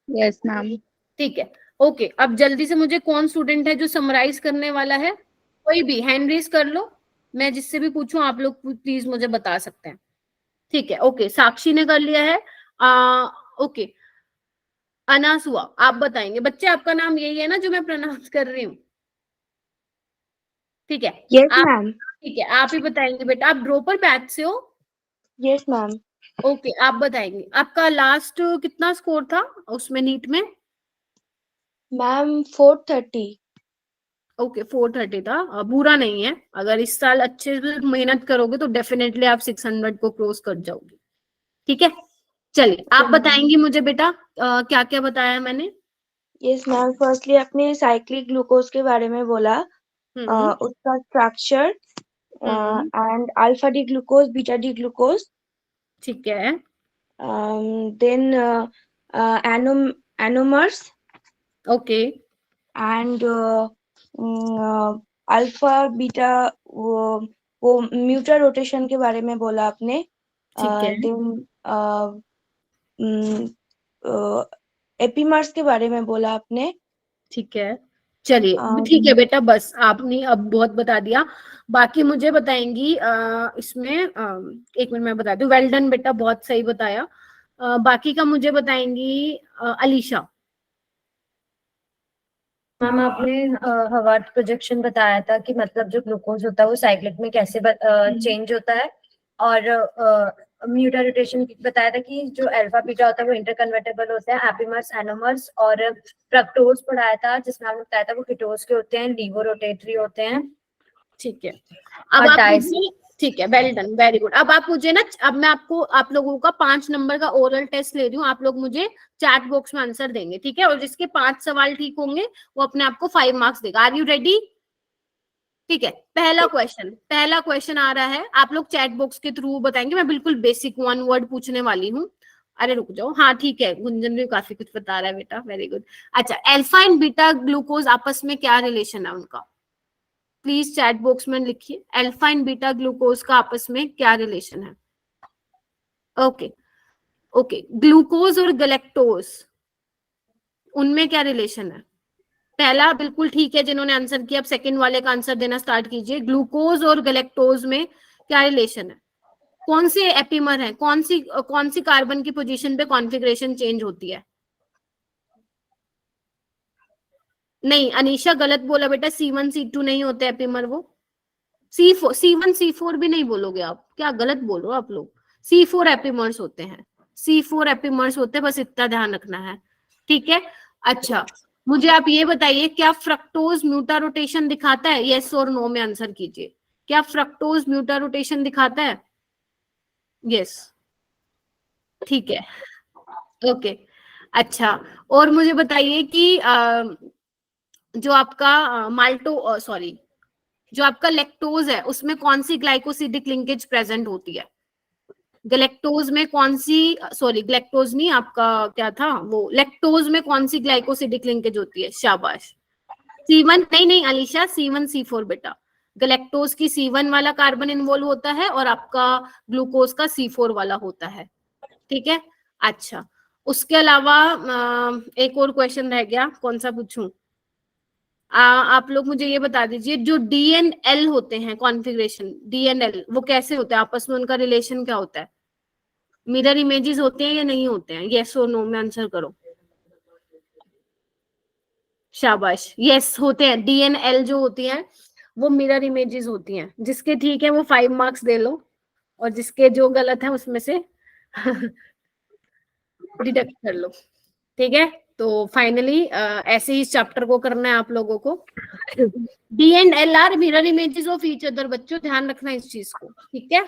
Yes ma'am. ठीक है, ओके। अब जल्दी से मुझे कौन स्टूडेंट है जो समराइज करने वाला है, कोई भी हैंड रेज कर लो, मैं जिससे भी पूछूं आप लोग प्लीज मुझे बता सकते हैं, ठीक है। ओके, साक्षी ने कर लिया है, ओके। अनास हुआ, आप बताएंगे बच्चे, आपका नाम यही है ना जो मैं प्रोनाउंस कर रही हूँ, ठीक है? Yes ma'am. ठीक है, आप ही बताएंगे बेटा। आप ड्रॉपर बैच से हो? Yes ma'am. ओके, आप बताएंगे आपका लास्ट कितना स्कोर था उसमें नीट में? मैम 430। ओके 430 था, बुरा नहीं है। अगर इस साल अच्छे से मेहनत करोगे तो डेफिनेटली आप 600 को क्रॉस कर जाओगे। ठीक है, चलिए आप बताएंगी मुझे बेटा क्या क्या बताया मैंने? यस मैम, फर्स्टली आपने साइक्लिक ग्लूकोज के बारे में बोला, उसका structure and alpha D glucose, beta D glucose, ठीक है, then anomers okay and alpha beta, वो म्यूटर रोटेशन के बारे में बोला आपने, ठीक है, देन एपीमर्स के बारे में बोला आपने। ठीक है, चलिए ठीक है बेटा, बस आपने अब बहुत बता दिया। बाकी मुझे बताएंगी इसमें एक मिनट मैं बता दूं। वेल डन बेटा, बहुत सही बताया। बाकी का मुझे बताएंगी अलीशा। मैम आपने हवार्ड प्रोजेक्शन बताया था कि मतलब जो ग्लूकोज होता है वो साइक्लिक में कैसे चेंज होता है, और म्यूटर रोटेशन बताया था कि जो अल्फा बीटा होता है वो इंटरकन्वर्टेबल होते हैं, एपीमर्स, एनोमर्स, और फ्रक्टोज पढ़ाया था जिसमें आपने बताया था वो कीटोज के होते हैं, लीवो रोटेटरी होते हैं। ठीक है, अब और आप डाइस। मुझे, ठीक है, वेल डन, वेरी गुड। अब आप मुझे ना, अब मैं आपको आप लोगों का 5 नंबर का ओरल टेस्ट ले रही हूँ। आप लोग मुझे चैट बॉक्स में आंसर देंगे, ठीक है? और जिसके 5 सवाल ठीक होंगे वो अपने आप को 5 मार्क्स देगा। Are you ready? ठीक है, पहला क्वेश्चन आ रहा है, आप लोग चैट बॉक्स के थ्रू बताएंगे। मैं बिल्कुल बेसिक 1 वर्ड पूछने वाली हूँ। अरे रुक जाओ, हाँ ठीक है, गुंजन भी काफी कुछ बता रहा है बेटा, वेरी गुड। अच्छा, अल्फा एंड बीटा ग्लूकोज आपस में क्या रिलेशन है उनका? प्लीज चैट बॉक्स में लिखिए, अल्फा एंड बीटा ग्लूकोज का आपस में क्या रिलेशन है? ओके ओके, ग्लूकोज और गैलेक्टोज, उनमें क्या रिलेशन है? पहला बिल्कुल ठीक है जिन्होंने आंसर किया, अब सेकंड वाले का आंसर देना स्टार्ट कीजिए। ग्लूकोज और गैलेक्टोज में क्या रिलेशन है? कौन से एपिमर है? कौन सी कार्बन की पोजीशन पे कॉन्फ़िगरेशन चेंज होती है? नहीं, अनीशा गलत बोला बेटा, C1 C2 नहीं होते एपिमर, वो C1 C4 भी नहीं बोलोगे आप, क्या गलत बोल रहे हो आप लोग? C4 एपिमर्स होते हैं, C4 एपिमर्स होते हैं, बस इतना ध्यान रखना है, ठीक है? अच्छा, मुझे आप ये बताइए, क्या फ्रक्टोज म्यूटा रोटेशन दिखाता है? यस और नो में आंसर कीजिए। क्या फ्रक्टोज म्यूटा रोटेशन दिखाता है? यस, ठीक है, ओके। अच्छा, और मुझे बताइए कि जो आपका माल्टो सॉरी जो आपका लैक्टोज है उसमें कौन सी ग्लाइकोसिडिक लिंकेज प्रेजेंट होती है? गैलेक्टोज में कौन सी, सॉरी ग्लैक्टोज नहीं, आपका क्या था वो, लैक्टोज में कौन सी ग्लाइकोसिडिक लिंकेज होती है? शाबाश। C1 नहीं अलीशा, C1 C4 बेटा। गैलेक्टोज की C1 वाला कार्बन इन्वॉल्व होता है और आपका ग्लूकोज का C4 वाला होता है, ठीक है? अच्छा, उसके अलावा एक और क्वेश्चन रह गया, कौन सा पूछूं? आप लोग मुझे ये बता दीजिए, जो डी एंड एल होते हैं कॉन्फ़िगरेशन, डी एंड एल वो कैसे होते हैं आपस में, उनका रिलेशन क्या होता है? मिरर इमेजेस होते हैं या नहीं होते हैं? यस और नो में आंसर करो। शाबाश, यस होते हैं। डी एंड एल जो होती हैं वो मिरर इमेजेस होती हैं। जिसके ठीक है वो 5 मार्क्स दे लो, और जिसके जो गलत है उसमें से डिडक्ट कर लो, ठीक है? तो फाइनली ऐसे ही इस चैप्टर को करना है आप लोगों को। D and L R mirror images of each other, बच्चों ध्यान रखना इस चीज को, ठीक है?